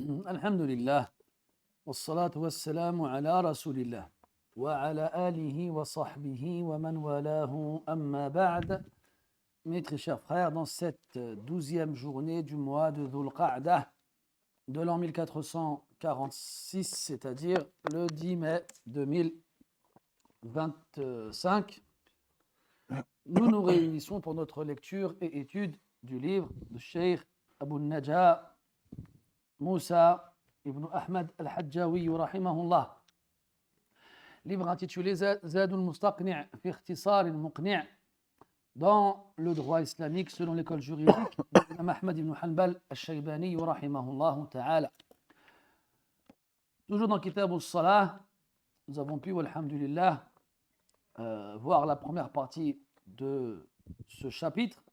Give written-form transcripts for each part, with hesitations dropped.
الحمد لله والصلاة والسلام على رسول الله وعلى آله وصحبه ومن والاه أما بعد. Mes très chers frères, dans cette 12e journée du mois de Dhul Qa'dah de l'an 1446, c'est-à-dire le 10 mai 2025, nous nous réunissons pour notre lecture et étude du livre de Cheikh Abu Najah Moussa ibn Ahmad al-Hajjawi rahimahullah, livre intitulé Zadul Mustaqni' fi ikhtisar al-Muqni' dans le droit islamique selon l'école juridique d'Imam Ahmad ibn Hanbal al-Shaybani rahimahullah ta'ala. Toujours dans Kitab al-Salah, nous avons pu, alhamdulillah, voir la première partie de ce chapitre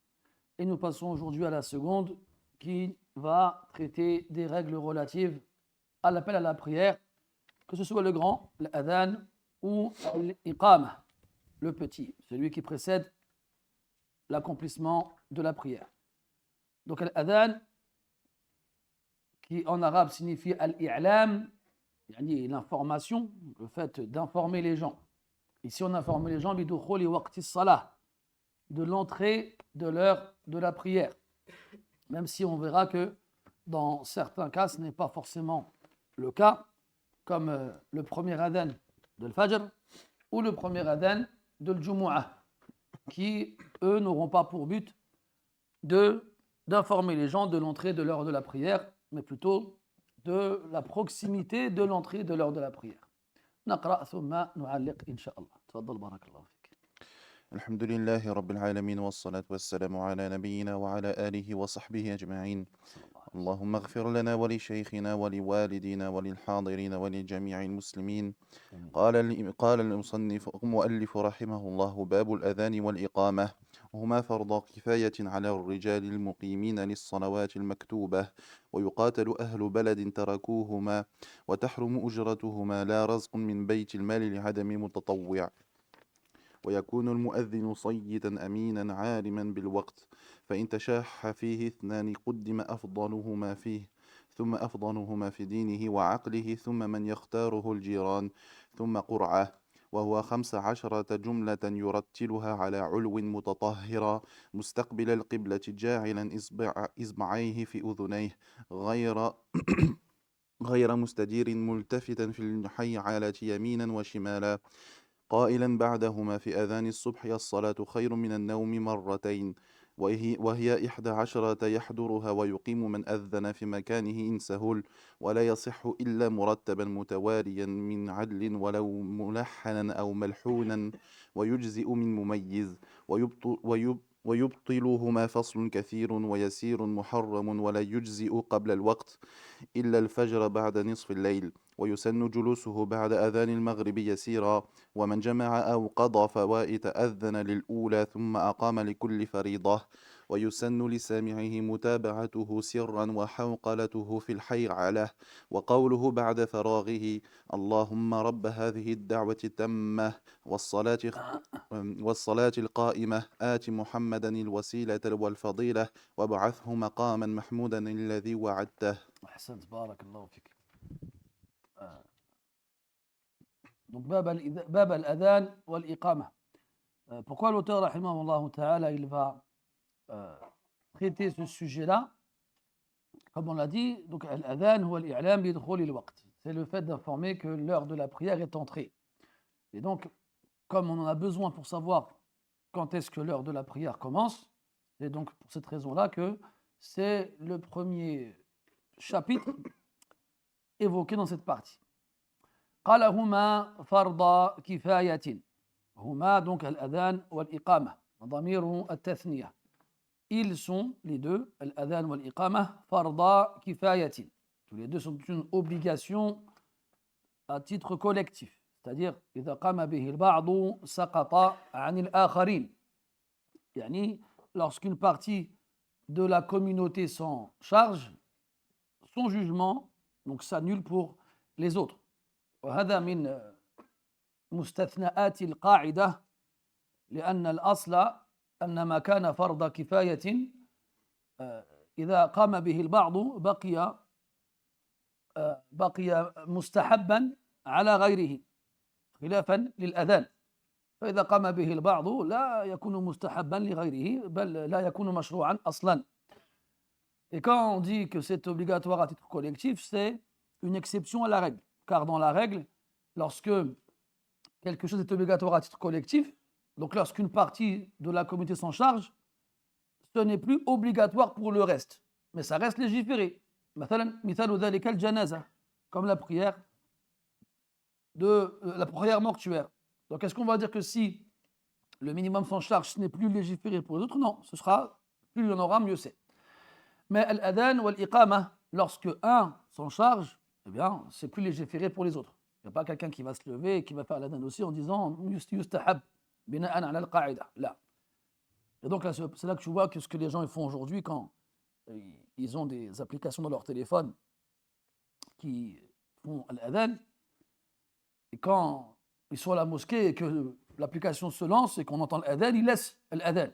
et nous passons aujourd'hui à la seconde qui va traiter des règles relatives à l'appel à la prière, que ce soit le grand, l'adhan, ou l'iqama, le petit, celui qui précède l'accomplissement de la prière. Donc l'adhan, qui en arabe signifie al-i'lam, l'information, le fait d'informer les gens. Ici on informe les gens bidukhuli waqti salah, de l'entrée de l'heure de la prière. Même si on verra que dans certains cas, ce n'est pas forcément le cas, comme le premier adhan de l'Fajr ou le premier adhan de l'Jumu'ah, qui, eux, n'auront pas pour but d'informer les gens de l'entrée de l'heure de la prière, mais plutôt de la proximité de l'entrée de l'heure de la prière. نقرأ ثم نعلق إن شاء الله. تفضل بارك الله فيك. الحمد لله رب العالمين والصلاة والسلام على نبينا وعلى آله وصحبه أجمعين. اللهم اغفر لنا ولشيخنا ولوالدينا وللحاضرين ولجميع المسلمين. قال المؤلف رحمه الله: باب الأذان والإقامة، هما فرض كفاية على الرجال المقيمين للصلوات المكتوبة، ويقاتل أهل بلد تركوهما، وتحرم أجرتهما لا رزق من بيت المال لعدم متطوع. ويكون المؤذن صيتا أمينا عالما بالوقت، فإن تشاح فيه اثنان قدم أفضلهما فيه، ثم أفضلهما في دينه وعقله، ثم من يختاره الجيران، ثم قرعة، وهو 15 جملة يرتلها على علو متطهرا مستقبل القبلة جاعلا إصبعيه في أذنيه غير مستدير ملتفتا في الحي على يمينا وشمالا، قائلا بعدهما في أذان الصبح: الصلاة خير من النوم مرتين، وهي 11 يحضرها ويقيم من أذن في مكانه إن سهل، ولا يصح إلا مرتبا متواليا من عدل ولو ملحنا أو ملحونا، ويجزئ من مميز، ويبطلهما فصل كثير ويسير محرم، ولا يجزئ قبل الوقت إلا الفجر بعد نصف الليل، ويسن جلوسه بعد أذان المغرب يسيرا، ومن جمع أو قضى فوائت أذن للأولى ثم أقام لكل فريضة، ويسن لسامعه متابعته سرا وحوقلته في الحي عليه، وقوله بعد فراغه: اللهم رب هذه الدعوة التامة والصلاة القائمة آت محمدا الوسيلة والفضيلة وابعثه مقاما محمودا الذي وعدته. أحسنت بارك الله فيك. Donc bab al-adhan wal-iqama. Pourquoi l'auteur rahimahullah ta'ala il va traiter ce sujet-là? Comme on l'a dit, donc al-adhan huwa al-i'lam bi dukhul al-waqt. C'est le fait d'informer que l'heure de la prière est entrée. Et donc, comme on en a besoin pour savoir quand est-ce que l'heure de la prière commence, c'est donc pour cette raison-là que c'est le premier chapitre évoqué dans cette partie. قال هما فرض كفاية. هما donc الأذان والإقامة ضمير التثنية. Ils sont les deux, الأذان والإقامة فرض كفاية. Tous les deux sont une obligation à titre collectif. C'est-à-dire إذا قام به البعض سقط عن الآخرين. يعني lorsqu'une partie de la communauté s'en charge, son jugement donc s'annule pour les autres. وهذا من مستثنآت القاعدة لأن الأصل أن ما كان فرض كفاية إذا قام به البعض بقي بقي مستحبا على غيره خلافا للأذان. فإذا قام به البعض لا يكون مستحبا لغيره بل لا يكون مشروعا أصلا. Et quand on dit que c'est obligatoire à titre collectif, c'est une exception à la règle. Car dans la règle, lorsque quelque chose est obligatoire à titre collectif, donc lorsqu'une partie de la communauté s'en charge, ce n'est plus obligatoire pour le reste, mais ça reste légiféré. مثال ذلك الجنازة, comme la prière mortuaire. Donc est-ce qu'on va dire que si le minimum s'en charge, ce n'est plus légiféré pour les autres? Non, ce sera, plus il y en aura, mieux c'est. Mais al-adhan ou al-iqama, lorsque un s'en charge, eh bien, c'est plus légiféré pour les autres. Il n'y a pas quelqu'un qui va se lever et qui va faire l'adhan aussi en disant yustahab bina'an ala al-qa'ida. Là. Et donc là, c'est là que tu vois que ce que les gens font aujourd'hui quand ils ont des applications dans leur téléphone qui font l'adhan, et quand ils sont à la mosquée et que l'application se lance et qu'on entend l'adhan, ils laissent l'adhan.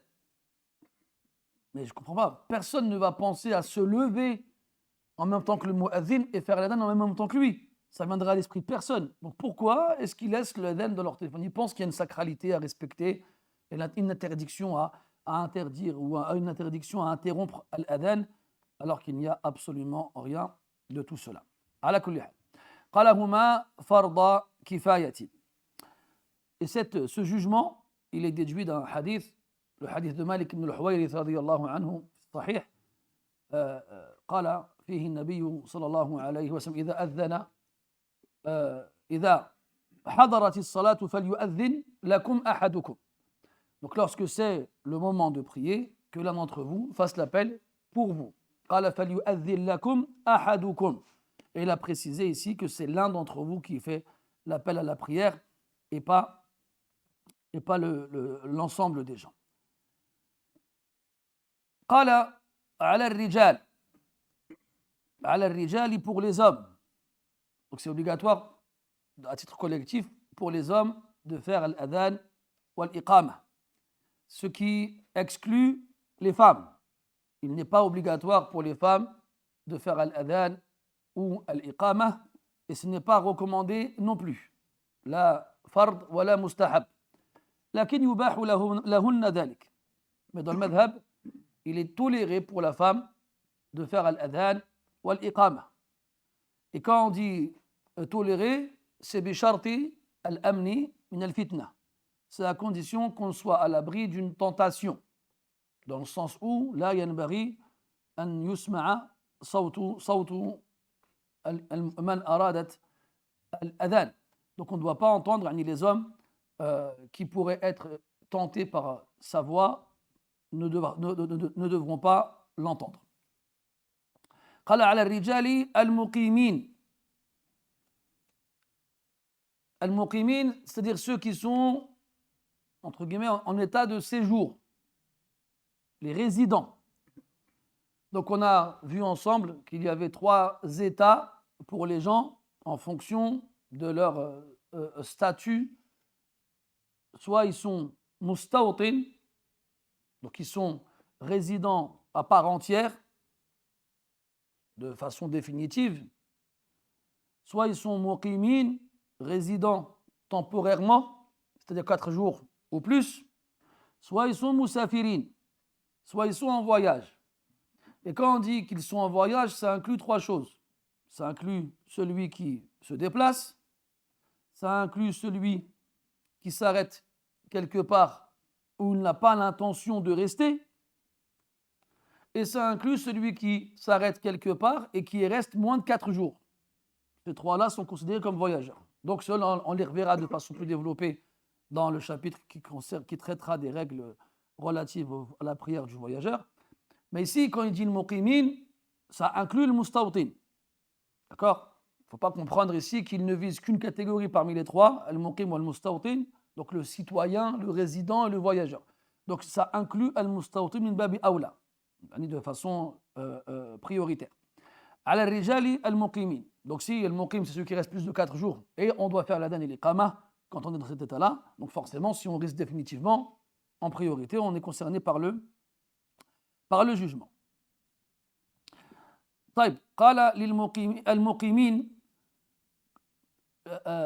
Mais je ne comprends pas. Personne ne va penser à se lever en même temps que le mu'adhin et faire l'adhan en même temps que lui. Ça viendra à l'esprit de personne. Donc pourquoi est-ce qu'ils laissent l'adhan dans leur téléphone? Ils pensent qu'il y a une sacralité à respecter et une interdiction à interdire ou une interdiction à interrompre l'adhan alors qu'il n'y a absolument rien de tout cela. Ala kulli hal. Qala huma farda kifayati. Et ce jugement, il est déduit d'un hadith, le hadith de Malik ibn al-Huwayrith radiyallahu anhu, sahih, قال فيه النبي صلى الله عليه وسلم إذا حضرت الصلاة فليؤذن لكم أحدكم. Donc lorsque c'est le moment de prier, que l'un d'entre vous fasse l'appel pour vous. قال فليؤذن لكم أحدكم. Et il a précisé ici que c'est l'un d'entre vous qui fait l'appel à la prière et pas l'ensemble des gens. قال على الرجال. على الرجال pour les hommes. Donc c'est obligatoire à titre collectif pour les hommes de faire l'adhan ou l'iqama. Ce qui exclut les femmes. Il n'est pas obligatoire pour les femmes de faire l'adhan ou l'iqama et ce n'est pas recommandé non plus. La fard wa la mustahab. لكن يباح لهن ذلك. Mais dans le madhab, il est toléré pour la femme de faire l'adhan ou l'iqama. Et quand on dit toléré, c'est bisharti al-amni min al-fitna. C'est à condition qu'on soit à l'abri d'une tentation. Dans le sens où la yanbaghi an yusma'a sawtu man aradat al-adhan. Donc on ne doit pas entendre les hommes qui pourraient être tentés par sa voix ne devront pas l'entendre. قال على الرجال المقيمين. المقيمين, c'est-à-dire ceux qui sont entre guillemets en état de séjour, les résidents. Donc on a vu ensemble qu'il y avait 3 états pour les gens en fonction de leur statut. Soit ils sont mustawtin, donc ils sont résidents à part entière de façon définitive, soit ils sont muqimin, résidents temporairement, c'est-à-dire 4 jours ou plus, soit ils sont musafirin, soit ils sont en voyage. Et quand on dit qu'ils sont en voyage, ça inclut 3 choses. Ça inclut celui qui se déplace, ça inclut celui qui s'arrête quelque part où il n'a pas l'intention de rester, et ça inclut celui qui s'arrête quelque part et qui reste moins de 4 jours. Ces 3-là sont considérés comme voyageurs. Donc cela, on les reverra de façon plus développée dans le chapitre qui traitera des règles relatives à la prière du voyageur. Mais ici, quand il dit le muqimin, ça inclut le mustawtin. D'accord? Il ne faut pas comprendre ici qu'il ne vise qu'une catégorie parmi les 3, le muqim ou le mustawtin, donc le citoyen, le résident et le voyageur. Donc ça inclut le mustawtin min babi awla, de façon prioritaire. Ala rijali al-muqimin. Donc si le muqim c'est celui qui reste plus de 4 jours et on doit faire l'adhan et l'iqama quand on est dans cet état-là, donc forcément si on reste définitivement en priorité, on est concerné par le jugement. طيب قال المقيمين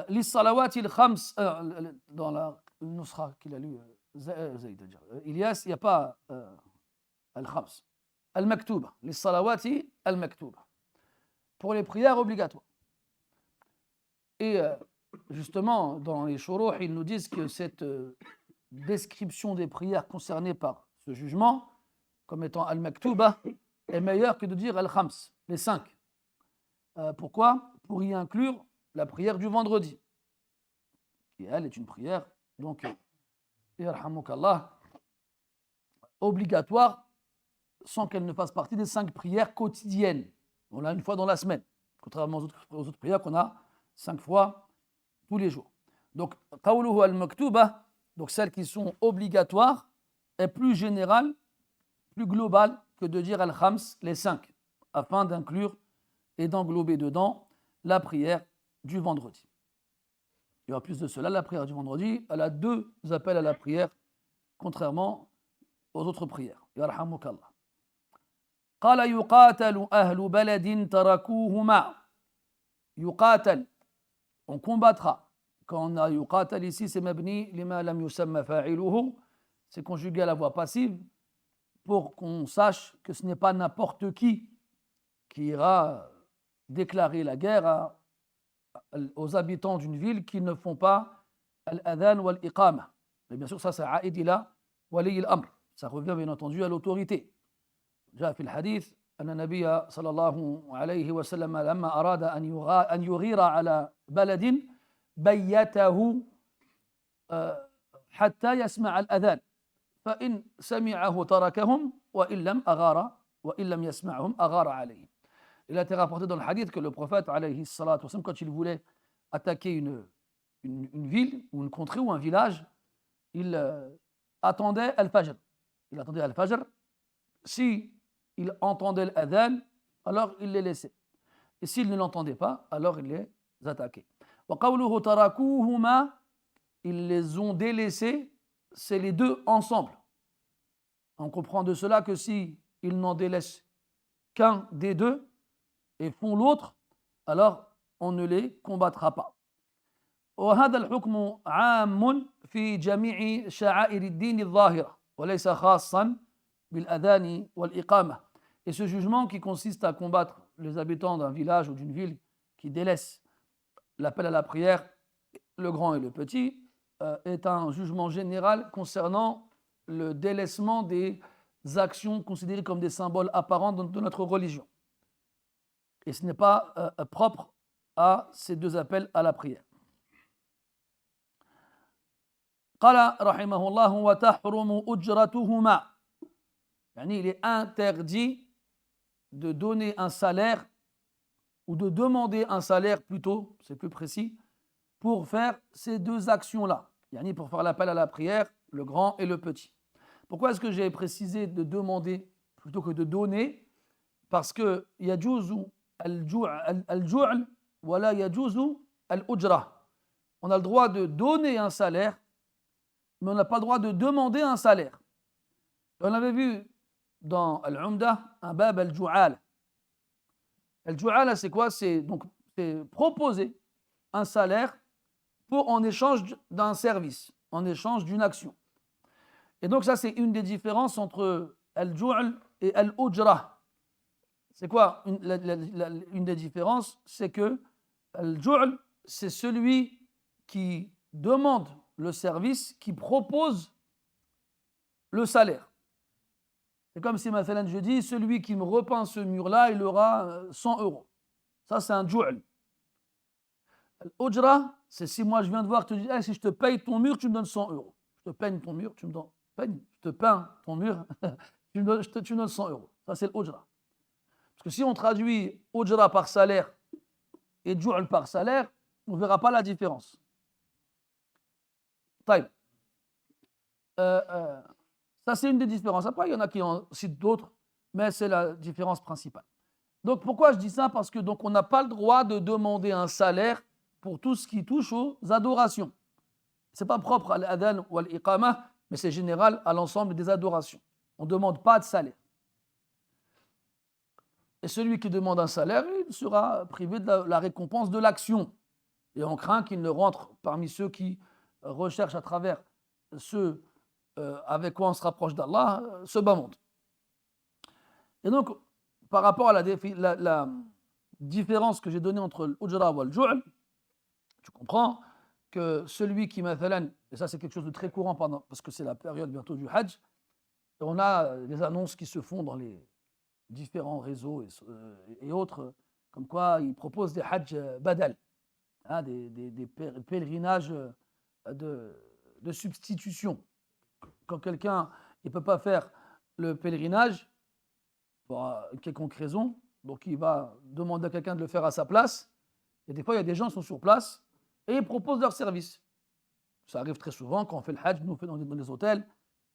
للصلوات الخمس dans la nusra qu'il a lu Zayd Ilyas, il n'y a pas al-khams al-maktuba lis-salawati al-maktuba pour les prières obligatoires. Et justement dans les shuruh ils nous disent que cette description des prières concernées par ce jugement comme étant al-maktuba est meilleure que de dire al-khams, les 5. Pourquoi? Pour y inclure la prière du vendredi, qui elle est une prière donc yarhamukallah, obligatoire sans qu'elle ne fasse partie des 5 prières quotidiennes. On l'a une fois dans la semaine, contrairement aux autres prières qu'on a 5 fois tous les jours. Donc qawluhu al-maktuba, donc celles qui sont obligatoires, est plus générale, plus globale que de dire al-khams, les 5, afin d'inclure et d'englober dedans la prière du vendredi. Et en plus de cela, la prière du vendredi, elle a 2 appels à la prière, contrairement aux autres prières. Yarhamukallah. قال يقاتل أهل بلد تركوهما. يقاتل, on combattra. Quand on a يقاتل ici, c'est mabni lima lam yusamma fa'iluhu, c'est conjugué à la voix passive pour qu'on sache que ce n'est pas n'importe qui ira déclarer la guerre aux habitants d'une ville qui ne font pas al-adhan ou al-iqama. Mais bien sûr, ça c'est aïd ila wali al-amr. Ça revient bien entendu à l'autorité. جاء في الحديث أن النبي صلى الله عليه وسلم لما أراد أن يغير على بلد بيته حتى يسمع الأذان فإن سمعه تركهم وإن لم يسمعهم أغار عليهم. Il a été rapporté dans le hadith que le prophète, alayhi salatu wasallam, quand il voulait attaquer une ville ou une contrée ou un village, il attendait al-fajr. Il attendait al-fajr. Si il entendait l'adhan, alors il les laissait. Et s'il ne l'entendait pas, alors il les attaquait. Wa qawluhu tarakuhuma, ils les ont délaissés, c'est les 2 ensemble. On comprend de cela que si ils n'en délaissent qu'un des 2, et font l'autre, alors on ne les combattra pas. وهذا الحكم عام في جميع شعائر الدين الظاهرة وليس خاصا بالأذان والإقامة. Et ce jugement qui consiste à combattre les habitants d'un village ou d'une ville qui délaissent l'appel à la prière, le grand et le petit, est un jugement général concernant le délaissement des actions considérées comme des symboles apparents de notre religion. Et ce n'est pas propre à ces 2 appels à la prière. قال رحمه الله وتحرم أجرتهما. يعني il est interdit de donner un salaire ou de demander un salaire plutôt, c'est plus précis, pour faire ces 2 actions-là. يعني pour faire l'appel à la prière, le grand et le petit. Pourquoi est-ce que j'ai précisé de demander plutôt que de donner? Parce que يجوز الجعل ولا يجوز الأجرة. On a le droit de donner un salaire, mais on n'a pas le droit de demander un salaire. On avait vu dans Al-Umdah un bab al-ju'al. Al-ju'al, c'est quoi? C'est proposer un salaire en échange d'un service, en échange d'une action. Et donc ça, c'est une des différences entre al-ju'al et al-ujra. C'est quoi une des différences? C'est que al-ju'al, c'est celui qui demande le service, qui propose le salaire. C'est comme si, mathalan, je dis, celui qui me repeint ce mur-là, il aura 100 €. Ça, c'est un ju'al. Al-ujra, c'est si moi je viens de voir, te dis, hey, si je te paye ton mur, tu me donnes 100 €. Je te peigne ton mur, tu me donnes. Je te peins ton mur, tu me donnes 100 €. Ça, c'est l'ujra. Parce que si on traduit ujra par salaire et ju'al par salaire, on ne verra pas la différence. Taïb. Ça, c'est une des différences. Après, il y en a qui en citent d'autres, mais c'est la différence principale. Donc, pourquoi je dis ça? Parce que donc, on n'a pas le droit de demander un salaire pour tout ce qui touche aux adorations. Ce n'est pas propre à l'adhan ou à l'iqama, mais c'est général à l'ensemble des adorations. On ne demande pas de salaire. Et celui qui demande un salaire, il sera privé de la récompense de l'action. Et on craint qu'il ne rentre parmi ceux qui recherchent à travers ceux avec quoi on se rapproche d'Allah, ce bas monde. Et donc, par rapport à la différence que j'ai donnée entre l'ujra et le tu comprends que celui qui, mathalan, et ça c'est quelque chose de très courant parce que c'est la période bientôt du Hajj, et on a des annonces qui se font dans les différents réseaux et autres, comme quoi ils proposent des Hajj badal, hein, des pèlerinages de substitution. Quand quelqu'un ne peut pas faire le pèlerinage, pour une quelconque raison, donc il va demander à quelqu'un de le faire à sa place, et des fois il y a des gens qui sont sur place, et ils proposent leur service. Ça arrive très souvent quand on fait le Hajj, nous on fait dans les hôtels,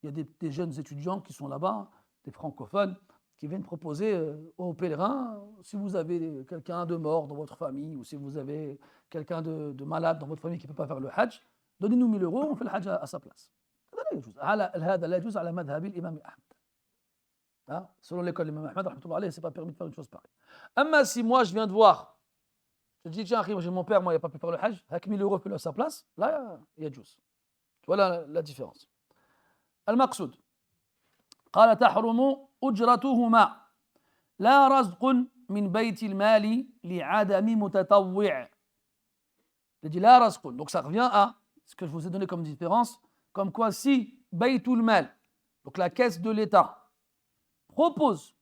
il y a des jeunes étudiants qui sont là-bas, des francophones, qui viennent proposer aux pèlerins, si vous avez quelqu'un de mort dans votre famille, ou si vous avez quelqu'un de malade dans votre famille qui ne peut pas faire le Hajj, donnez-nous 1000 euros, on fait le Hajj à sa place. هذا لا يجوز على مذهب الإمام أحمد. Selon l'école de l'imam Ahmed, c'est pas permis de faire une chose pareille. Mais si moi je viens de voir, je dis tiens, mon père, moi, il n'a pas pu faire le Hajj, avec 1000 euros, fais-le à sa place, là, il y a juz. Voilà la différence. المقصود قال تحرم أجرتهما لا رزق من بيت المال لعدم متطوع. Il dit la رزق. Donc ça revient à ce que je vous ai donné comme différence, comme quoi si Baytul Mal, donc la caisse de l'État, propose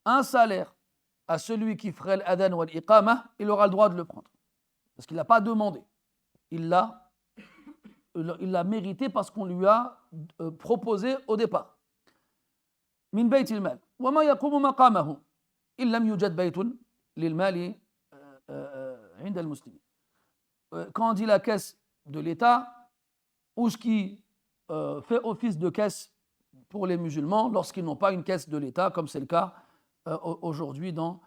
un salaire à celui qui ferait l'adhan ou l'iqamah, il aura le droit de le prendre. Parce qu'il n'a pas demandé. Il l'a mérité parce qu'on lui a proposé au départ. Min bayt al-mal. Wa ma yaqumu maqamahu. Il lam yujad baytun lil mali inda al-muslimin. Quand on dit la caisse de l'État, ou ce qui fait office de caisse pour les musulmans lorsqu'ils n'ont pas une caisse de l'État, comme c'est le cas aujourd'hui dans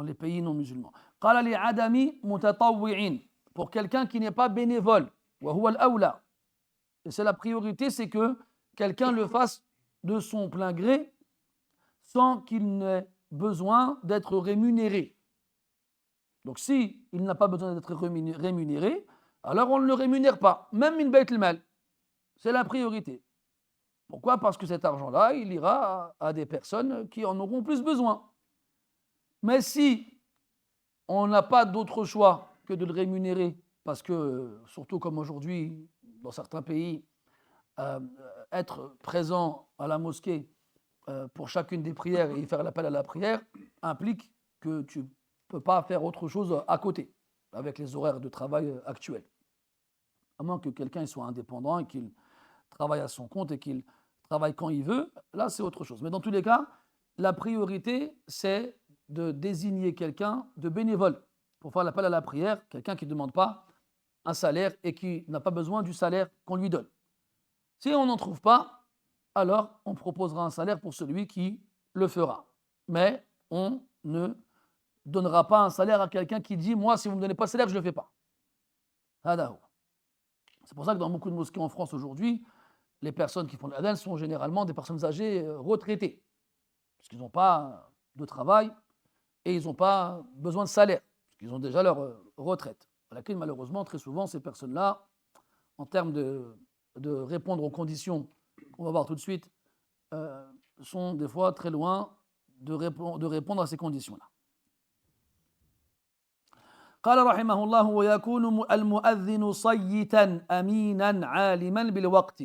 les pays non musulmans. قال لعدم متطوعين, pour quelqu'un qui n'est pas bénévole, وهو الأولى. Et c'est la priorité, c'est que quelqu'un le fasse de son plein gré sans qu'il n'ait besoin d'être rémunéré. Donc si il n'a pas besoin d'être rémunéré, alors on ne le rémunère pas, même min bayt al-mal. C'est la priorité. Pourquoi? Parce que cet argent-là, il ira à des personnes qui en auront plus besoin. Mais si on n'a pas d'autre choix que de le rémunérer, parce que, surtout comme aujourd'hui, dans certains pays, être présent à la mosquée pour chacune des prières et faire l'appel à la prière implique que tu ne peux pas faire autre chose à côté, avec les horaires de travail actuels. À moins que quelqu'un soit indépendant et qu'il travaille à son compte et qu'il travaille quand il veut, là c'est autre chose. Mais dans tous les cas, la priorité, c'est de désigner quelqu'un de bénévole pour faire l'appel à la prière, quelqu'un qui ne demande pas un salaire et qui n'a pas besoin du salaire qu'on lui donne. Si on n'en trouve pas, alors on proposera un salaire pour celui qui le fera. Mais on ne donnera pas un salaire à quelqu'un qui dit « Moi, si vous ne me donnez pas le salaire, je ne le fais pas ». C'est pour ça que dans beaucoup de mosquées en France aujourd'hui, les personnes qui font l'adhan sont généralement des personnes âgées retraitées. Parce qu'ils n'ont pas de travail et ils n'ont pas besoin de salaire. Parce qu'ils ont déjà leur retraite. À laquelle, malheureusement, très souvent, ces personnes-là, en termes de répondre aux conditions qu'on va voir tout de suite, sont des fois très loin de répondre à ces conditions-là. قال رحمه الله ويكون المؤذن صيتا أمينا عالما بالوقت.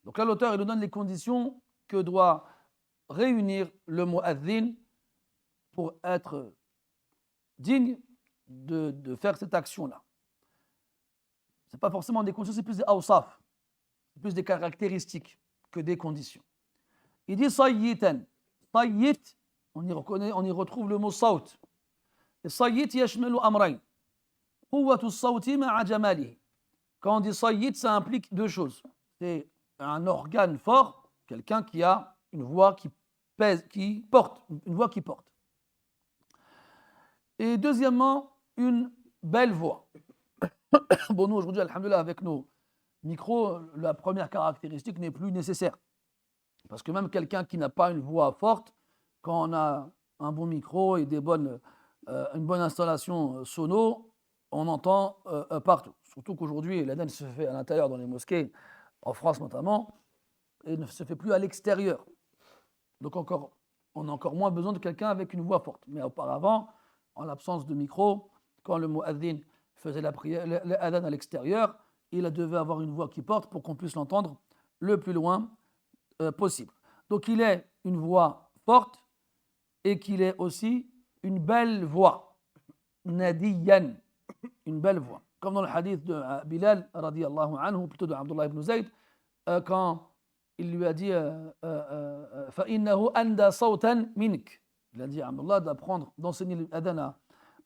Donc là, l'auteur il nous donne les conditions que doit réunir le mu'adhin pour être digne de faire cette action-là. Ce n'est pas forcément des conditions, c'est plus des awsaf, c'est plus des caractéristiques que des conditions. Il dit sayyitan. Sayyit, on y retrouve le mot saut. الصيت يشمل أمرين قوة الصوت مع جماله. Quand on dit sayyit, ça implique deux choses. C'est un organe fort, quelqu'un qui a une voix qui pèse, qui porte, une voix qui porte. Et deuxièmement, une belle voix. Bon, nous aujourd'hui, alhamdoulilah, avec nos micros, la première caractéristique n'est plus nécessaire. Parce que même quelqu'un qui n'a pas une voix forte, quand on a un bon micro et une bonne installation sono, on entend partout. Surtout qu'aujourd'hui, l'adhan se fait à l'intérieur dans les mosquées, en France notamment, et ne se fait plus à l'extérieur. Donc on a encore moins besoin de quelqu'un avec une voix forte. Mais auparavant, en l'absence de micro, quand le muaddin faisait la prière, l'adhan à l'extérieur, il devait avoir une voix qui porte pour qu'on puisse l'entendre le plus loin possible. Donc il est une voix forte et qu'il est aussi une belle voix. Nadiyan, une belle voix. Comme dans le hadith de Bilal, radiyallahu anhu, ou plutôt de Abdullah ibn Zayd, quand il lui a dit فَإِنَّهُ أَنْدَى صَوْتًا مِنْكَ. Il a dit à Abdullah d'apprendre, d'enseigner l'adhan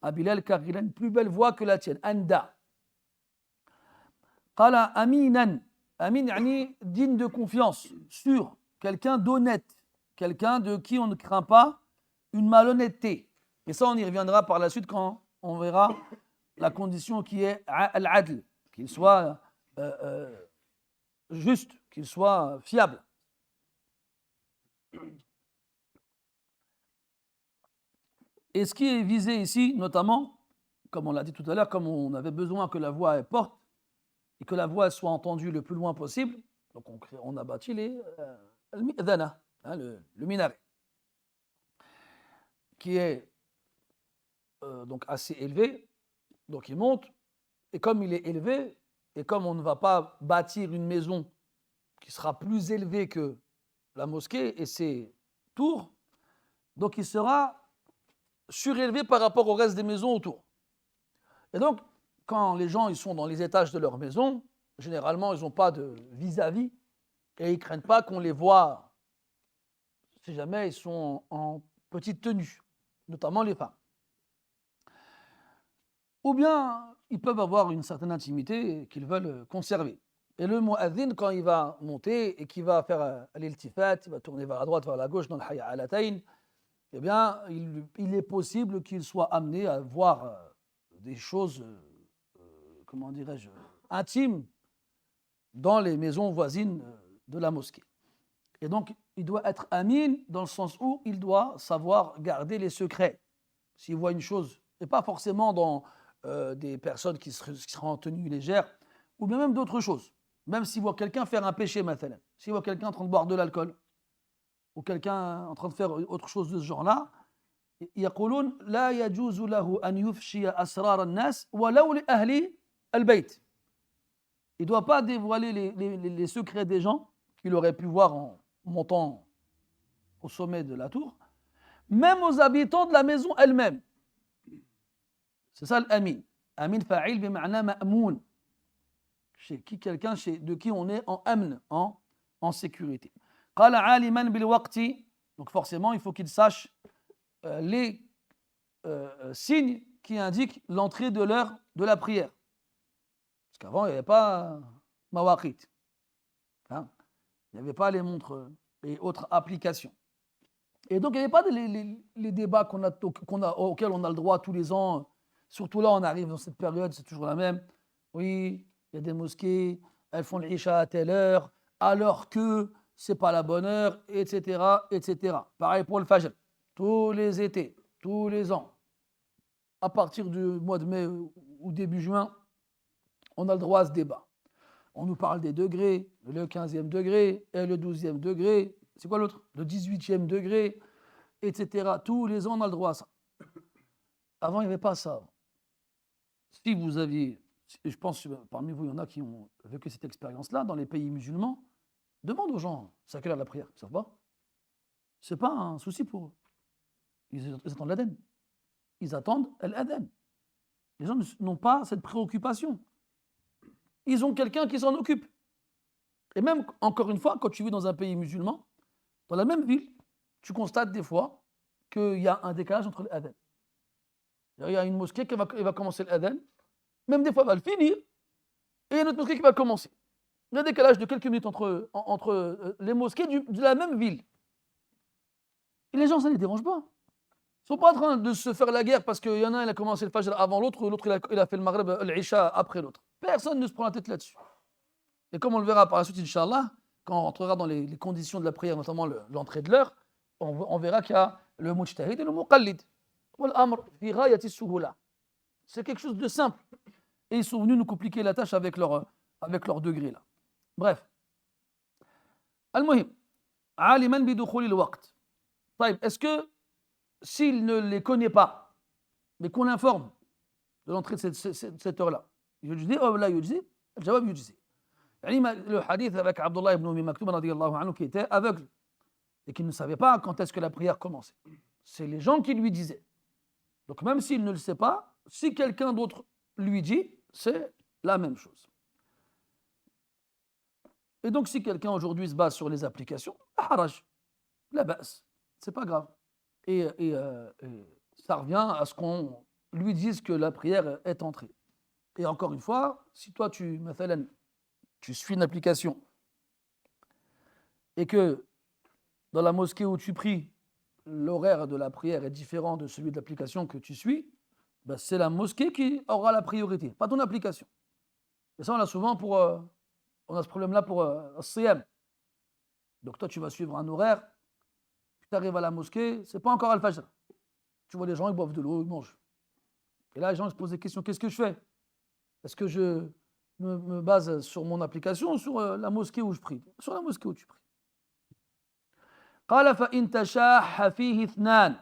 à Bilal car il a une plus belle voix que la tienne. Anda. قال أمينا. Amin, yani digne de confiance, sûr, quelqu'un d'honnête, quelqu'un de qui on ne craint pas une malhonnêteté. Et ça, on y reviendra par la suite quand on verra la condition qui est al-adl, qu'il soit juste, qu'il soit fiable. Et ce qui est visé ici, notamment, comme on l'a dit tout à l'heure, comme on avait besoin que la voix porte et que la voix soit entendue le plus loin possible, donc on a bâti le mi'dhana, le minaret, qui est donc assez élevé, donc il monte, et comme il est élevé, et comme on ne va pas bâtir une maison qui sera plus élevée que la mosquée et ses tours, donc il sera surélevé par rapport au reste des maisons autour. Et donc, quand les gens ils sont dans les étages de leur maison, généralement, ils n'ont pas de vis-à-vis et ils ne craignent pas qu'on les voie si jamais ils sont en petite tenue, notamment les femmes. Ou bien, ils peuvent avoir une certaine intimité qu'ils veulent conserver. Et le mu'adhin, quand il va monter et qu'il va faire l'iltifat, il va tourner vers la droite, vers la gauche dans le hayya alatayn, eh bien, il est possible qu'il soit amené à voir des choses, comment dirais-je, intimes dans les maisons voisines de la mosquée. Et donc, il doit être amin dans le sens où il doit savoir garder les secrets. S'il voit une chose, et pas forcément dans des personnes qui seront en tenue légère, ou bien même d'autres choses. Même s'il voit quelqu'un faire un péché, mathalan. S'il voit quelqu'un en train de boire de l'alcool, ou quelqu'un en train de faire autre chose de ce genre-là, يقولون لا يجوز له أن يفشي أسرار الناس ولو لأهل البيت. Il ne doit pas dévoiler les secrets des gens qu'il aurait pu voir en montant au sommet de la tour, même aux habitants de la maison elle-même. C'est ça l'amin. Amin fa'il bima'na ma'moun. Chez qui quelqu'un de qui on est en amn, en sécurité. قال عالما بالوقت. Donc forcément, il faut qu'il sache les signes qui indiquent l'entrée de l'heure de la prière. Parce qu'avant, il n'y avait pas mawaqit. Il n'y avait pas les montres et autres applications. Et donc, il n'y avait pas les débats auxquels on a le droit tous les ans. Surtout là, on arrive dans cette période, c'est toujours la même. Oui, il y a des mosquées, elles font l'isha à telle heure, alors que ce n'est pas la bonne heure, etc., etc. Pareil pour le fajr. Tous les étés, tous les ans, à partir du mois de mai ou début juin, on a le droit à ce débat. On nous parle des degrés, le 15e degré et le 12e degré. C'est quoi l'autre? Le 18e degré, etc. Tous les ans, on a le droit à ça. Avant, il n'y avait pas ça. Si vous aviez, je pense parmi vous, il y en a qui ont vécu cette expérience-là dans les pays musulmans, demande aux gens, c'est à quelle heure la prière? Ils ne savent pas. Ce n'est pas un souci pour eux. Ils attendent l'adhan. Ils attendent l'adhan. Les gens n'ont pas cette préoccupation. Ils ont quelqu'un qui s'en occupe. Et même, encore une fois, quand tu vis dans un pays musulman, dans la même ville, tu constates des fois qu'il y a un décalage entre l'adhan. Il y a une mosquée qui va commencer l'adhan, même des fois, elle va le finir, et il y a une autre mosquée qui va commencer. Il y a un décalage de quelques minutes entre les mosquées de la même ville. Et les gens, ça ne les dérange pas. Ils ne sont pas en train de se faire la guerre parce qu'il y en a un, il a commencé le fajr avant l'autre, l'autre, il a fait le maghrib, l'isha après l'autre. Personne ne se prend la tête là-dessus. Et comme on le verra par la suite, Inch'Allah, quand on rentrera dans les conditions de la prière, notamment l'entrée de l'heure, on verra qu'il y a le mujtahid et le muqallid. Wal-amr fi ghayati as-suhula. C'est quelque chose de simple. Et ils sont venus nous compliquer la tâche avec leur degré là. Bref. Al-muhim. Aliman bidukhul al-waqt. طيب, est-ce que s'il ne les connaît pas, mais qu'on l'informe de l'entrée de cette heure-là, يجزي أو لا يجزي? الجواب يجزي. يعني le hadith avec Abdullah ibn Maktoum radiyallahu anhu qui était aveugle et qui ne savait pas quand est-ce que la prière commençait. C'est les gens qui lui disaient. Donc même s'il ne le sait pas, si quelqu'un d'autre lui dit, c'est la même chose. Et donc si quelqu'un aujourd'hui se base sur les applications, haraj, la base, c'est pas grave. Et ça revient à ce qu'on lui dise que la prière est entrée. Et encore une fois, si toi tu suis une application et que dans la mosquée où tu pries, l'horaire de la prière est différent de celui de l'application que tu suis, ben c'est la mosquée qui aura la priorité, pas ton application. Et ça, on a souvent on a ce problème-là pour Siyam. Donc toi, tu vas suivre un horaire, tu arrives à la mosquée, c'est pas encore Al-Fajr. Tu vois les gens, ils boivent de l'eau, ils mangent. Et là, les gens se posent des questions, qu'est-ce que je fais? Est-ce que je me base sur mon application ou sur la mosquée où je prie? Sur la mosquée où tu pries. قال فإن تشاح فيه اثنان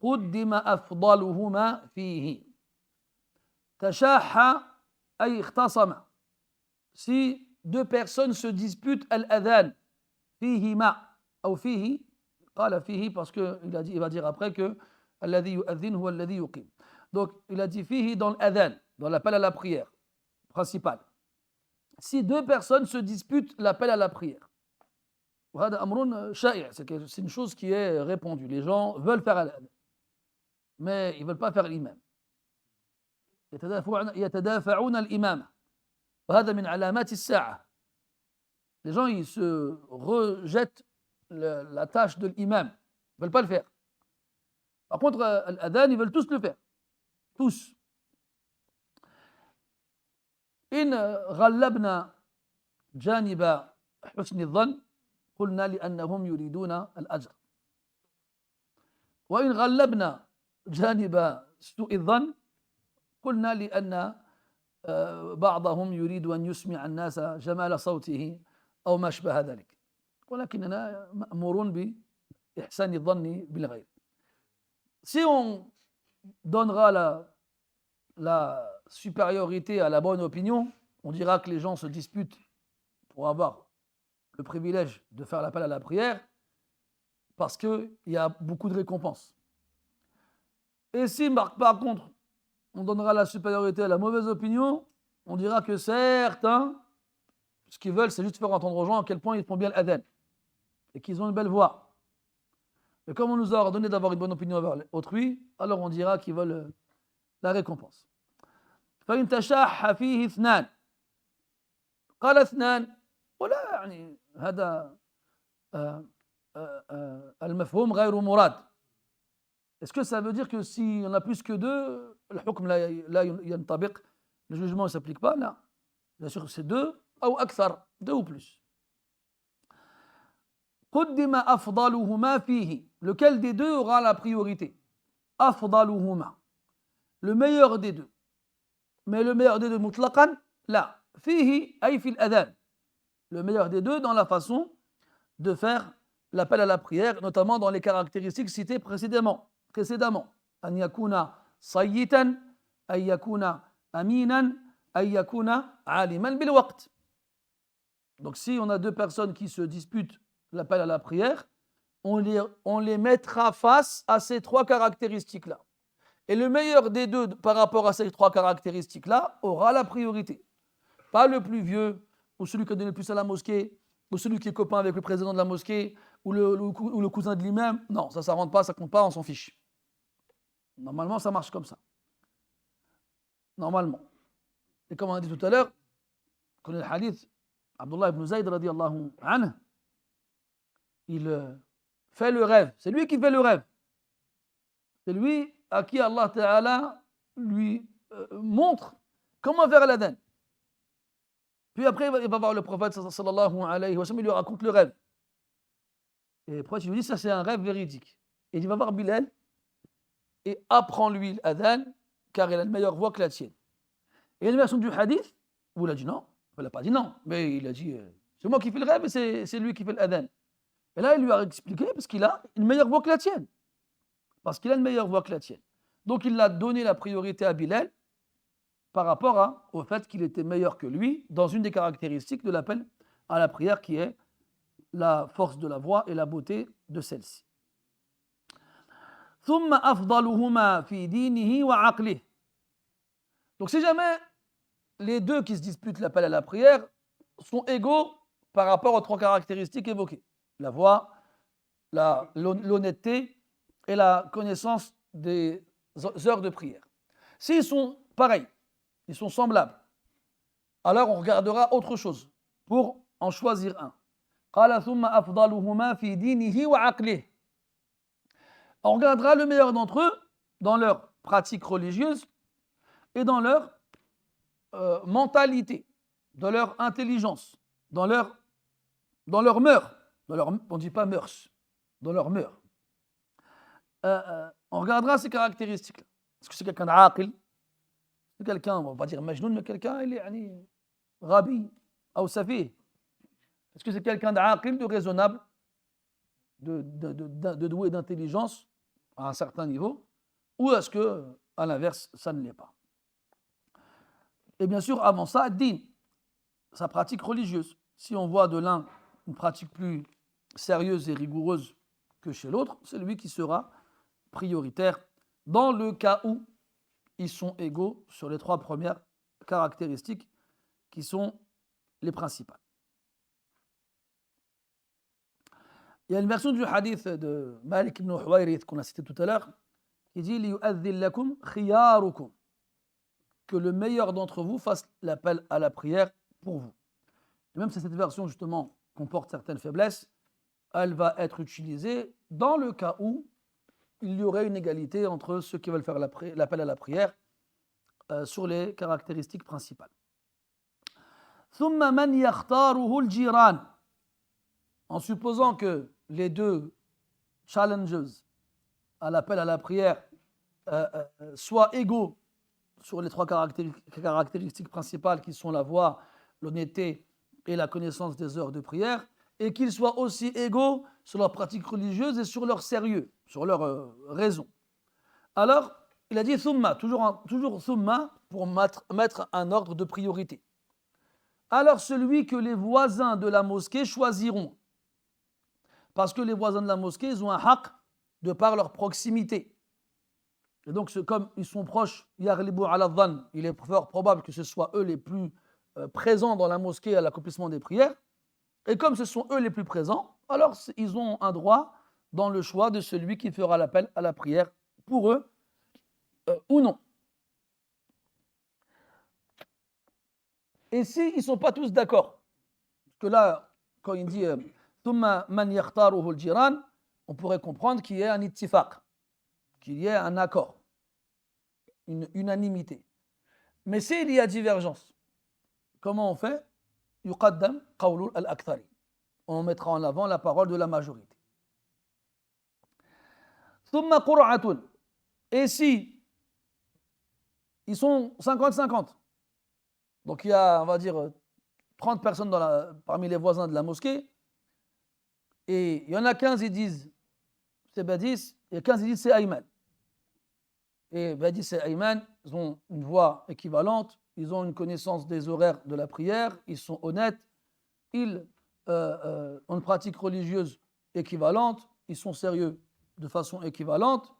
قدم أفضلهما فيه. تشاح أي اختصم. Si deux personnes se disputent al-adhan فيهما أو فيه, قال فيه parce qu'il va dire après que الذي يؤذن هو الذي يقيم. Donc il a dit فيه dans l'adhan, dans l'appel à la prière principal. Si deux personnes se disputent l'appel à la prière, c'est une chose qui est répandue. Les gens veulent faire l'adhan, mais ils ne veulent pas faire l'imam. يتدافعون الإمامة وهذا من علامات الساعة. Les gens, ils se rejettent la tâche de l'imam. Ils ne veulent pas le faire. Par contre, l'adhan, ils veulent tous le faire. Tous. إن غلبنا جانب حسن الظن قلنا لأنهم يريدون الأجر. وإن غلبنا جانب سوء الظن قلنا لأن بعضهم يريد أن يسمع الناس جمال صوته أو ما شبه ذلك. ولكننا مأمورون بإحسان الظن بالغير. Si on donnera la supériorité à la bonne opinion, on dira que les gens se disputent pour avoir le privilège de faire l'appel à la prière parce qu'il y a beaucoup de récompenses. Et si par contre on donnera la supériorité à la mauvaise opinion, on dira que certains, ce qu'ils veulent, c'est juste faire entendre aux gens à quel point ils font bien l'adhan et qu'ils ont une belle voix. Mais comme on nous a ordonné d'avoir une bonne opinion envers autrui, alors on dira qu'ils veulent la récompense. فإن تشاح فيه اثنان قال اثنان ولا يعني هذا المفهوم غير مراد. Est-ce que ça veut dire que si on a plus que deux, le hukm لا ينطبق, le jugement ne s'applique pas? Non. Bien sûr c'est deux ou أكثر, deux ou plus. قدم أفضلهما فيه. Lequel des deux aura la priorité? أفضلهما. Le meilleur des deux. Mais le meilleur des deux mutlaqan, là. Fihi ay fil adhan. Le meilleur des deux dans la façon de faire l'appel à la prière, notamment dans les caractéristiques citées précédemment. An yakuna sayyitan, an yakuna aminan, an yakuna aliman bil waqt. Donc si on a deux personnes qui se disputent l'appel à la prière, on les mettra face à ces trois caractéristiques-là. Et le meilleur des deux par rapport à ces trois caractéristiques-là aura la priorité. Pas le plus vieux, ou celui qui donne le plus à la mosquée, ou celui qui est copain avec le président de la mosquée, ou le cousin de l'imam. Non, ça ne rentre pas, ça ne compte pas, on s'en fiche. Normalement, ça marche comme ça. Normalement. Et comme on a dit tout à l'heure, qu'on le hadith, Abdullah ibn Zayd radiyallahu anhu, il fait le rêve. C'est lui qui fait le rêve. C'est lui à qui Allah Ta'ala lui montre comment faire l'adhan. Puis après, il va voir le prophète sallallahu alayhi wa sallam, il lui raconte le rêve. Et après, tu lui dis, ça c'est un rêve véridique. il dit va voir Bilal et apprends-lui l'adhan car il a une meilleure voix que la tienne. Et il y a une version du hadith où il a dit non, il n'a pas dit non, mais il a dit c'est moi qui fais le rêve et c'est lui qui fait l'adhan. Et là, il lui a expliqué parce qu'il a une meilleure voix que la tienne. Parce qu'il a une meilleure voix que la tienne. Donc il a donné la priorité à Bilal par rapport au fait qu'il était meilleur que lui dans une des caractéristiques de l'appel à la prière qui est la force de la voix et la beauté de celle-ci. ثم أفضلهما في دينه وعقله. Donc si jamais les deux qui se disputent l'appel à la prière sont égaux par rapport aux trois caractéristiques évoquées, la voix, l'honnêteté et la connaissance des heures de prière. S'ils sont pareils, ils sont semblables, alors on regardera autre chose pour en choisir un. قال ثم أفضلهما في دينه وعقله. On regardera le meilleur d'entre eux dans leur pratique religieuse et dans leur mentalité, dans leur intelligence, dans leur mœurs. On ne dit pas mœurs, dans leur mœurs. On regardera ces caractéristiques-là. Est-ce que c'est quelqu'un d'aqil? C'est quelqu'un, on va pas dire majnoun, mais quelqu'un, il est rabi, ou safi. Est-ce que c'est quelqu'un d'aqil, de raisonnable, de doué d'intelligence à un certain niveau, ou est-ce que, à l'inverse, ça ne l'est pas? Et bien sûr, avant ça, din, sa pratique religieuse. Si on voit de l'un une pratique plus sérieuse et rigoureuse que chez l'autre, c'est lui qui sera prioritaire dans le cas où ils sont égaux sur les trois premières caractéristiques qui sont les principales. Il y a une version du hadith de Malik ibn Huwayrith qu'on a cité tout à l'heure qui dit لِيُؤَذِّن لَكُمْ خِيَارُكُمْ, que le meilleur d'entre vous fasse l'appel à la prière pour vous. Et même si cette version justement comporte certaines faiblesses, elle va être utilisée dans le cas où il y aurait une égalité entre ceux qui veulent faire l'appel à la prière sur les caractéristiques principales. ثُمَّ مَنْ يَخْتَارُهُ الْجِيرَانِ. En supposant que les deux challengers à l'appel à la prière soient égaux sur les trois caractéristiques principales qui sont la voix, l'honnêteté et la connaissance des heures de prière, et qu'ils soient aussi égaux sur leur pratique religieuse et sur leur sérieux, sur leur raison. Alors, il a dit thumma, toujours thumma pour mettre un ordre de priorité. Alors celui que les voisins de la mosquée choisiront, parce que les voisins de la mosquée, ils ont un haqq de par leur proximité. Et donc, comme ils sont proches, yaghlibu ala dhann, il est fort probable que ce soit eux les plus présents dans la mosquée à l'accomplissement des prières. Et comme ce sont eux les plus présents, alors ils ont un droit dans le choix de celui qui fera l'appel à la prière pour eux ou non. Et s'ils ne sont pas tous d'accord, parce que là, quand il dit ثُمَّ مَنْ يَخْتَارُهُ الْجِيرَانِ, on pourrait comprendre qu'il y ait un ittifaq, qu'il y ait un accord, une unanimité. Mais s'il y a divergence, comment on fait? يُقَدَّمْ قَوْلُ الْأَكْثَرِ. On mettra en avant la parole de la majorité. ثُمَّ قُرْعَةٌ. Et si ils sont 50-50, donc il y a, on va dire, 30 personnes parmi les voisins de la mosquée, et il y en a 15 qui disent c'est Badis, et 15 qui disent c'est Ayman. Et Badis et Ayman, ils ont une voix équivalente, ils ont une connaissance des horaires de la prière, ils sont honnêtes, ils ont une pratique religieuse équivalente, ils sont sérieux de façon équivalente,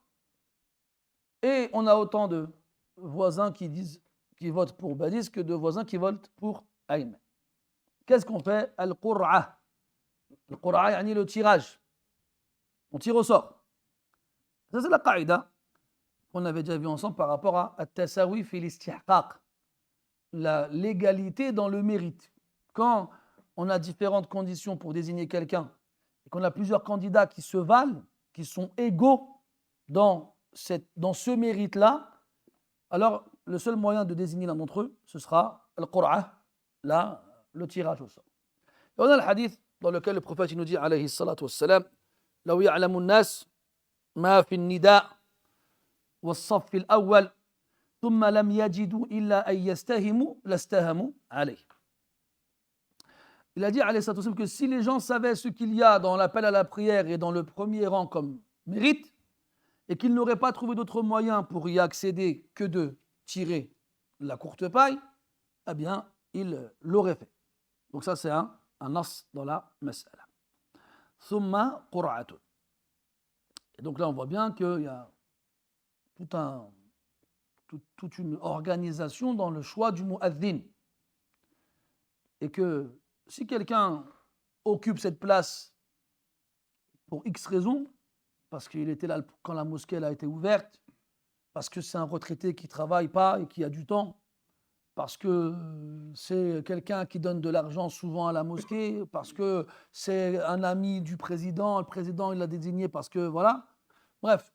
et on a autant de voisins qui votent pour Badis que de voisins qui votent pour Ayman. Qu'est-ce qu'on fait? Al-Qur'a. Al-Qur'a, yani le tirage. On tire au sort. Ça, c'est la qaïda qu'on avait déjà vu ensemble par rapport à At-Tasawi fi l'istihqaq, la légalité dans le mérite. Quand on a différentes conditions pour désigner quelqu'un et qu'on a plusieurs candidats qui se valent, qui sont égaux dans ce mérite-là, alors le seul moyen de désigner l'un d'entre eux, ce sera Al-Qur'a, le tirage au sort. Et on a le hadith dans lequel le prophète nous dit, alayhi salatu wassalam, لو يعلم الناس ما في النداء والصف الأول ثم لم يجدوا إلا أن يستهموا لاستهموا عليه. Il a dit alayhi salatu wassalam, que si les gens savaient ce qu'il y a dans l'appel à la prière et dans le premier rang comme mérite, et qu'ils n'auraient pas trouvé d'autre moyen pour y accéder que de tirer la courte paille, eh bien, ils l'auraient fait. Donc ça, c'est un nas dans la mas'ala. Thumma qur'atun. Et donc là, on voit bien qu'il y a toute une organisation dans le choix du mu'adhin. Et que si quelqu'un occupe cette place pour X raisons, parce qu'il était là quand la mosquée elle a été ouverte, parce que c'est un retraité qui ne travaille pas et qui a du temps, parce que c'est quelqu'un qui donne de l'argent souvent à la mosquée, parce que c'est un ami du président, le président il l'a désigné parce que voilà. Bref,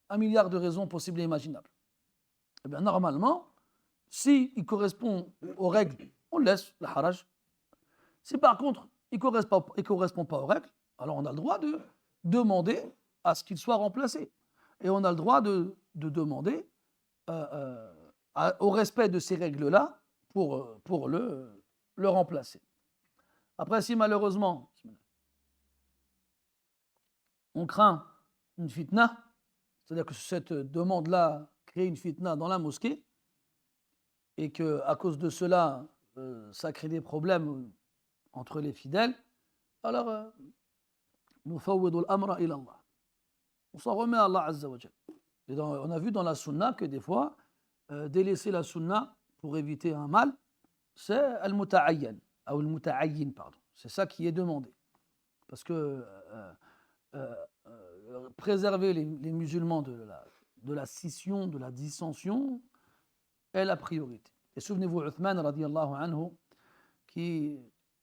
1 milliard de raisons possibles et imaginables. Eh bien, normalement, s'il correspond aux règles, on laisse le haraj. Si par contre, il ne correspond pas aux règles, alors on a le droit de demander à ce qu'il soit remplacé. Et on a le droit de demander au respect de ces règles-là pour le remplacer. Après, si malheureusement, on craint une fitna, c'est-à-dire que cette demande-là crée une fitna dans la mosquée, et qu'à cause de cela, ça crée des problèmes entre les fidèles, alors nous fawwidul amra ila Allah. On s'en remet à Allah Azza wa Jal. Et on a vu dans la sunna que des fois, délaisser la sunna pour éviter un mal, c'est al-muta'ayyan, ou al-muta'ayyin, pardon. C'est ça qui est demandé. Parce que préserver les musulmans de la scission, de la dissension, est la priorité. Et souvenez-vous, Uthman radiyallahu anhu,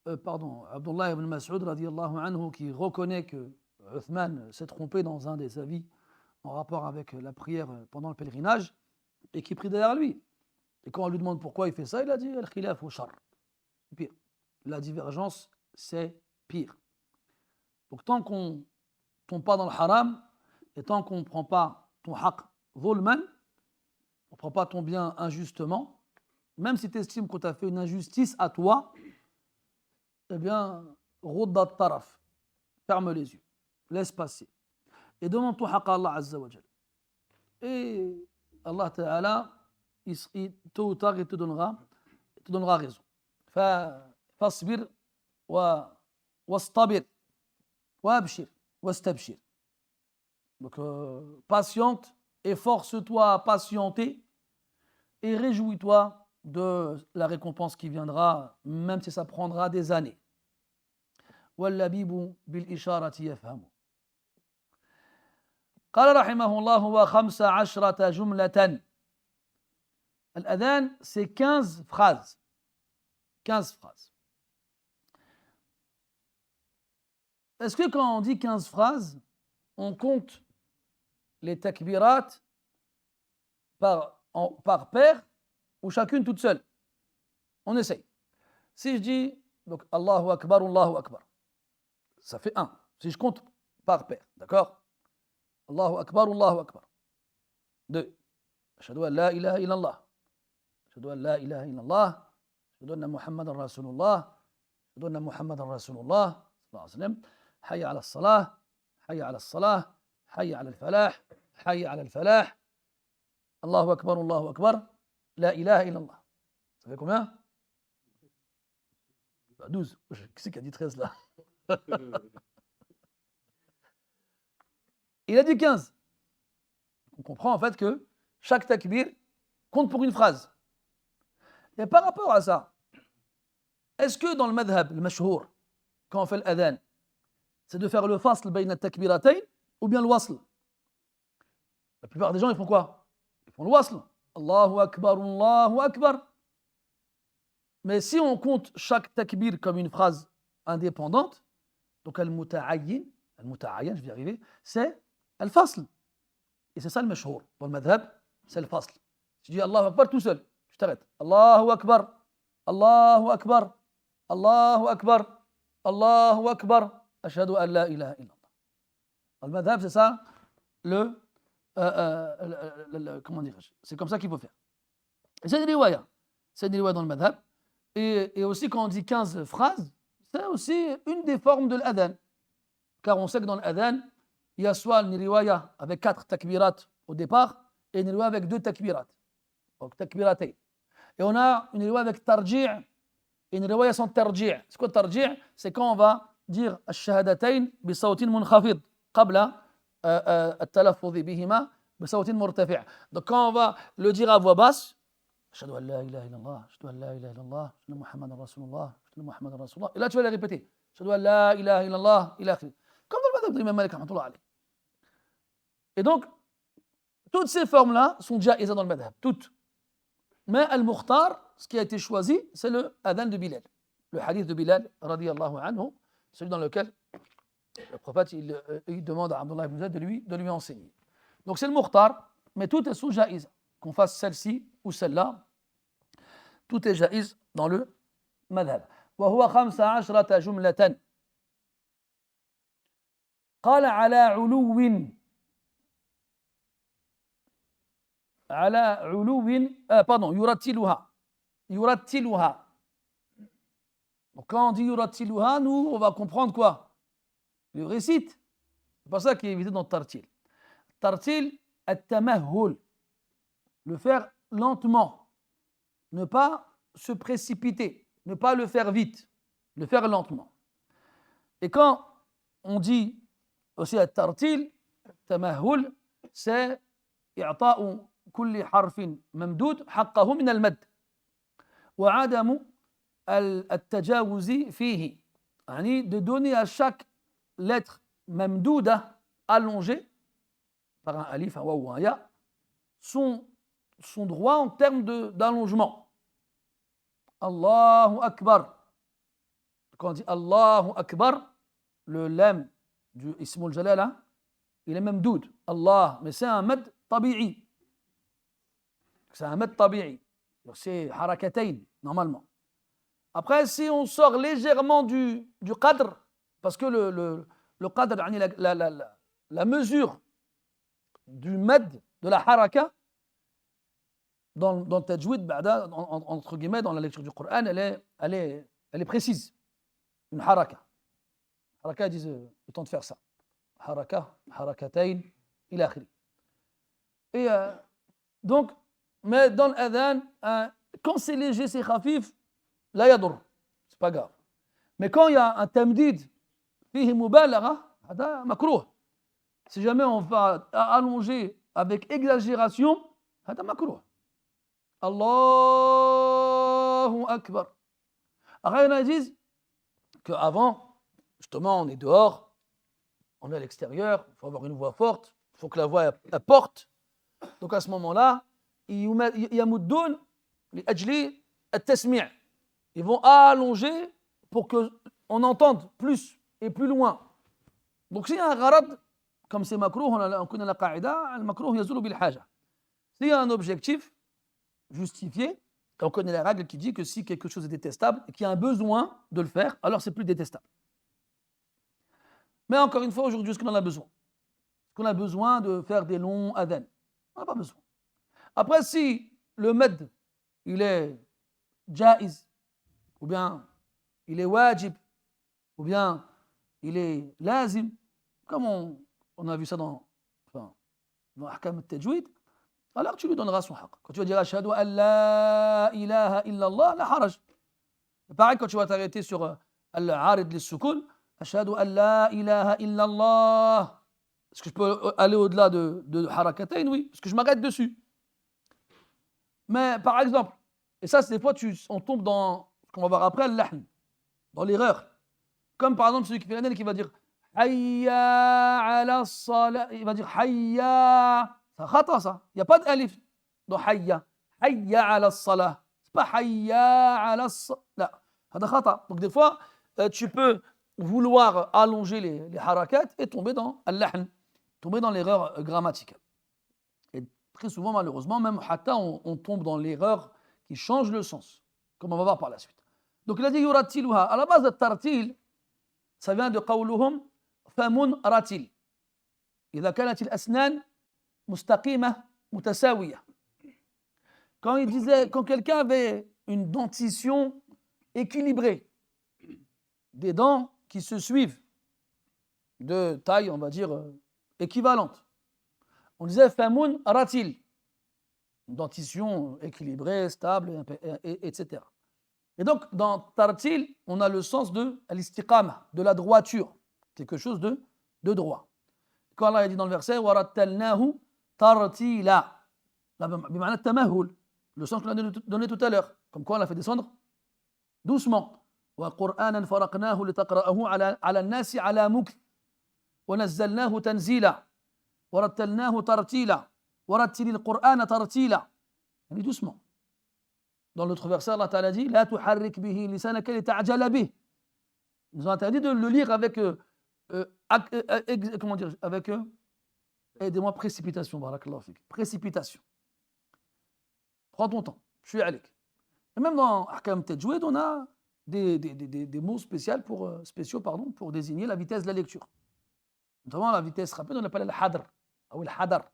Abdullah ibn Mas'ud radiyallahu anhu, qui reconnaît que Uthman s'est trompé dans un des avis en rapport avec la prière pendant le pèlerinage, et qui prie derrière lui. Et quand on lui demande pourquoi il fait ça, il a dit al-khilaf wa shar. C'est pire. La divergence, c'est pire. Donc tant qu'on ne tombe pas dans le haram, et tant qu'on ne prend pas ton haq zulman, on ne prend pas ton bien injustement, même si tu estimes qu'on t'a fait une injustice à toi, eh bien, rudda taraf, ferme les yeux, laisse passer. Et demande ton haq à Allah Azza wa Jal. Et Allah Ta'ala, tôt ou tard, il te donnera raison. Fasbir wastabir wabshir wastabshir. Donc, patiente et force-toi à patienter et réjouis-toi de la récompense qui viendra, même si ça prendra des années. وَاللَّبِيبُ بِالْإِشَارَةِ يَفْهَمُ. قال رحمه الله وخمس عشرة جملة. L'adhan, c'est 15 phrases. 15 phrases. Est-ce que quand on dit 15 phrases, on compte les takbirat par paire ou chacune toute seule? On essaye. Si je dis donc Allahu Akbar, ça fait 1. Si je compte par paire, d'accord? Allahu Akbar. 2. Ashhadu an la ilaha illallah. Ashhadu an la ilaha illallah. Ashhadu anna Muhammadan Rasulullah. Ashhadu anna Muhammadan Rasulullah. Sallallahu alayhi wa sallam. Hayya ala salah. Hayya ala salah. Hayya ala al-falah. Hayya ala al-falah. Allahu Akbar. La ilaha illallah. Ça fait combien? 12. Qui c'est qui a dit 13 là? Il a dit 15. On comprend en fait que chaque takbir compte pour une phrase. Et par rapport à ça, est-ce que dans le madhab, le mashhour, quand on fait l'adhan, c'est de faire le fasl bayna takbiratayn ou bien le wasl? La plupart des gens, ils font quoi? Ils font le wasl. Allahu Akbar. Mais si on compte chaque takbir comme une phrase indépendante, donc al-muta'ayyin, je vais y arriver, c'est al-fasl. Et c'est ça le mashhour. Dans le madhab, c'est le fasl. Si tu dis Allahu Akbar tout seul, tu t'arrêtes. Allahu Akbar. Ashhadu an la ilaha illallah. Dans le madhab, c'est ça comment dirais-je, c'est comme ça qu'il faut faire. Et c'est une riwaya dans le madhab. Et aussi, quand on dit 15 phrases, c'est aussi une des formes de l'adhan. Car on sait que dans l'adhan, il y a soit une riwaya avec 4 takbirat au départ, et une riwaya avec 2 takbirat, donc takbiratayn. Et on a une riwaya avec tarji' et une riwaya sans tarji'. C'est quoi tarji'? C'est quand on va dire ash-shahadatayn bi sawtin munkhafid qabla at-talaffuz bihima bi sawtin murtafi'. Donc quand on va le dire à voix basse, ashhadu an la ilaha illallah, ashhadu an la ilaha illallah, ashhadu anna muhammadan rasulullah, ashhadu anna muhammadan rasulullah. Et là tu vas les répéter. Ashhadu an la ilaha illallah, ila akhir. Comme dans le madhab de l'imam Malik rahmatullah alayh. Et donc toutes ces formes-là sont jaïza dans le madhab, toutes. Mais al-Mukhtar, ce qui a été choisi, c'est le adhan de Bilal. Le hadith de Bilal, radiyallahu anhu, celui dans lequel le prophète il demande à Abdullah ibn Zayd de lui enseigner. Donc c'est le Mukhtar, mais tout est sous jaïz. Qu'on fasse celle-ci ou celle-là, tout est jaïz dans le madhab. وهو 15 جملة. قال على علو يرتلها. Donc quand on dit yuratiluha, nous on va comprendre quoi? Le récite. C'est pas ça qui est évité dans le tartil. Tartil, at-tamahhul, le faire lentement, ne pas se précipiter, ne pas le faire vite, le faire lentement. Et quand on dit aussi at-tartil, at-tamahhul, c'est إعطاء كل حرف ممدود حقه من المد وعدم التجاوز فيه. يعني de donner à chaque lettre mamdouda allongée par un alif, un waw ou un ya son droit en termes d'allongement. Allahu Akbar. Quand on dit Allahu Akbar, le lam du ismul jalala, il est mamdoud. Allah, mais c'est un mad tabi'i. C'est un mad tabi'i. C'est harakatayn, normalement. Après, si on sort légèrement du qadr, parce que le qadr, la mesure du mad, de la haraka, dans le tajwid, entre guillemets, dans la lecture du Coran, elle est précise. Une haraka. Haraka, ils disent le temps de faire ça. Haraka, harakatayn, ila akhiri. Et donc, mais dans l'adhan, quand c'est léger, c'est khafif, la yadur, c'est pas grave. Mais quand il y a un tamdid, fihi mubalagha, hada makrouh. Si jamais on va allonger avec exagération, hada makrouh. Allahu Akbar. Après, ils disent qu'avant, justement, on est dehors, on est à l'extérieur, il faut avoir une voix forte, il faut que la voix porte. Donc à ce moment-là, يمدون لأجل التسميع. Ils vont allonger pour qu'on entende plus et plus loin. Donc s'il y a un gharad, comme c'est makrouh, on connaît la qaïda, le makrouh yazulu bil haja. S'il y a un objectif justifié, on connaît la règle qui dit que si quelque chose est détestable et qu'il y a un besoin de le faire, alors c'est plus détestable. Mais encore une fois, aujourd'hui, est-ce qu'on en a besoin? Est-ce qu'on a besoin de faire des longs adhan? On n'a pas besoin. Après, si le med, il est jaïz, ou bien il est wajib, ou bien il est lazim, comme on a vu ça dans Ahkam al-Tajwid, alors tu lui donneras son haqq. Quand tu vas dire Ashhadu an la ilaha illallah, la haraj. Pareil, quand tu vas t'arrêter sur al-arid lis-sukun, Ashhadu an la ilaha illallah. Est-ce que je peux aller au-delà de harakatayn? Oui, parce que je m'arrête dessus. Mais par exemple, et ça, c'est des fois, on tombe dans ce qu'on va voir après, al-lahm, dans l'erreur. Comme par exemple celui qui fait l'année qui va dire Hayya ala salat, il va dire Hayya. C'est khata ça. Il n'y a pas d'alif dans Hayya. Hayya ala salat. C'est pas Hayya ala salat. Là, c'est khata. Donc des fois, tu peux vouloir allonger les harakats et tomber dans al-lahm, tomber dans l'erreur grammaticale. Et très souvent, malheureusement, même hatta, on tombe dans l'erreur qui change le sens, comme on va voir par la suite. Donc il a dit yuratiluha. À la base de tartil, ça vient de qawluhum famun ratil. إذا كانت الأسنان مستقيمة متساوية. Quand il disait, quand quelqu'un avait une dentition équilibrée, des dents qui se suivent, de taille, on va dire, équivalente, on disait famoun ratil, une dentition équilibrée, stable, etc. Et donc, dans tartil, on a le sens de l'istiqama, de la droiture, quelque chose de droit. Quand Allah a dit dans le verset, وَرَتَّلْنَاهُ تَرْتِيلًا, بمعنى التمهل, le sens qu'on a donné tout à l'heure, comme quoi on l'a fait descendre doucement. وَقُرْآنًا فَرَقْنَاهُ لِتَقْرَأَهُ عَلَى النَّاسِ عَلَى مُكْثٍ وَنَزَّلْنَاهُ تَنزِيلًا وَرَتَّلْنَاهُ تَرْتِيلًا وَرَتِّلِ الْقُرْآنَ تَرْتِيلًا. On dit doucement. Dans l'autre verset, Allah Ta'ala dit لا تحرك به لسانك لتعجل به. Ils nous ont interdit de le lire avec comment dire, avec aidez-moi, précipitation, barakallahu fik, précipitation. Prends ton temps, je suis alik. Et même dans Ahkam Tajwid, on a des mots spéciaux pour désigner la vitesse de la lecture. Notamment la vitesse rapide, on l'appelle al-hadr, ou al-hadar,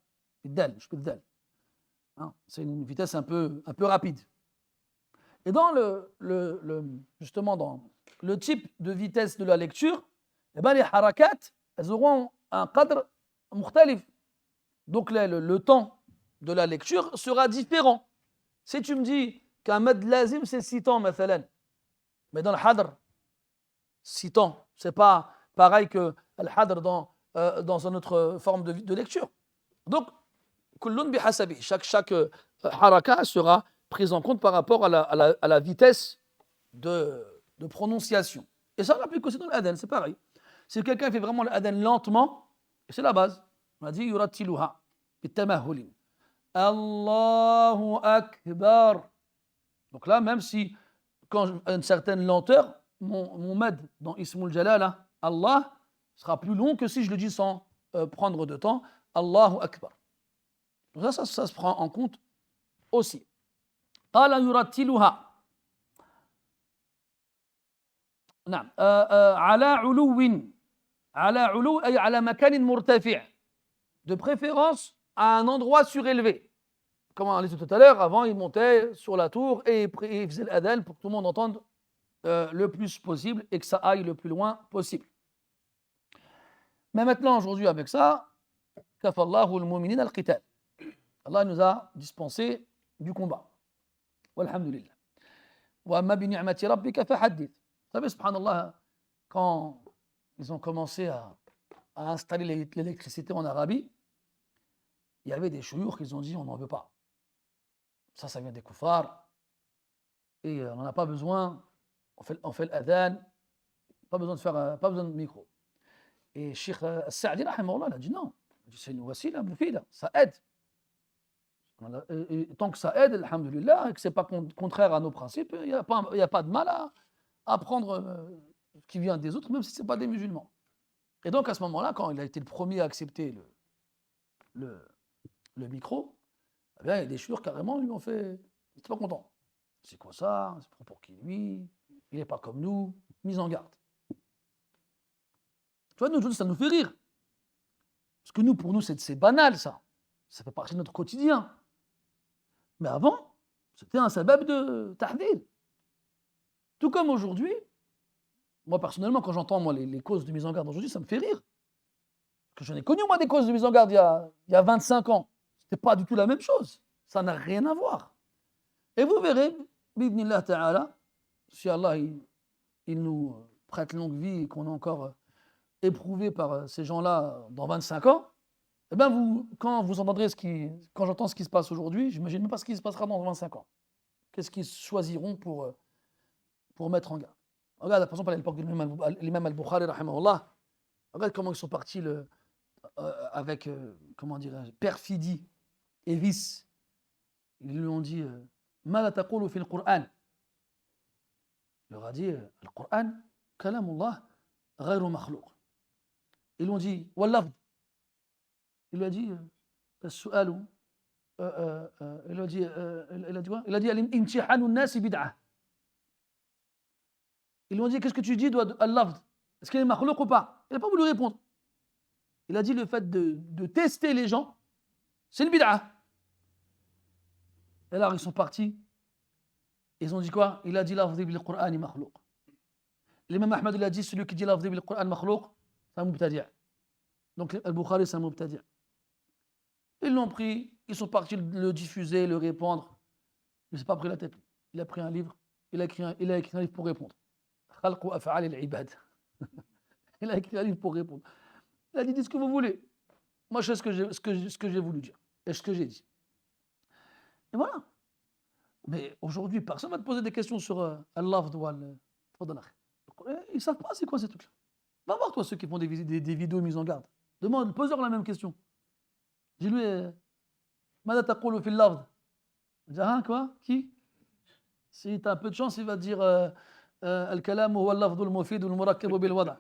c'est une vitesse un peu rapide. Et dans justement dans le type de vitesse de la lecture, eh ben les harakat, elles auront un qadr mukhtalif. Donc le temps de la lecture sera différent. Si tu me dis qu'un mad lazim c'est 6 temps, mais dans le hadr, 6 temps, c'est pas pareil que le hadr dans une autre forme de lecture. Donc, kullun bihasabi, chaque haraka sera prise en compte par rapport à la vitesse de prononciation. Et ça, on l'applique aussi dans l'adhan, c'est pareil. Si quelqu'un fait vraiment l'adhan lentement, c'est la base. On a dit yurattiluha bitamahulin. Allahu Akbar. Donc là, même si, quand une certaine lenteur, mon mad dans Ismul Jalala, Allah, sera plus long que si je le dis sans prendre de temps. Allahu Akbar. Donc ça se prend en compte aussi. قال يرتلها نعم على علو أي على مكان مرتفع, de préférence à un endroit surélevé. Comme on l'a dit tout à l'heure, avant il montait sur la tour et il faisait l'adhan pour que tout le monde entende le plus possible et que ça aille le plus loin possible. Mais maintenant, aujourd'hui, avec ça, kafallahu al-mu'minin al-qital. Allah nous a dispensé du combat. Walhamdulillah. Wa amma bi ni'mati rabbika fahaddith. Vous savez, subhanallah, quand ils ont commencé à installer l'électricité en Arabie, il y avait des chouyours qui ont dit on n'en veut pas. Ça vient des koufars et on n'en a pas besoin. On fait l'adhan, pas besoin de micro. Et Cheikh Saadi, rahimahullah, il a dit non. C'est une wasila, moufida, ça aide. Et tant que ça aide, alhamdulillah, et que ce n'est pas contraire à nos principes, il n'y a pas de mal à prendre ce qui vient des autres, même si ce n'est pas des musulmans. Et donc à ce moment-là, quand il a été le premier à accepter le micro, eh bien, il y a des chouïrs carrément lui ont fait. Il n'était pas content. C'est quoi ça? C'est pour qui lui? Il n'est pas comme nous. Mise en garde. Tu vois, nous, aujourd'hui, ça nous fait rire. Parce que pour nous, c'est banal, ça. Ça fait partie de notre quotidien. Mais avant, c'était un sabab de tahdid. Tout comme aujourd'hui, moi, personnellement, quand j'entends les causes de mise en garde aujourd'hui, ça me fait rire. Parce que j'en ai connu, moi, des causes de mise en garde il y a 25 ans. C'était pas du tout la même chose. Ça n'a rien à voir. Et vous verrez, bidnillah ta'ala, si Allah il nous prête longue vie et qu'on est encore éprouvé par ces gens-là dans 25 ans, eh bien quand vous entendrez quand j'entends ce qui se passe aujourd'hui, j'imagine même pas ce qui se passera dans 25 ans. Qu'est-ce qu'ils choisiront pour mettre en garde. Regarde, par exemple, à l'époque de l'imam al-Bukhari, rahimahullah, regarde comment ils sont partis avec, comment dirais-je, perfidie et vice. Ils lui ont dit ماذا تقول في القرآن. Il leur a dit le Coran, kalamullah, غير مخلوق. Ils lui ont dit واللفظ. Il lui a dit السؤال. Il a dit quoi? Il a dit امتحان الناس بدعة. Ils lui ont dit qu'est-ce que tu dis al-lafz? Est-ce qu'il est makhlouq ou pas? Il n'a pas voulu répondre. Il a dit le fait de tester les gens, c'est une bid'a. Et alors ils sont partis. Ils ont dit quoi? Il a dit lafzi bil Qur'an makhlouq. L'imam Ahmad il a dit celui qui dit lafzi bil Qur'an makhlouq, c'est un mubtadi'. Donc Al-Bukhari c'est un mubtadi'. Ils l'ont pris, ils sont partis le diffuser, le répandre. Il ne s'est pas pris la tête. Il a pris un livre, il a écrit un livre pour répondre. Khalqu af'al al-ibad. Il a écrit un livre pour répondre. Il a dit, dites ce que vous voulez. Moi, je sais ce que j'ai voulu dire et ce que j'ai dit. Et voilà. Mais aujourd'hui, personne ne va te poser des questions sur al-lafd ou al-fadl. Ils ne savent pas c'est quoi ces trucs-là. Va voir toi ceux qui font des vidéos mises en garde. Demande, pose-leur la même question. Dis-lui, Mada taqulu fil lafd. Il dit, hein, quoi? Qui? Si tu as un peu de chance, il va te dire al-kalam huwa al-lafd al-mufid ou al-murakkab bil wada'.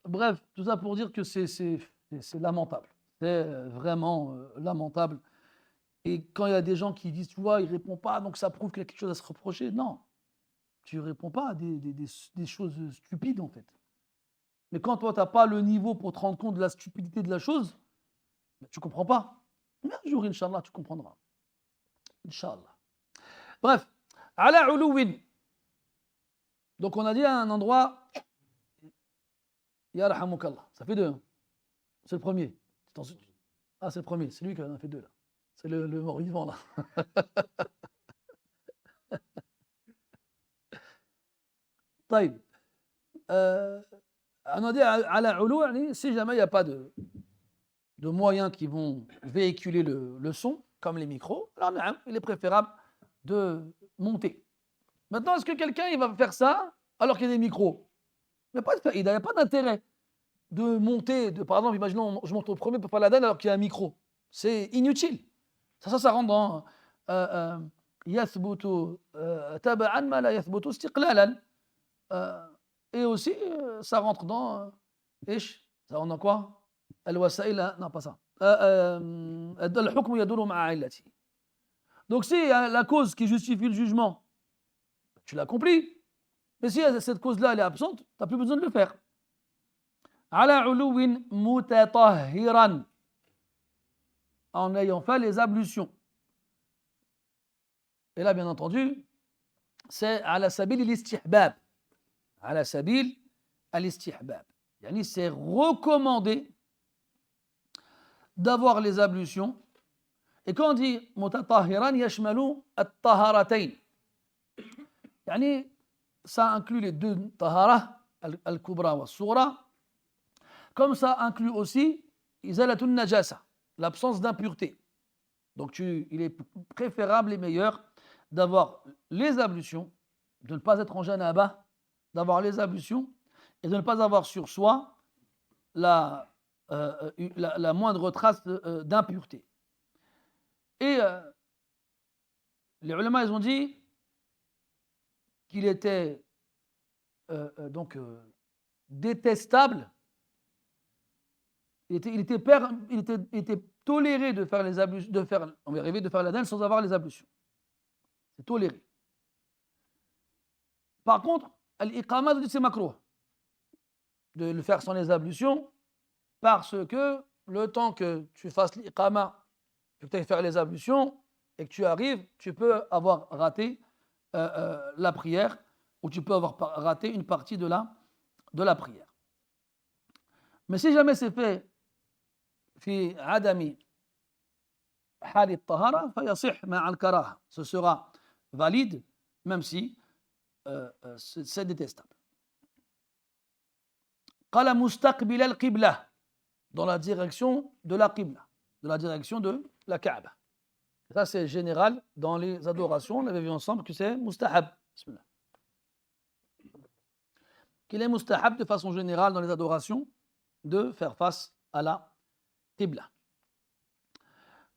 Bref, tout ça pour dire que c'est lamentable. C'est vraiment lamentable. Et quand il y a des gens qui disent, tu vois, il ne répond pas, donc ça prouve qu'il y a quelque chose à se reprocher. Non, tu ne réponds pas à des choses stupides, en fait. Mais quand toi, tu n'as pas le niveau pour te rendre compte de la stupidité de la chose, tu ne comprends pas. Mais un jour, Inch'Allah, tu comprendras. Inch'Allah. Bref, ala ulouwin. Donc on a dit à un endroit, Yarhamukallah. Ça fait deux. Hein. C'est le premier. Ah, c'est le premier. C'est lui qui en a fait deux, là. C'est le mort-vivant, là. طيب. On a dit ala ulou, si jamais il n'y a pas de moyens qui vont véhiculer le son, comme les micros, alors il est préférable de monter. Maintenant, est-ce que quelqu'un il va faire ça alors qu'il y a des micros? Il n'y a pas d'intérêt de monter, par exemple, imaginons, je monte au premier pour faire la danse alors qu'il y a un micro. C'est inutile. Ça rentre dans yathbutu taba'an ma la yathbutu istiqlalan. Et aussi, ça rentre dans ça rentre dans quoi? Al-wasa'il, non pas ça. Al-hukm yaduru ma'a illati. Donc si la cause qui justifie le jugement, tu l'accomplis. Mais si cette cause-là elle est absente, tu n'as plus besoin de le faire. Ala uluwin mutatahhiran, en ayant fait les ablutions. Et là, bien entendu, c'est ala sabil al-istihbab. Ala sabil al-istihbab. Yani c'est recommandé d'avoir les ablutions. Et quand on dit mutatahhiran, yashmalu at-taharatayn. Yani ça inclut les deux tahara, al-kubra wa al-sughra. Comme ça inclut aussi izalatun najasa, l'absence d'impureté. Donc il est préférable et meilleur d'avoir les ablutions, de ne pas être en janaba, d'avoir les ablutions et de ne pas avoir sur soi la moindre trace d'impureté. Et les ulama, ils ont dit qu'il était donc détestable. Il était toléré de faire les ablutions, on va arriver de faire la danse sans avoir les ablutions. C'est toléré. Par contre, l'iqama, c'est makrouh. De le faire sans les ablutions, parce que le temps que tu fasses l'iqama, que tu ailles faire les ablutions, et que tu arrives, tu peux avoir raté la prière, ou tu peux avoir raté une partie de la prière. Mais si jamais c'est fait في عدم حال الطهارة فيصح مع الكراهة. Ce sera valide même si c'est détestable. قال مستقبل القبلة, dans la direction de la qibla, de la direction de la Kaaba. Ça c'est général dans les adorations. On avait vu ensemble que c'est mustahab. Bismillah. Qu'il est mustahab de façon générale dans les adorations de faire face à la qibla.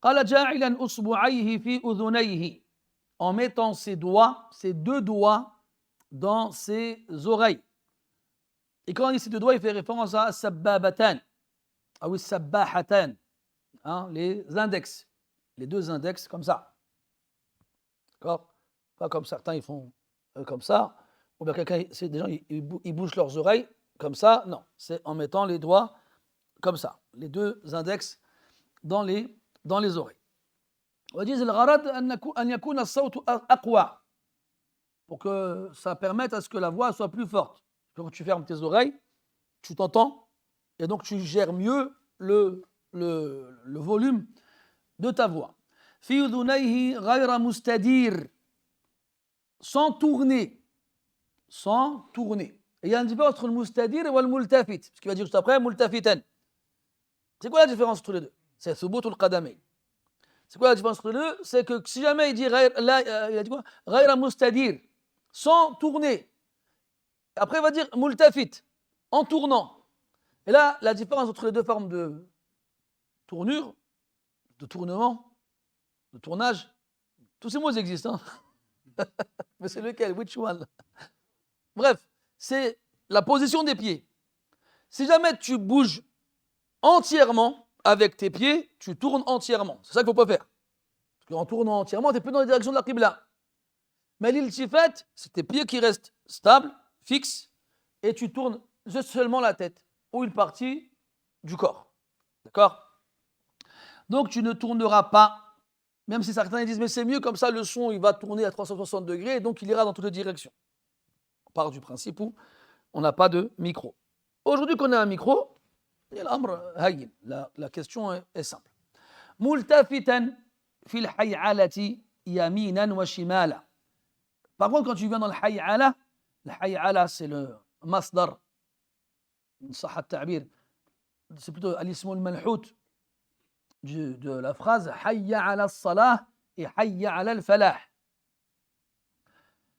قال جاعلا أصبعيه في أذنيه, en mettant ses deux doigts dans ses oreilles. Et quand on dit ses deux doigts, il fait référence à sabbabatan ou sabbahatan, les index, les deux index comme ça. D'accord? Pas comme certains ils font comme ça, ou bien quelqu'un, c'est des gens ils bouchent leurs oreilles comme ça, non. C'est en mettant les doigts comme ça, les deux index dans les oreilles. ويجوز الغرض أن يكون الصوت أقوى pour que ça permette à ce que la voix soit plus forte. Quand tu fermes tes oreilles, tu t'entends et donc tu gères mieux le volume de ta voix. في أذنيه غير مستدير, sans tourner. Sans tourner. Et il y a une différence entre le mustadir et le multafit. Ce qui va dire juste après, multafitan. C'est quoi la différence entre les deux? C'est thubut al-qadamayn. C'est quoi la différence entre les deux? C'est que si jamais il dit il a dit quoi? Ghayra mustadir, sans tourner. Après il va dire multafit, en tournant. Et là, la différence entre les deux formes de tournure, de tournement, de tournage, tous ces mots existent. Hein. Mais c'est lequel? Which one? Bref, c'est la position des pieds. Si jamais tu bouges entièrement avec tes pieds, tu tournes entièrement. C'est ça qu'il ne faut pas faire. Parce qu'en tournant entièrement, tu n'es plus dans la direction de la qibla. Mais l'iltifat, c'est tes pieds qui restent stables, fixes, et tu tournes juste seulement la tête ou une partie du corps. D'accord? Donc tu ne tourneras pas, même si certains disent mais c'est mieux comme ça, le son il va tourner à 360 degrés et donc il ira dans toutes les directions. On part du principe où on n'a pas de micro. Aujourd'hui qu'on a un micro, la question est simple. Multafitan fil hay'alati yaminan wa shimala. Par contre, quand tu viens dans le hay'ala, c'est le masdar, c'est plutôt al-ism al-malhout de la phrase hayya ala as-salah et hayya ala al-falah.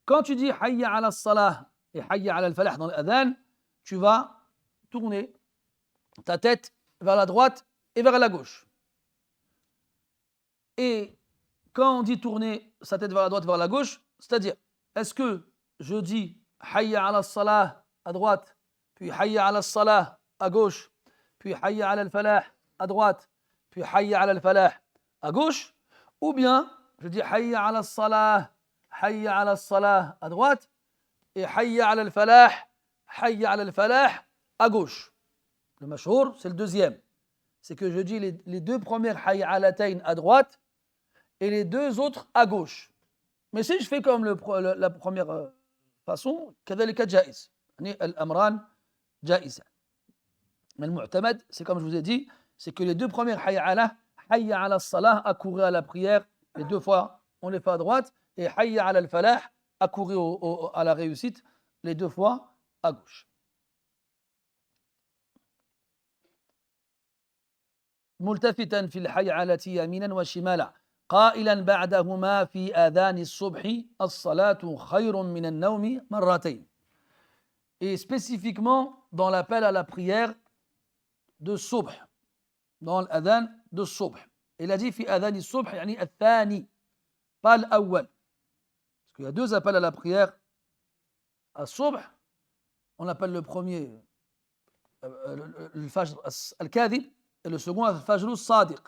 Quand tu dis hayya ala as-salah et hayya ala al-falah dans l'adhan, tu vas tourner ta tête vers la droite et vers la gauche. Et quand on dit tourner sa tête vers la droite et vers la gauche, c'est-à-dire, est-ce que je dis hayya ala as-salah à droite, puis hayya ala as-salah à gauche, puis hayya ala al-falah à droite, puis hayya ala al-falah à gauche, ou bien je dis hayya ala as-salah à droite, et hayya ala al-falah à gauche. Le mashhour, c'est le deuxième. C'est que je dis les deux premières hayya alatayn à droite et les deux autres à gauche. Mais si je fais comme la première façon, كذلك جائز. يعني الأمران جائزة. Mais le mu'tamad, c'est comme je vous ai dit, c'est que les deux premières hayya ala as-salah, accourir à la prière, les deux fois on les fait à droite, et hayya ala al-falah, accourir à la réussite, les deux fois à gauche. ملتفتا في الحيعلة يمينا وشمالا قائلا بعدهما في آذان الصبح الصلاة خير من النوم مرتين. Et spécifiquement dans l'appel à la prière de subh, dans l'adhan de subh. Il a dit في آذان الصبح يعني الثاني, pas l'awwal. Parce qu'il y a deux appels à la prière à subh. On appelle le premier le fajr al-kadhib et le second al-fajr al-sadiq.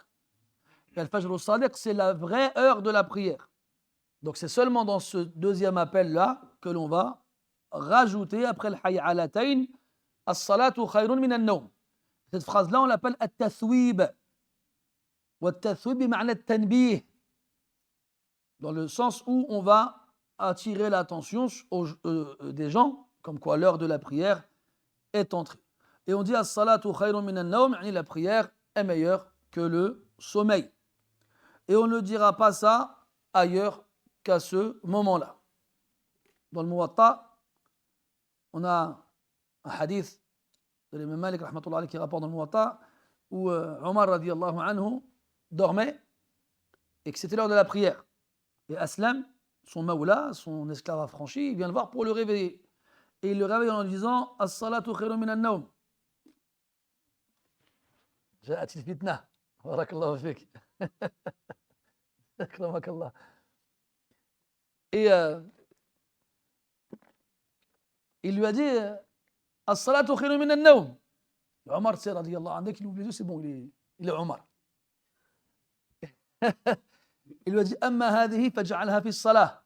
Et al-fajr al-sadiq, c'est la vraie heure de la prière. Donc c'est seulement dans ce deuxième appel-là que l'on va rajouter après le hayya alatayn as-salatu khayrun min an-nawm. Cette phrase-là, on l'appelle at-tathwib. Wa at-tathwib bima'na at-tanbih. Dans le sens où on va attirer l'attention des gens, comme quoi l'heure de la prière est entrée. Et on dit as-salatu khayrun min an-nawm, la prière est meilleure que le sommeil. Et on ne dira pas ça ailleurs qu'à ce moment-là. Dans le Muwatta, on a un hadith de l'imam Malik rahmatullah alayhi qui rapporte dans le Muwatta où Omar radiyallahu anhu dormait et que c'était l'heure de la prière. Et Aslam, son maoula, son esclave affranchi, il vient le voir pour le réveiller. Et il le réveille en lui disant as-salatu khayrun min an-nawm. جاءت الفتنة بارك الله فيك أكرمك الله. Et il lui a dit as-salatu khayrun min an-nawm. Omar radiyallahu anhu, il oublie, c'est bon, il est Omar. Il lui a dit amma hadhihi faj'alha fi as-salah.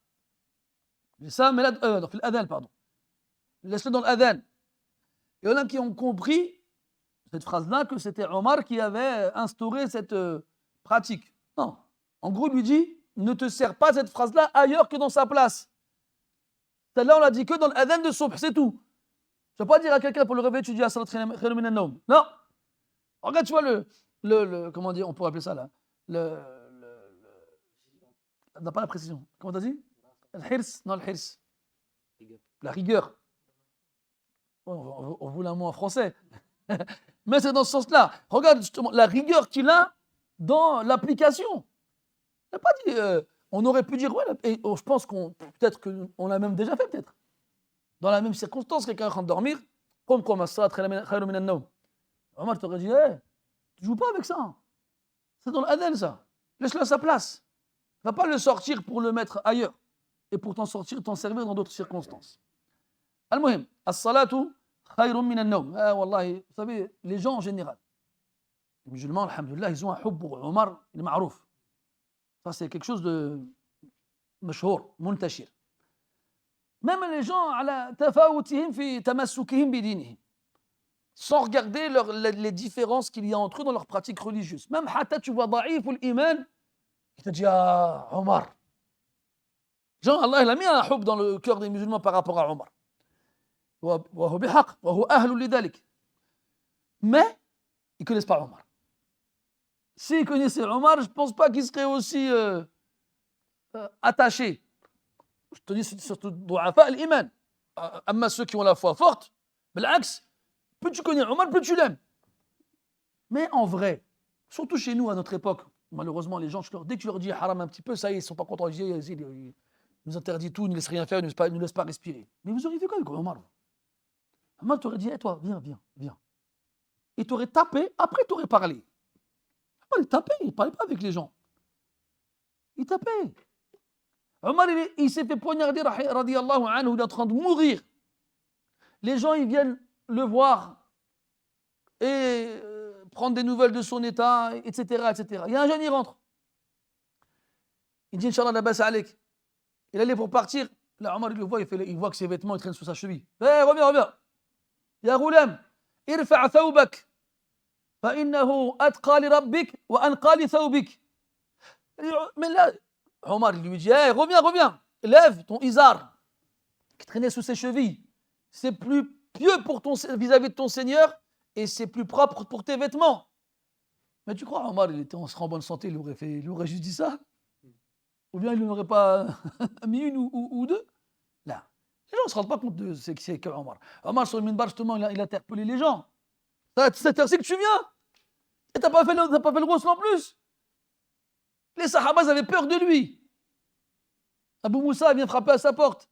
Ça, mais là, في الأذان, pardon. Laisse-le dans l'adhan. Il y en a qui ont compris cette phrase-là que c'était Omar qui avait instauré cette pratique. Non. En gros, il lui dit, ne te sers pas cette phrase-là ailleurs que dans sa place. Celle-là, on l'a dit que dans l'adhan de Subh, c'est tout. Tu ne vas pas dire à quelqu'un pour le réveiller, tu dis à Salat khayrun minan nawm. Non. Regarde, tu vois comment dire, on pourrait appeler ça là. On n'a pas la précision. Comment t'as dit? Le-hirs, non, le-hirs. La rigueur. On voulait un mot en français. Mais c'est dans ce sens-là. Regarde justement la rigueur qu'il a dans l'application. Il n'a pas dit. On aurait pu dire, ouais, et je pense peut-être qu'on l'a même déjà fait, peut-être. Dans la même circonstance, quelqu'un est en train de dormir, comme as-salat khayrun minan nawm. Omar t'aurait dit, tu ne joues pas avec ça. C'est dans l'adhan, ça. Laisse-le à sa place. Ne va pas le sortir pour le mettre ailleurs. Et pour t'en servir dans d'autres circonstances. Al-Muhim, as-salatu khayrun minan nawm. Wallahi, vous savez, les gens en général, les musulmans, alhamdoulilah, ils ont un hub pour Omar, il est ma'rouf. Ça, c'est quelque chose de mashhour, muntashir. Même les gens, ala tafawutihim fi tamassukihim bidinihim, sans regarder les différences qu'il y a entre eux dans leur pratique religieuse. Même hatta tu vois da'if ou l'iman, il te dit, Omar. Genre, Allah, il a mis un hub dans le cœur des musulmans par rapport à Omar. وهو بحق وهو أهل لذلك. Mais ils ne connaissent pas Omar. S'ils connaissaient Omar, je ne pense pas qu'ils seraient aussi attachés. Je te dis surtout du'afa al-iman. Amma ceux qui ont la foi forte, بالعكس, plus tu connais Omar, plus tu l'aimes. Mais en vrai, surtout chez nous à notre époque, malheureusement les gens, dès que tu leur dis haram un petit peu, ça y est, ils ne sont pas contents. Ils nous interdisent tout, ils ne nous laissent rien faire, ils ne nous laissent pas respirer. Mais vous auriez fait quoi avec Omar? Omar t'aurait dit, toi, viens. Il t'aurait tapé, après il t'aurait parlé. Il tapait, il ne parlait pas avec les gens. Il tapait. Omar, il s'est fait poignarder, radiyallahu anhu, il est en train de mourir. Les gens, ils viennent le voir et prendre des nouvelles de son état, etc., etc. Il y a un jeune, il rentre. Il dit, Inch'Allah, la basse alik. Il allait pour partir. Là, Omar, il le voit, il voit que ses vêtements, ils traînent sous sa cheville. Reviens. يا غلام ارفع ثوبك فإنه أتقى لربك وأنقى لثوبك. Mais là, Omar lui dit, reviens, lève ton izar qui traînait sous ses chevilles. C'est plus pieux vis-à-vis de ton Seigneur et c'est plus propre pour tes vêtements. Mais tu crois, Omar, on serait en bonne santé, il aurait juste dit ça? Ou bien il n'aurait pas mis une ou deux? Là. Les gens ne se rendent pas compte de ce que c'est que Omar. Omar, sur le minbar, justement, il a interpellé les gens. C'est cette heure-ci que tu viens. Et tu n'as pas fait le ghusl en plus. Les sahabas avaient peur de lui. Abu Moussa vient frapper à sa porte.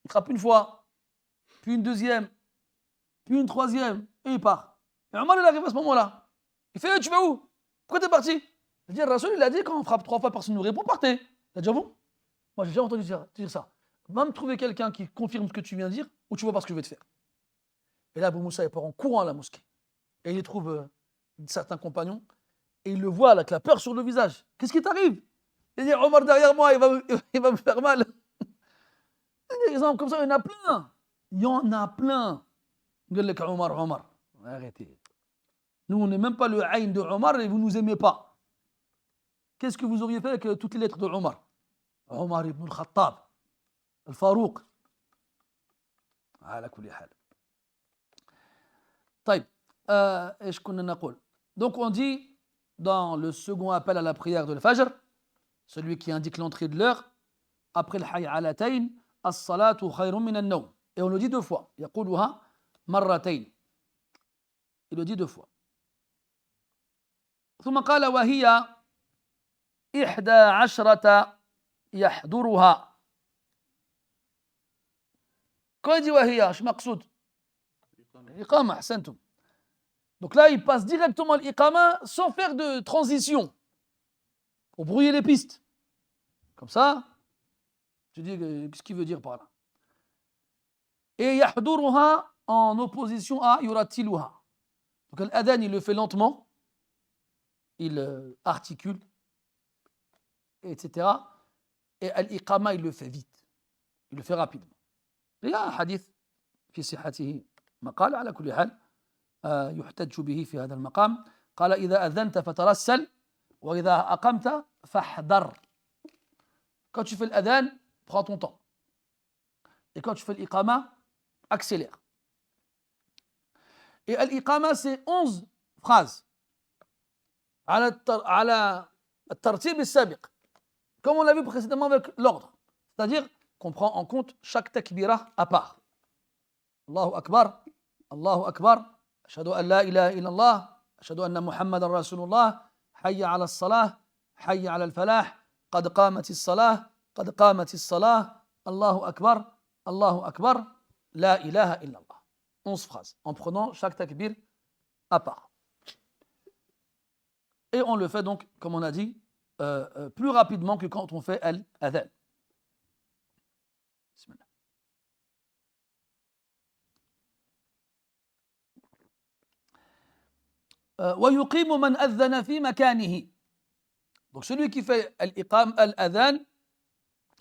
Il frappe une fois, puis une deuxième, puis une troisième, et il part. Et Omar, il arrive à ce moment-là. Il fait, tu vas où? Pourquoi t'es parti? Je dis, Rasoul, il a dit, quand on frappe 3 fois, personne ne nous répond, partez. Il a dit, bon? Moi, j'ai jamais entendu dire ça. Va me trouver quelqu'un qui confirme ce que tu viens de dire, ou tu vois pas ce que je vais te faire. Et là, Abu Moussa, il part en courant à la mosquée. Et il trouve certains compagnons, et il le voit avec la peur sur le visage. Qu'est-ce qui t'arrive? Il dit, Omar derrière moi, il va me faire mal. Des exemples comme ça, il y en a plein. Il y en a plein. Omar. Arrêtez. Nous, on n'est même pas le aïn de Omar et vous ne nous aimez pas. Qu'est-ce que vous auriez fait avec toutes les lettres de Omar? Omar ibn al-Khattab, al-Farouk. على كل حال. طيب ايش كنا نقول؟ Donc on dit dans le second appel à la prière de l'Fajr, celui qui indique l'entrée de l'heure, après le hayy alatayn, as-salatu khayrun min an-nawm. Et on le dit 2 fois. يقولها مرتين. Il le dit 2 fois. ثم قال وهي 11 يحضرها. Quand il dit وهي, je مقصود الإقامة, أحسنتم. Donc là, il passe directement l'iqama sans faire de transition pour brouiller les pistes. Comme ça, tu dis, qu'est-ce qu'il veut dire par là? Et yahduruha en opposition à yuratiluha. Donc l'adhan, il le fait lentement, il articule, etc. Et l'iqama, il le fait vite, il le fait rapidement. Il y a un hadith في صحته مقال على كل حال يحتج به في هذا المقام. قال إذا أذنت فترسل وإذا أقمت فاحذر. Quand tu fais l'adhan, prends ton temps. Et quand tu fais l'iqama, accélère. Et l'iqama, c'est 11 phrases. على الترتيب السابق. Comme on l'a vu précédemment avec l'ordre. C'est-à-dire qu'on prend en compte chaque takbira à part. Allahu Akbar, Allahu Akbar, Ashhadu an la ilaha illallah, Ashhadu anna Muhammadan Rasulullah, Hayya ala as-salah, Hayya ala al-falah, Qad qamati as-salah, Qad qamati as-salah, Allahu Akbar, Allahu Akbar, La ilaha illallah. 11 phrases, en prenant chaque takbir à part. Et on le fait donc, comme on a dit, plus rapidement que quand on fait al-adhan. Bismillah. ويقيم من أذن في مكانه. Donc celui qui fait al-adhan,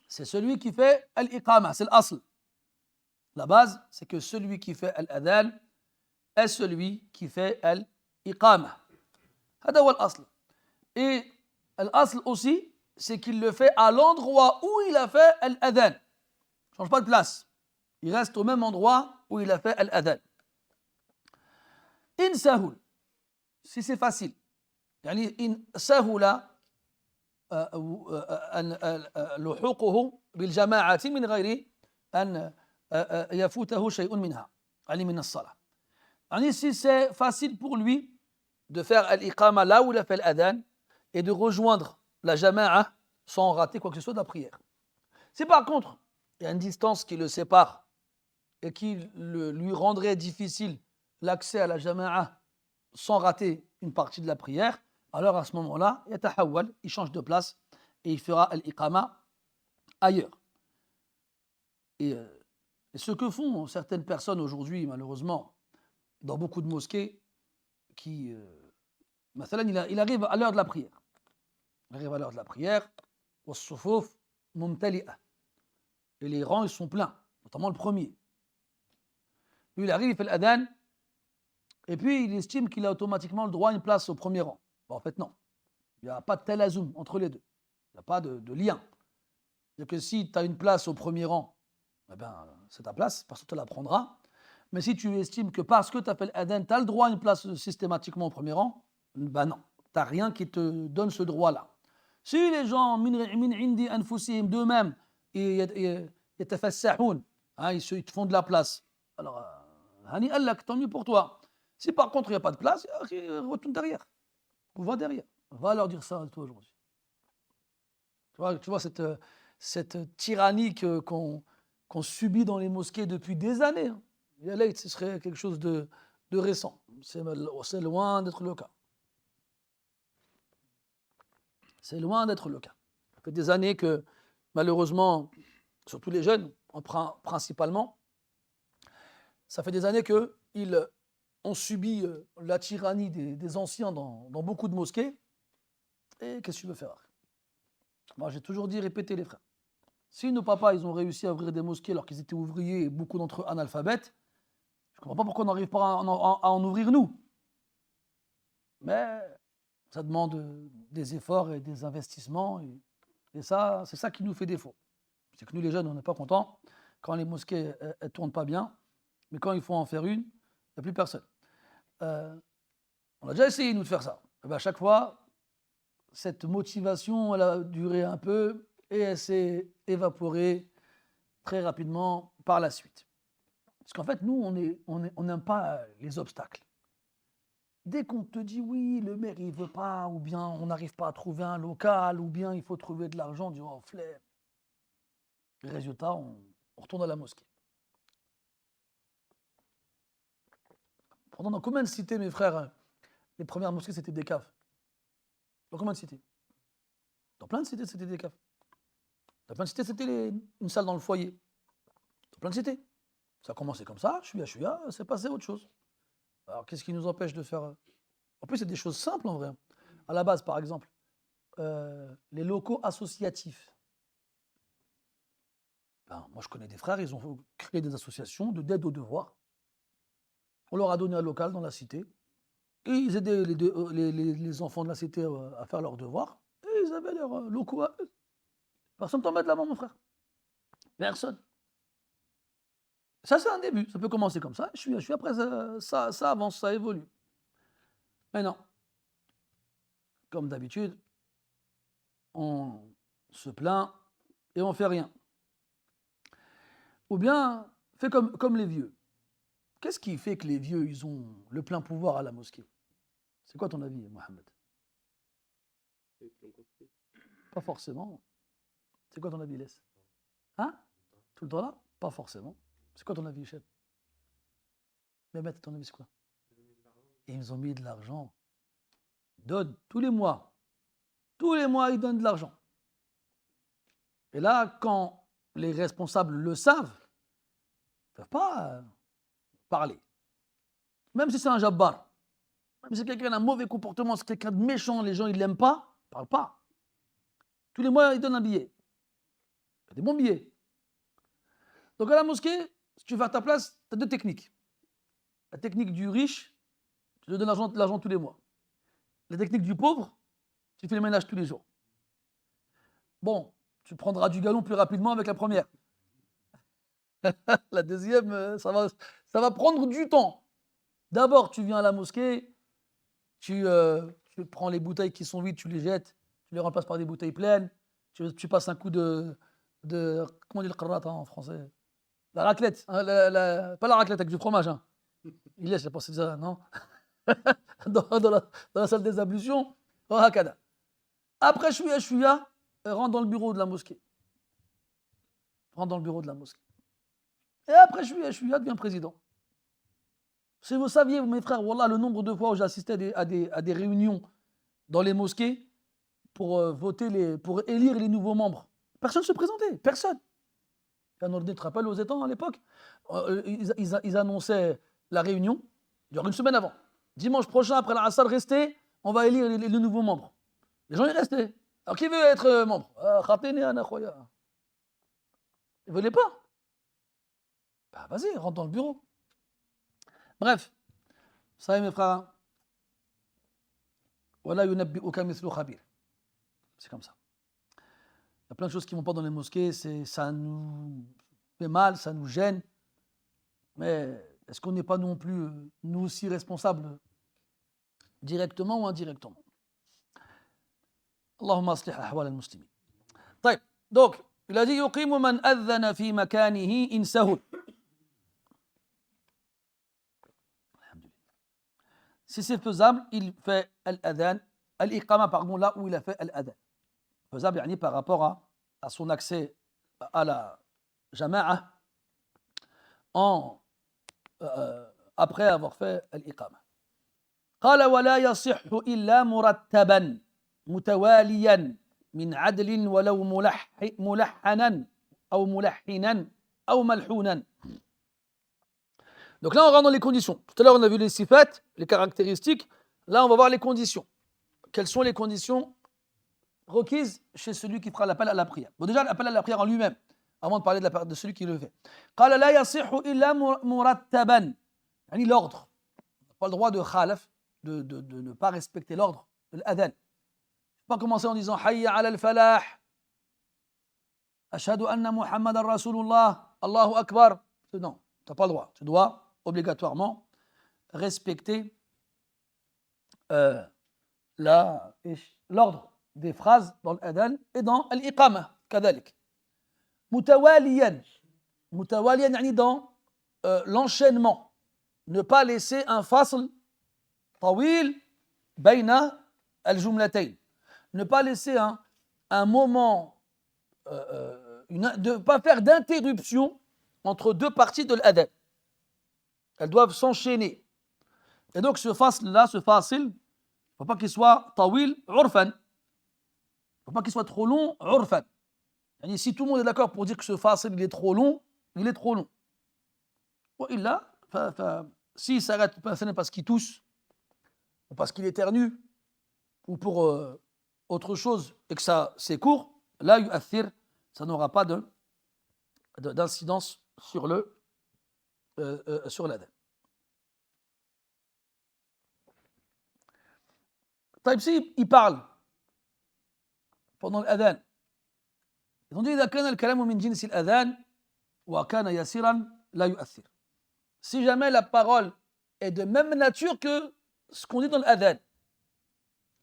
c'est celui qui fait al-iqama, c'est l'asl. La base, c'est que celui qui fait al-adhan est celui qui fait al-iqama. هذا هو الأصل. Et l'asl aussi, c'est qu'il le fait à l'endroit où il a fait al-adhan. Il ne change pas de place. Il reste au même endroit où il a fait al-adhan. إن سهل, si c'est facile. يعني إن سهل لحوقه بالجماعة من غير أن يفوته شيء منها, يعني من الصلاة. يعني si c'est facile pour lui de faire al-iqama là où il a fait l'adhan et de rejoindre la jama'a sans rater quoi que ce soit de la prière. Si par contre, il y a une distance qui le sépare et qui lui rendrait difficile l'accès à la jama'a sans rater une partie de la prière, alors à ce moment-là, yatahawwal, il change de place et il fera al-iqama ailleurs. Et ce que font certaines personnes aujourd'hui, malheureusement, dans beaucoup de mosquées, qui, il arrive à l'heure de la prière. Il arrive à l'heure de la prière, والصفوف ممتلئة. Et les rangs, ils sont pleins, notamment le premier. Lui, il arrive, il fait l'adhan, et puis il estime qu'il a automatiquement le droit à une place au premier rang. Bon, en fait, non. Il n'y a pas de talazum entre les deux. Il n'y a pas de lien. C'est-à-dire que si tu as une place au premier rang, eh ben, c'est ta place, personne ne te la prendra. Mais si tu estimes que parce que tu as fait l'adhan, tu as le droit à une place systématiquement au premier rang, ben non, tu n'as rien qui te donne ce droit-là. Si les gens, min indi anfusihim, d'eux-mêmes, ils te font de la place, alors, hani allak, tant mieux pour toi. Si par contre il n'y a pas de place, retourne derrière. Ou va derrière. Va leur dire ça à toi aujourd'hui. Tu vois cette tyrannie qu'on subit dans les mosquées depuis des années. Hein. Et là, ce serait quelque chose de récent. C'est loin d'être le cas. C'est loin d'être le cas. Ça fait des années que, malheureusement, surtout les jeunes, principalement, ça fait des années qu'ils ont subi la tyrannie des anciens dans beaucoup de mosquées. Et qu'est-ce que tu veux faire? Moi, j'ai toujours dit, répétez les frères. Si nos papas, ils ont réussi à ouvrir des mosquées alors qu'ils étaient ouvriers et beaucoup d'entre eux analphabètes, je ne comprends pas pourquoi on n'arrive pas à en ouvrir nous. Mais ça demande des efforts et des investissements. Et ça, c'est ça qui nous fait défaut. C'est que nous, les jeunes, on n'est pas contents quand les mosquées ne tournent pas bien. Mais quand il faut en faire une, il n'y a plus personne. On a déjà essayé, nous, de faire ça. Et bien, à chaque fois, cette motivation, elle a duré un peu et elle s'est évaporée très rapidement par la suite. Parce qu'en fait, nous, on n'aime pas les obstacles. Dès qu'on te dit oui, le maire il veut pas, ou bien on n'arrive pas à trouver un local, ou bien il faut trouver de l'argent, on dit oh flemme. Le résultat, on retourne à la mosquée. Pourtant, dans combien de cités, mes frères, les premières mosquées c'était des caves? Dans combien de cités? Dans plein de cités, c'était des caves. Dans plein de cités, c'était une salle dans le foyer. Dans plein de cités. Ça a commencé comme ça, chouïa, c'est passé autre chose. Alors, qu'est-ce qui nous empêche de faire... En plus, c'est des choses simples, en vrai. À la base, par exemple, les locaux associatifs. Ben, moi, je connais des frères, ils ont créé des associations d'aide aux devoirs. On leur a donné un local dans la cité. Et ils aidaient les enfants de la cité à faire leurs devoirs. Et ils avaient leurs locaux à eux. Personne ne t'en met de la main, mon frère. Personne. Ça, c'est un début. Ça peut commencer comme ça. Je suis après, ça avance, ça évolue. Mais non. Comme d'habitude, on se plaint et on ne fait rien. Ou bien, fais comme les vieux. Qu'est-ce qui fait que les vieux, ils ont le plein pouvoir à la mosquée? C'est quoi ton avis, Mohamed? Pas forcément. C'est quoi ton avis, Les? Hein? Tout le temps là? Pas forcément. C'est quoi ton avis, chef? Mehmet, ton avis, c'est quoi? Et ils ont mis de l'argent. Ils donnent tous les mois. Tous les mois, ils donnent de l'argent. Et là, quand les responsables le savent, ils ne peuvent pas parler. Même si c'est un jabbar, même si quelqu'un a un mauvais comportement, c'est quelqu'un de méchant, les gens ne l'aiment pas, ils ne parlent pas. Tous les mois, ils donnent un billet. Des bons billets. Donc à la mosquée, si tu veux faire ta place, tu as deux techniques. La technique du riche, tu lui donnes l'argent tous les mois. La technique du pauvre, tu fais le ménage tous les jours. Bon, tu prendras du galon plus rapidement avec la première. La deuxième, ça va prendre du temps. D'abord, tu viens à la mosquée, tu prends les bouteilles qui sont vides, tu les jettes, tu les remplaces par des bouteilles pleines, tu passes un coup de comment on dit le qarrat en français? La raclette, hein, pas la raclette avec du fromage. Hein. Il laisse, j'ai pensé ça, non? dans la salle des ablutions, au hakada. Après, chouïa, rentre dans le bureau de la mosquée. Rentre dans le bureau de la mosquée. Et après, chouïa, devient président. Si vous saviez, mes frères, wallah, le nombre de fois où j'ai assisté à des réunions dans les mosquées pour pour élire les nouveaux membres, personne ne se présentait, personne. Tu te rappelles aux étangs à l'époque, ils annonçaient la réunion, genre une semaine avant. Dimanche prochain, après la Assar, restez, on va élire les nouveaux membres. Les gens y restaient. Alors qui veut être membre? Khatini ana khoya. Ils ne veulent pas. Bah vas-y, rentre dans le bureau. Bref, ça y est mes frères. Wala yunabbi'uka mithlu khabir. C'est comme ça. Il y a plein de choses qui ne vont pas dans les mosquées, ça nous fait mal, ça nous gêne. Mais est-ce qu'on n'est pas non plus, nous aussi, responsables, directement ou indirectement? Allahumma aslih ahwal al-muslimin. طيب, donc, il a dit يقيم من أذن في مكانه إن سهل. Si c'est faisable, il fait al-adhan, al-iqama, pardon, là où il a fait al-adhan. Faisable, yani, par rapport à son accès à la jama'a après avoir fait al-iqama. قال ولا يصح إلا مرتبا متواليا من عدل ولو ملحنا أو ملحنا أو ملحونا. Donc là, on rentre dans les conditions. Tout à l'heure, on a vu les sifat, les caractéristiques. Là, on va voir les conditions. Quelles sont les conditions requises chez celui qui fera l'appel à la prière? Bon, déjà, l'appel à la prière en lui-même, avant de parler de celui qui le fait. قال لا يصح إلا مرتبا. يعني l'ordre. On n'a pas le droit de khalaf, de ne pas respecter l'ordre de l'adhan. Pas commencer en disant hayya ala al-falah, ashhadu anna Muhammadan Rasulullah, Allahu Akbar. Non, tu n'as pas le droit. Tu dois obligatoirement respecter l'ordre des phrases dans l'adhan et dans l'iqama, kadalik. Mutawaliyan. Mutawaliyan, yani dans l'enchaînement. Ne pas laisser un fasl tawil bayna al-jumlatayn. Ne pas laisser un moment, de ne pas faire d'interruption entre deux parties de l'adhan. Elles doivent s'enchaîner. Et donc ce fasl-là, ce fasil, il ne faut pas qu'il soit tawil urfan. Il ne faut pas qu'il soit trop long urfan. Yani, si tout le monde est d'accord pour dire que ce fasil il est trop long, il est trop long. Ou illa, s'il s'arrête, ce n'est parce qu'il tousse, ou parce qu'il éternue, ou pour autre chose, et que ça c'est court, là, yu'athir, ça n'aura pas d'incidence sur l'adhan. طيب si il parle pendant l'adhan, ils ont dit إذا كان الكلام من جنس الأذان وكان يسيرا لا يؤثر. Si jamais la parole est de même nature que ce qu'on dit dans l'adhan,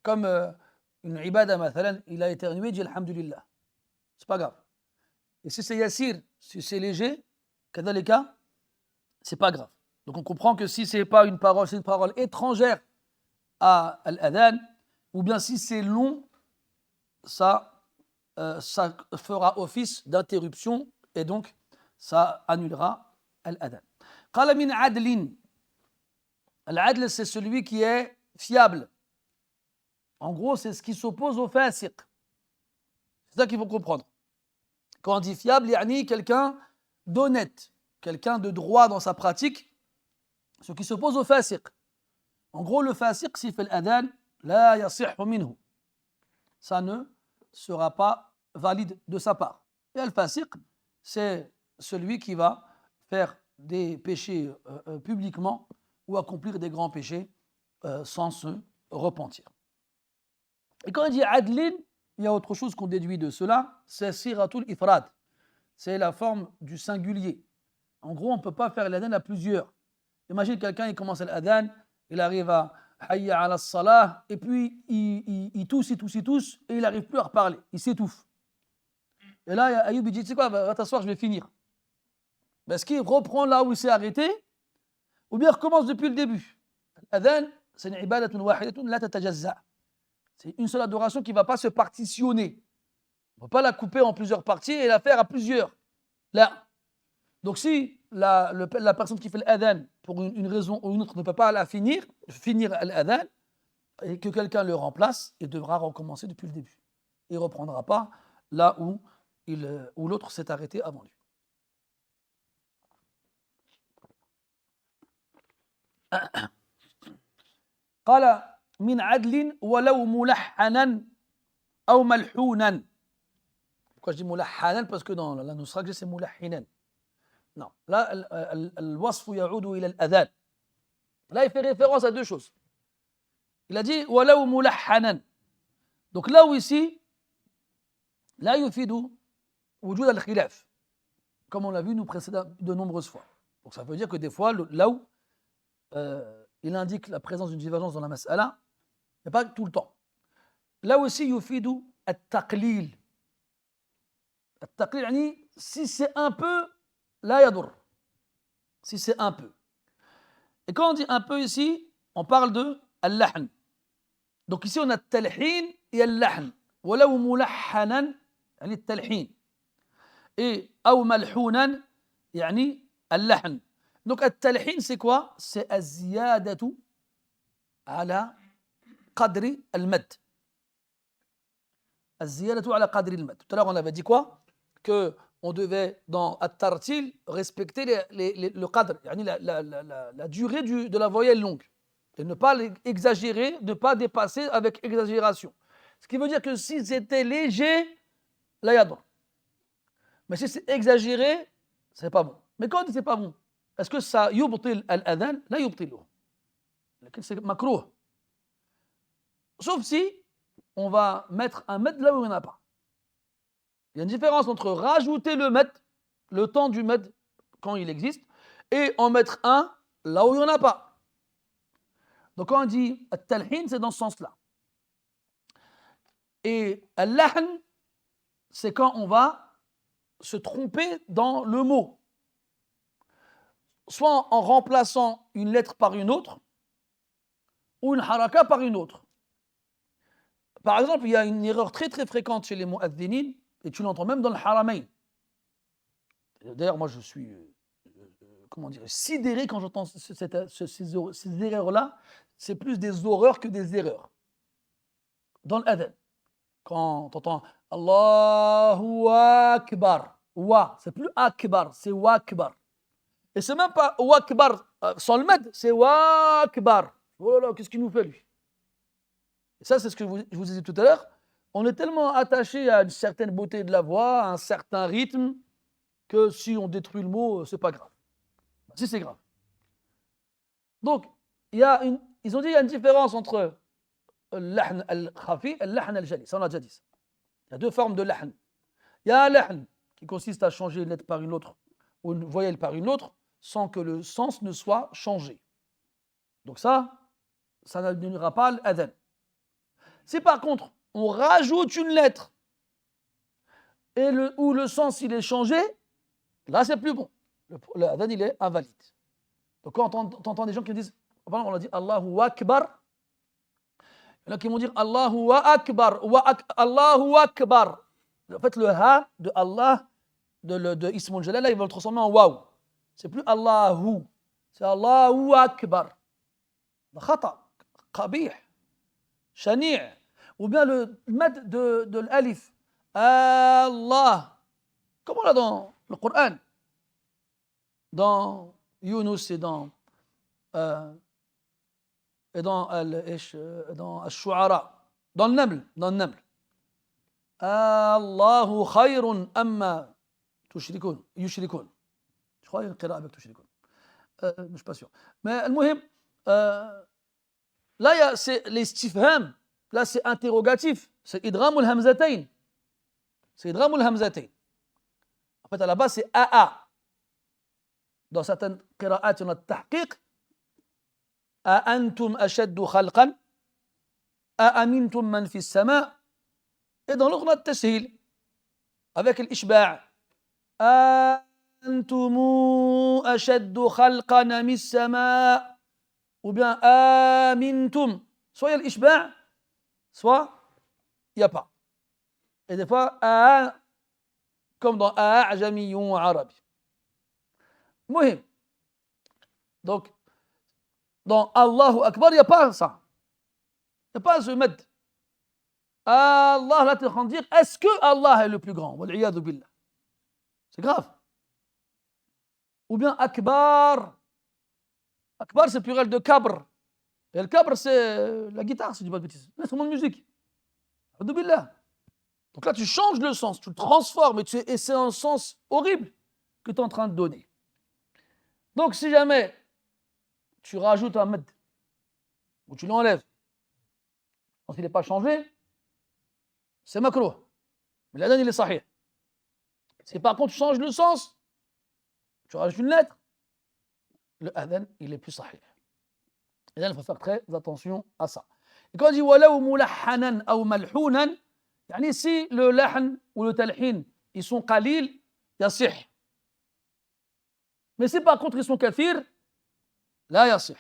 comme une ibada مثلا, il a éternué, dit alhamdulillah, c'est pas grave. Et si c'est yassir, si c'est léger, kadhalika, c'est pas grave. Donc on comprend que si c'est pas une parole, c'est une parole étrangère à l'adhan, ou bien si c'est long, ça fera office d'interruption et donc ça annulera l'adhan. قال من عدل. L'adl, c'est celui qui est fiable. En gros, c'est ce qui s'oppose au fasiq. C'est ça qu'il faut comprendre. Quand on dit fiable, yani quelqu'un d'honnête, quelqu'un de droit dans sa pratique, ce qui s'oppose au fasiq. En gros, le fasiq, s'il fait l'adhan, la yasihhu minhu. Ça ne sera pas valide de sa part. Et le fasiq, c'est celui qui va faire des péchés publiquement ou accomplir des grands péchés sans se repentir. Et quand on dit adlin, il y a autre chose qu'on déduit de cela, c'est siratul ifrad. C'est la forme du singulier. En gros, on ne peut pas faire l'adhan à plusieurs. Imagine quelqu'un, il commence l'adhan, il arrive à hayya ala salah, et puis il tousse, et il n'arrive plus à reparler, il s'étouffe. Et là, Ayoub dit, tu sais quoi, va t'asseoir, je vais finir. Est-ce qu'il reprend là où il s'est arrêté, ou bien il recommence depuis le début? L'adhan, c'est une ibadatun wahidatun la tatajazza. C'est une seule adoration qui ne va pas se partitionner. On ne peut pas la couper en plusieurs parties et la faire à plusieurs. Là. Donc si la personne qui fait l'adhan, pour une raison ou une autre, ne peut pas la finir l'adhan, et que quelqu'un le remplace, il devra recommencer depuis le début. Il ne reprendra pas là où l'autre s'est arrêté avant lui. قال من عدل ولو ملحنا أو ملحونا. Pourquoi je dis ملحنا? Parce que dans la nusra c'est ملحنا. Non, là, الوصف يعود إلى الأذان. Là, il fait référence à deux choses. Il a dit ولو ملحنا. Donc là où ici, لا يفيد وجود الخلاف, comme on l'a vu nous précédemment de nombreuses fois. Donc ça veut dire que des fois, là où il indique la présence d'une divergence dans la mas'ala, mais pas tout le temps. Là aussi, yufidu at-taqlil. At-taqlil, yani, si c'est un peu, la yadur. Si c'est un peu. Et quand on dit un peu ici, on parle de al-lahn. Donc ici, on a al-talhin et al-lahn. Walaw mulahhanan, yani al-talhin. Et aw malhunan, yani al-lahn. Donc al-talhin, c'est quoi? C'est az-ziyadatu ala qadri al-mad. Az-ziyadatu ala qadri al-mad. Tout à l'heure, on avait dit quoi? Que on devait, dans at-tartil, respecter le qadr, yani la durée de la voyelle longue. Et ne pas exagérer, ne pas dépasser avec exagération. Ce qui veut dire que si c'était léger, la yadur. Mais si c'est exagéré, c'est pas bon. Mais quand on dit c'est pas bon, est-ce que ça yubtil al-adhan? La yubtilu. C'est makrouh. Sauf si on va mettre un med là où il n'y en a pas. Il y a une différence entre rajouter le med, le temps du med quand il existe, et en mettre un là où il n'y en a pas. Donc quand on dit at-talhin, c'est dans ce sens-là. Et al-lahn, c'est quand on va se tromper dans le mot. Soit en remplaçant une lettre par une autre, ou une haraka par une autre. Par exemple, il y a une erreur très très fréquente chez les mu'adhdhinin, et tu l'entends même dans le haramain. D'ailleurs, moi je suis sidéré quand j'entends ces erreurs-là. C'est plus des horreurs que des erreurs. Dans l'adhan, quand tu entends Allahu Akbar, wa, c'est plus Akbar, c'est wa Akbar. Et c'est même pas wa Akbar sans le med, c'est wa Akbar. Oh là là, qu'est-ce qu'il nous fait lui? Et ça, c'est ce que je vous disais tout à l'heure. On est tellement attaché à une certaine beauté de la voix, à un certain rythme, que si on détruit le mot, c'est pas grave. Si, c'est grave. Donc, ils ont dit qu'il y a une différence entre اللحن الخفي, اللحن الجلي. Ça on a déjà dit ça. Il y a deux formes de lahn. Il y a un lahn qui consiste à changer une lettre par une autre ou une voyelle par une autre sans que le sens ne soit changé. Donc ça n'annulera pas l'adhan. Si par contre on rajoute une lettre et où le sens il est changé, là c'est plus bon. L'adhan il est invalide. Donc quand on entend des gens qui disent, on a dit Allahu Akbar, il y en a qui vont dire Allahu Akbar, Allahu Akbar. En fait, le ha de Allah, de Ismul Jalal, là, ils vont le transformer en waouh. C'est plus Allahu, c'est Allahu Akbar. Khata, qabih, shani'. Ou bien le mad de l'alif. Allah. Comme on l'a dans le Coran. Dans Yunus et dans Al-Shu'ara. Dans le Naml. Allahu khayrun amma yushrikun. Je crois qu'il y a une qira'a avec tushrikun. Je ne suis pas sûr. Mais al-muhim, là, c'est l'istifham. Là, c'est interrogatif. C'est idramul hamzatayn. En fait, à la base, c'est AA. Dans certaines qira'at, il y en a tahqiq. A antum ashaddu khalqan. A amintum man fi as-sama'. Et dans l'autre, on a tashil. Avec l'ishba'. A antum ashaddu khalqan min as-sama'. Ou bien amintum. Soit il y a l'ishba', soit il n'y a pas. Et des fois, comme dans a'jamiyyun arabi. Muhim. Donc, dans Allahu Akbar, il n'y a pas ça. Il n'y a pas ce med. Allah, là, tu es en train de dire, est-ce que Allah est le plus grand? Wal'iyadu billah. C'est grave. Ou bien Akbar. Akbar, c'est pluriel de kabr. Et le kabr, c'est la guitare, si je dis pas de bêtises. L'instrument de musique. Wal'iyadu billah. Donc là, tu changes le sens, tu le transformes et c'est un sens horrible que tu es en train de donner. Donc, si jamais tu rajoutes un med ou tu l'enlèves, quand il n'est pas changé, c'est makruh. Mais l'adhan, il est sahih. Si par contre tu changes le sens, tu rajoutes une lettre, le adhan, il est plus sahih. Et là, il faut faire très attention à ça. Et quand on dit walaw mulahhanan ou malhounan, yani si le lahn ou le talhin, ils sont qalil, yasih. Mais si par contre ils sont kathir, la yasih.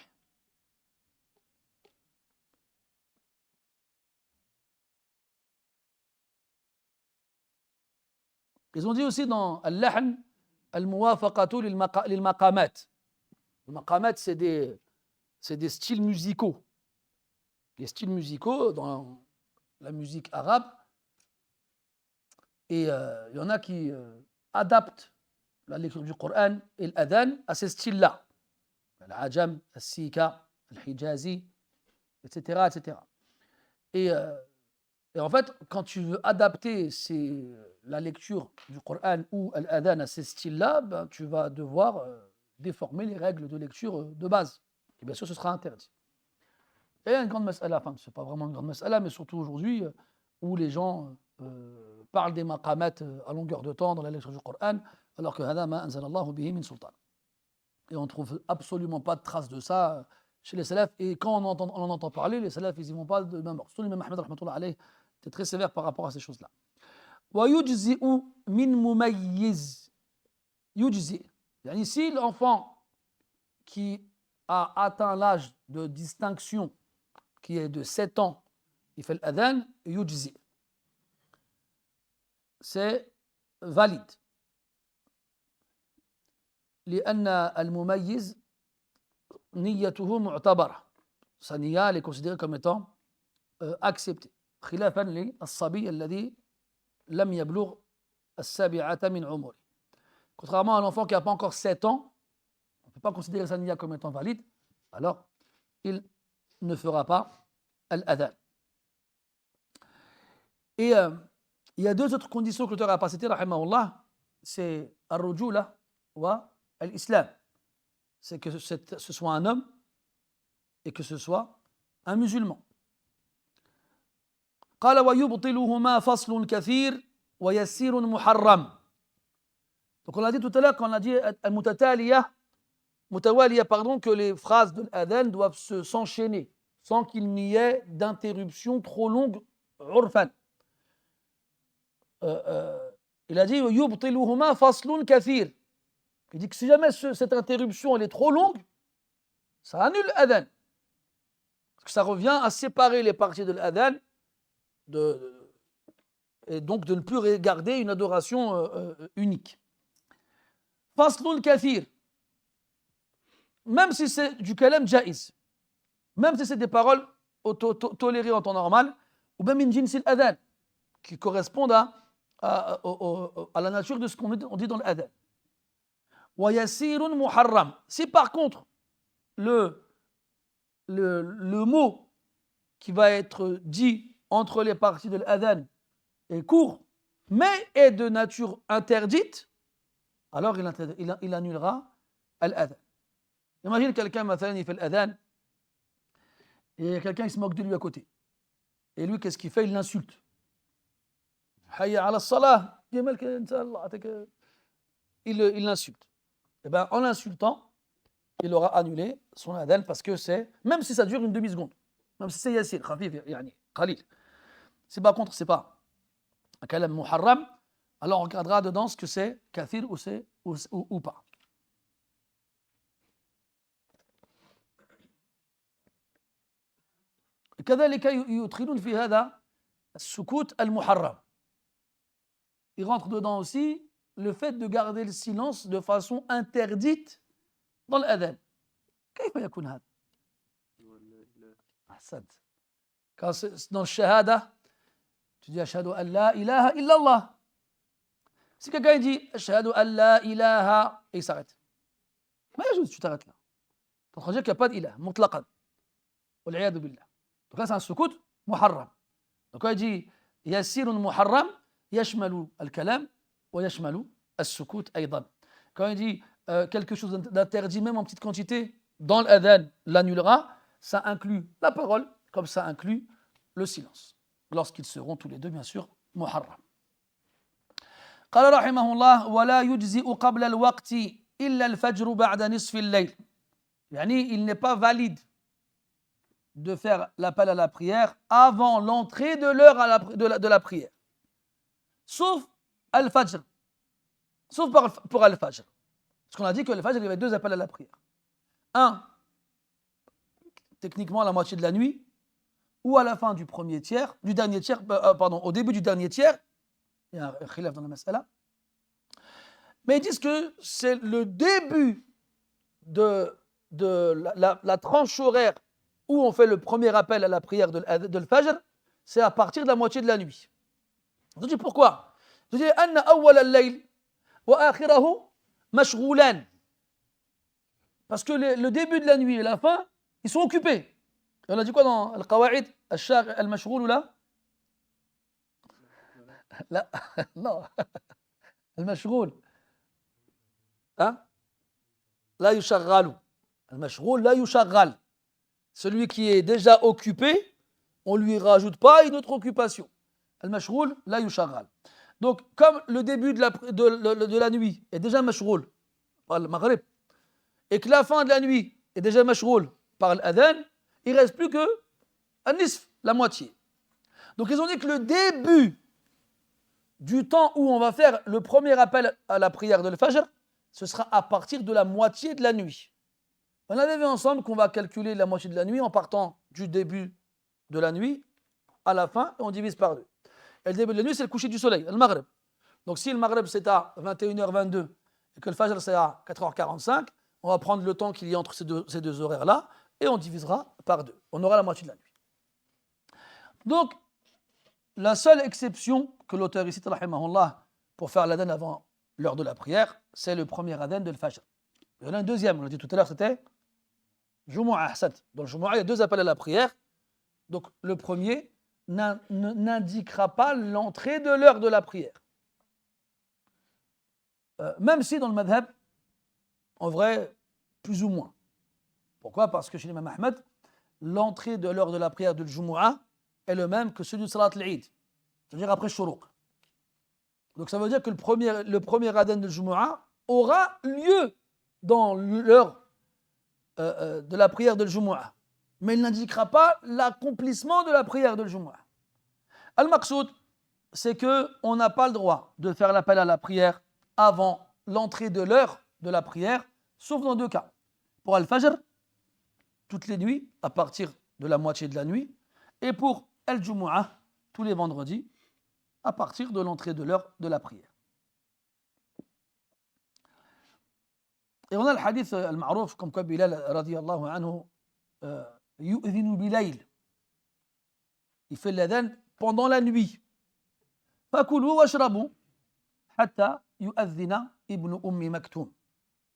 Ils ont dit aussi dans al-lahn, al-muwafaqatu lil-maqamat. Les maqamat, c'est des styles musicaux. Les styles musicaux dans la musique arabe. Et il y en a qui adaptent la lecture du Coran et l'adhan à ces styles-là. L'ajam, al-sika, al-hijazi, etc., etc. Et en fait, quand tu veux adapter la lecture du Coran ou l'adhan à ces styles-là, ben, tu vas devoir déformer les règles de lecture de base. Et bien sûr, ce sera interdit. Et il y a une grande mas'ala, enfin, ce n'est pas vraiment une grande mas'ala, mais surtout aujourd'hui, où les gens parlent des maqamat à longueur de temps dans la lecture du Coran, alors que hada ma anzalallahu bihi min sultan. Et on ne trouve absolument pas de traces de ça chez les salafs. Et quand on en entend parler, les salafs, ils n'y vont pas de même ordre. Surtout l'imam Ahmed, rahmatullah alayh, était très sévère par rapport à ces choses-là. Wa yujzi'u min mumayyiz. Yujzi. Ici, l'enfant qui a atteint l'âge de distinction, qui est de 7 ans, il fait l'adhan, yujzi. C'est valide. لأن المميز نيته معتبرة. Sa niya, elle est considérée comme étant acceptée. خلافا للصبي الذي لم يبلغ السابعة من عمره. Contrairement à l'enfant qui n'a pas encore 7 ans, on ne peut pas considérer sa niya comme étant valide, alors il ne fera pas al-adhan. Et il y a deux autres conditions que l'auteur n'a pas citées, rahimahullah, c'est al-rujula wa l'islam, c'est que ce soit un homme et que ce soit un musulman. قال ويبطلهما فصل كثير ويسير محرم. Donc on a dit tout à l'heure, quand on a dit mutawaliya, pardon, que les phrases de l'adhan doivent s'enchaîner sans qu'il n'y ait d'interruption trop longue, urfan. Il a dit yubtiluhuma faslun kathir. Il dit que si jamais cette interruption elle est trop longue, ça annule l'adhan. Parce que ça revient à séparer les parties de l'adhan et donc de ne plus garder une adoration unique. Faslun kathir. Même si c'est du kalam jaïs, même si c'est des paroles tolérées en temps normal, ou même min jinsil adhan, qui correspondent à la nature de ce qu'on dit dans l'adhan. Wa yasirun muharram. Si par contre, le mot qui va être dit entre les parties de l'adhan est court, mais est de nature interdite, alors il annulera l'adhan. Imagine quelqu'un, مثلا, il fait l'adhan, et il y a quelqu'un qui se moque de lui à côté. Et lui, qu'est-ce qu'il fait? Il l'insulte. Hayya ala salah. Il l'insulte. Et bien, en l'insultant, il aura annulé son adhan parce que c'est, même si ça dure une demi-seconde, même si c'est yassir, khafif, yani, khalil. Si par contre, c'est pas un kalam muharram, alors on regardera dedans ce que c'est kathir ou pas. كذلك يدخلون في هذا السكوت المحرم. Il rentre dedans aussi le fait de garder le silence de façon interdite dans l'adhan. كيف يكون هذا؟ أحسنت. Quand dans le shahada, tu dis ashhadu an la ilaha illa Allah. Si quelqu'un dit ashhadu an la ilaha et il s'arrête. ما يجوز, tu t'arrêtes là. Tu es en train de dire qu'il n'y a pas d'ilah, mutlaqan. والعياذ بالله. Donc là, c'est un sukout muharram. Donc quand il dit yasirun muharram, yashmalu al-kalam wa yashmalu al-sukout aydan. Quand il dit quelque chose d'interdit, même en petite quantité, dans l'adhan, l'annulera, ça inclut la parole, comme ça inclut le silence. Lorsqu'ils seront tous les deux, bien sûr, muharram. قال رحمه الله ولا يجزئ قبل الوقت إلا الفجر بعد نصف الليل. يعني il n'est pas valide de faire l'appel à la prière avant l'entrée de l'heure de la prière. Sauf al-fajr. Sauf pour al-fajr. Parce qu'on a dit que al-fajr, il y avait deux appels à la prière. Un, techniquement à la moitié de la nuit, ou à la fin du dernier tiers, au début du dernier tiers. Il y a un khilaf dans la mas'ala. Mais ils disent que c'est le début de la tranche horaire où on fait le premier appel à la prière de l'Fajr, c'est à partir de la moitié de la nuit. On dit pourquoi? On dit anna awwal al-layl wa akhirahu mashghoulan. Parce que le début de la nuit et la fin, ils sont occupés. Et on a dit quoi dans al-qawaid, al-shagh al-mashghoul ou là? لا non المشغول لا يشغل المشغول لا يشغل. Celui qui est déjà occupé, on ne lui rajoute pas une autre occupation. Al-mashghoul la yushaggal. Donc, comme le début de la nuit est déjà mashghoul par le maghrib, et que la fin de la nuit est déjà mashghoul par l'adhan, il ne reste plus que al-nisf, la moitié. Donc, ils ont dit que le début du temps où on va faire le premier appel à la prière de l'Fajr, ce sera à partir de la moitié de la nuit. On avait vu ensemble qu'on va calculer la moitié de la nuit en partant du début de la nuit à la fin et on divise par deux. Et le début de la nuit, c'est le coucher du soleil, le Maghreb. Donc si le Maghreb c'est à 21h22 et que le Fajr c'est à 4h45, on va prendre le temps qu'il y a entre ces deux horaires-là et on divisera par deux. On aura la moitié de la nuit. Donc, la seule exception que l'auteur ici, rahimahullah, pour faire l'adhan avant l'heure de la prière, c'est le premier adhan de l'Fajr. Il y en a un deuxième, on l'a dit tout à l'heure, c'était Jumu'ah Ahsant. Dans le Jumu'ah, il y a deux appels à la prière. Donc le premier n'indiquera pas l'entrée de l'heure de la prière. Même si dans le madhab, en vrai, plus ou moins. Pourquoi? Parce que chez l'imam Ahmed, l'entrée de l'heure de la prière de Jumu'ah, est le même que celui de Salat al-Eid, c'est-à-dire après Shuruq. Donc ça veut dire que le premier adhan de Jumu'ah aura lieu dans l'heure de la prière de Jumu'ah. Mais il n'indiquera pas l'accomplissement de la prière de Jumu'ah. Al-Maqsoud, c'est qu'on n'a pas le droit de faire l'appel à la prière avant l'entrée de l'heure de la prière, sauf dans deux cas. Pour Al-Fajr, toutes les nuits, à partir de la moitié de la nuit, et pour Al-Jumu'ah, tous les vendredis, à partir de l'entrée de l'heure de la prière. Et on a le hadith al-ma'rouf, comme quoi Bilal radiyallahu anhu yu'dhinu bilayl. Il fait l'adhan pendant la nuit. Fakulu washrabu hatta yu'adhina ibn Ummi Maktoum.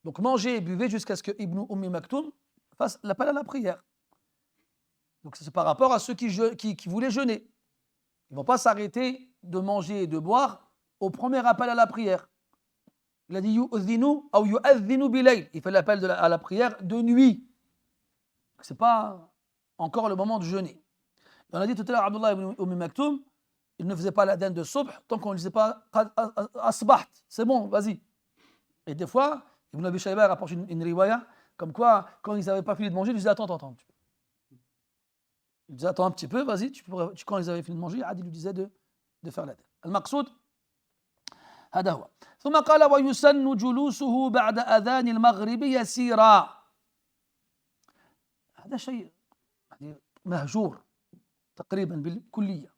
Donc mangez et buvez jusqu'à ce que Ibn Ummi Maktoum fasse l'appel à la prière. Donc c'est par rapport à ceux qui voulaient jeûner. Ils ne vont pas s'arrêter de manger et de boire au premier appel à la prière. Il a dit yu'adhinu ou yu'adhinu bilayl. Il fait l'appel à la prière de nuit. Ce n'est pas encore le moment de jeûner. Et on a dit tout à l'heure, Abdullah ibn Ummi Maktoum, il ne faisait pas l'adhan de subh tant qu'on ne disait pas asbaht. C'est bon, vas-y. Et des fois, Ibn Abi Shayba rapporte une riwaya, comme quoi, quand ils n'avaient pas fini de manger, ils disaient attends. Il disait attends un petit peu, vas-y, quand ils avaient fini de manger, Adi lui disait de faire l'adhan. Al-Maqsoud, هذا هو. ثم قال ويسن جلوسه بعد أذان المغرب يسيرا. هذا شيء مهجور تقريبا بالكلية.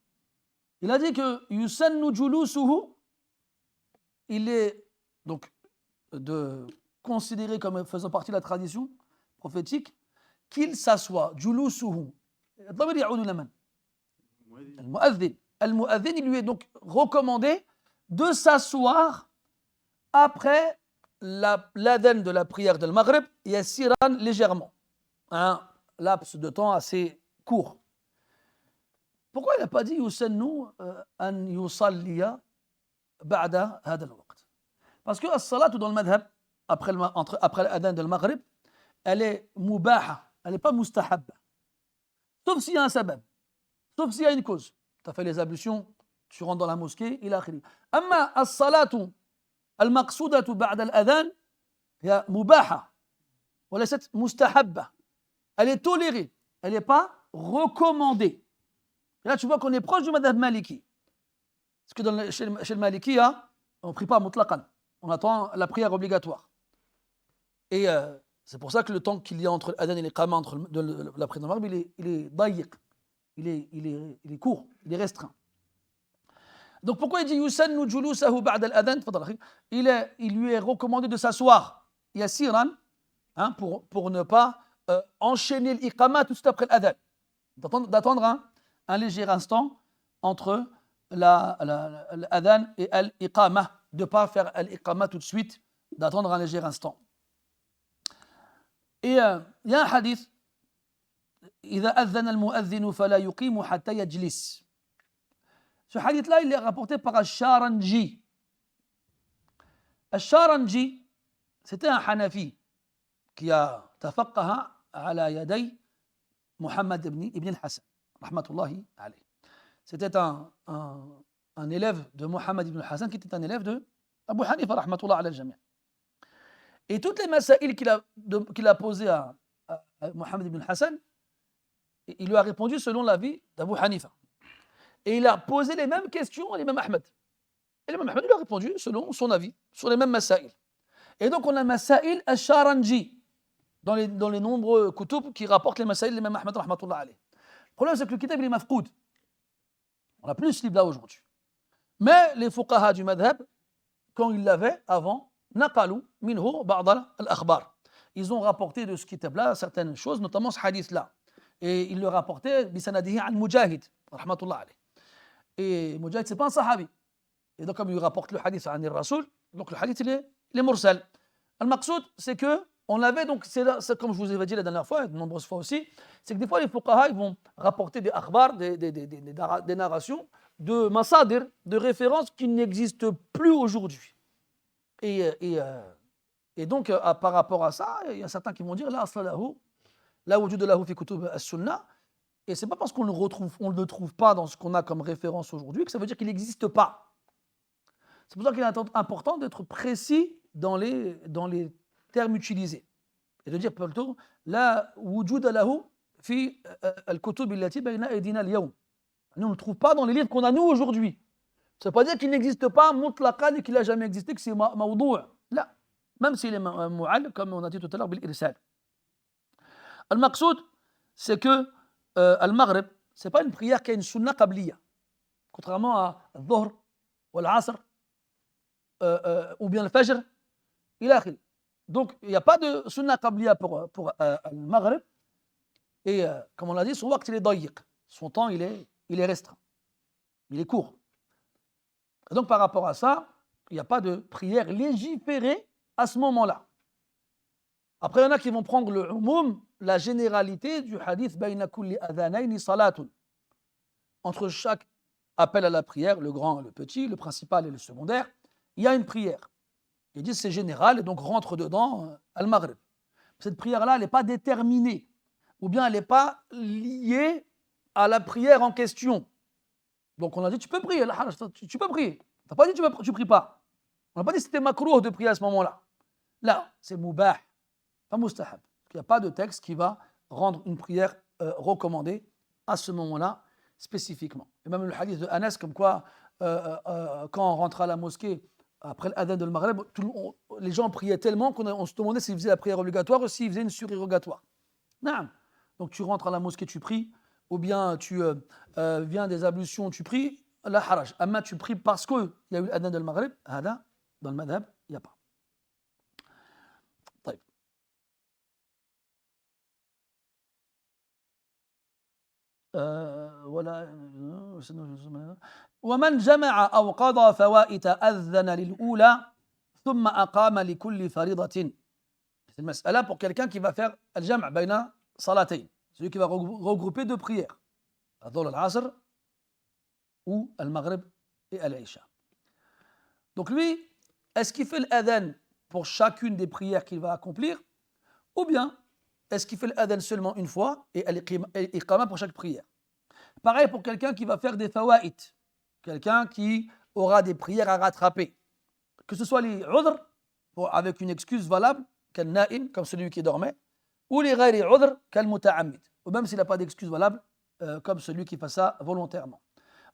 Il a dit que يسن جلوسه, il est donc de considérer comme faisant partie de la tradition prophétique qu'il s'assoit. جلوسه الضمير يعود إلى من؟ المؤذن. المؤذن, il lui est donc recommandé de s'asseoir après l'adhan de la prière de Maghrib, yassiran, légèrement, un laps de temps assez court. Pourquoi il n'a pas dit yusannu an yusalliya ba'da hada al-waqt? Parce que as-salat dans le madhab, après l'adhan de Maghrib, elle est mubaha, elle n'est pas mustahabba. Sauf s'il y a un sabab, sauf s'il y a une cause. Tu as fait les ablutions, tu rentres dans la mosquée, il a akhiri. Amma as-salatu al-maqsoudatu ba'da al-adhan, هي mubaha, وليست mustahabba. Elle est tolérée, elle n'est pas recommandée. Et là, tu vois qu'on est proche du madhab maliki. Parce que chez le maliki, on ne prie pas mutlaqan. On attend la prière obligatoire. Et c'est pour ça que le temps qu'il y a entre l'adhan et l'iqama, entre la prière de Maghrib, il est dayiq, il est court, il est restreint. Donc pourquoi il dit yusannu julusahu ba'da al-adhan? Il lui est recommandé de s'asseoir yassiran, pour ne pas enchaîner l'iqama tout de suite après l'adhan. D'attendre un léger instant entre l'adhan et l'iqama, de ne pas faire l'iqama tout de suite, d'attendre un léger instant. Et il y a un hadith, إذا أذن المؤذن فلا يقيم حتى يجلس. Ce hadith-là, il est rapporté par Al-Sharanji. Al-Sharanji, c'était un Hanafi qui a tafaqaha ala yaday Muhammad ibn al-Hassan, rahmatullahi alayh. C'était un élève de Muhammad ibn al-Hassan qui était un élève de Abu Hanifa, rahmatullah ala al-jami'. Et toutes les masaïl qu'il a posées à Muhammad ibn al-Hassan, il lui a répondu selon l'avis d'Abu Hanifa. Et il a posé les mêmes questions à l'imam Ahmed. Et l'imam Ahmed lui a répondu selon son avis, sur les mêmes masaïl. Et donc on a masaïl al-Sharanji dans les nombreux kutub qui rapportent les masaïl de l'imam Ahmed, rahmatullah alayh. Le problème, c'est que le kitab, il est mafqoud. On n'a plus ce livre-là aujourd'hui. Mais les fuqaha du madhab, quand ils l'avaient avant, naqalu minhu ba'd al-akhbar. Ils ont rapporté de ce kitab-là certaines choses, notamment ce hadith-là. Et ils le rapportaient bisanadihi an Mujahid, rahmatullah alayh. Et Mujahid, ce n'est pas un sahabi. Et donc, comme il rapporte le hadith an Rasoul, donc le hadith, il est mursal. Al-Maqsoud, c'est que, on avait donc, c'est comme je vous avais dit la dernière fois, et de nombreuses fois aussi, c'est que des fois, les fuqaha, ils vont rapporter des akhbar, des narrations, de masadir, de références qui n'existent plus aujourd'hui. Et donc, par rapport à ça, il y a certains qui vont dire, la asla lahu, la wujud lahu fi kutub as-sunnah, Et ce n'est pas parce qu'on ne le trouve pas dans ce qu'on a comme référence aujourd'hui que ça veut dire qu'il n'existe pas. C'est pour ça qu'il est important d'être précis dans les termes utilisés. Et de dire plutôt la wujuda lahu fi al-kutub allati bayna aydina al-yawm. Nous ne le trouve pas dans les livres qu'on a nous aujourd'hui. Ça ne veut pas dire qu'il n'existe pas mutlaqan et qu'il n'a jamais existé, que c'est mawdou'. Là, même s'il est mu'al, comme on a dit tout à l'heure, bil irsal. Al-maqsoud, c'est que al-maghrib, ce n'est pas une prière qui a une sunna qabliya. Contrairement à al-dhuhr ou al-asr, ou bien le fajr, il a akhir. Donc, il n'y a pas de sunna qabliya pour al-maghrib. Et comme on l'a dit, son waqt il est dayiq. Son temps il est restreint. Il est court. Et donc, par rapport à ça, il n'y a pas de prière légiférée à ce moment-là. Après, il y en a qui vont prendre le umum, la généralité du hadith bayna kulli adhanayni salatun. Entre chaque appel à la prière, le grand et le petit, le principal et le secondaire, il y a une prière. Ils disent c'est général et donc rentre dedans al-maghrib. Cette prière-là, elle n'est pas déterminée ou bien elle n'est pas liée à la prière en question. Donc on a dit tu peux prier, tu peux prier. On n'a pas dit tu ne pries pas. On n'a pas dit que c'était makrouh de prier à ce moment-là. Là, c'est mubah, pas mustahab. Il n'y a pas de texte qui va rendre une prière recommandée à ce moment-là spécifiquement. Et même le hadith de Anas, comme quoi quand on rentre à la mosquée après l'adhan de Maghreb, les gens priaient tellement qu'on se demandait s'ils faisaient la prière obligatoire ou s'ils faisaient une surérogatoire. Non. Donc tu rentres à la mosquée, tu pries, ou bien tu viens des ablutions, tu pries, la haraj. Amma tu pries parce qu'il y a eu l'adhan de Maghreb, dans le madhab, il n'y a pas. طيب. ومن جمع أو قضى فوائت أذن للأولى ثم أقام لكل فريضة. C'est une mas'ala pour quelqu'un qui va faire al-jam' bayna salatayn, celui qui va regrouper deux prières, al-dhuhr al-asr ou al-maghrib et al-isha. Donc lui, est-ce qu'il fait l'adhan pour chacune des prières qu'il va accomplir, ou bien est-ce qu'il fait l'adhan seulement une fois et al-iqama pour chaque prière? Pareil pour quelqu'un qui va faire des fawa'it, quelqu'un qui aura des prières à rattraper, que ce soit les udhr, avec une excuse valable, comme celui qui dormait, ou les ghayri udhr, kal-muta'ammid, ou même s'il n'a pas d'excuse valable, comme celui qui fait ça volontairement.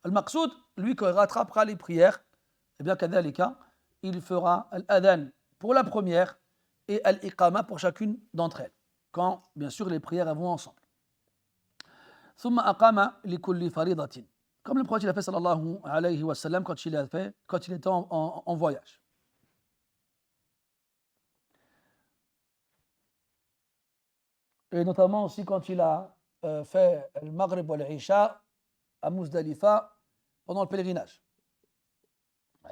Al-maqsoud, lui, quand il rattrapera les prières, eh bien, kadhalika, il fera l'adhan pour la première et al-iqama pour chacune d'entre elles, quand, bien sûr, les prières vont ensemble. ثم أقام لكل فريضة, comme le prophète a fait sallallahu alayhi wa sallam quand il était en voyage. Et notamment aussi quand il a fait le Maghrib ou l'Isha à Muzdalifa pendant le pèlerinage.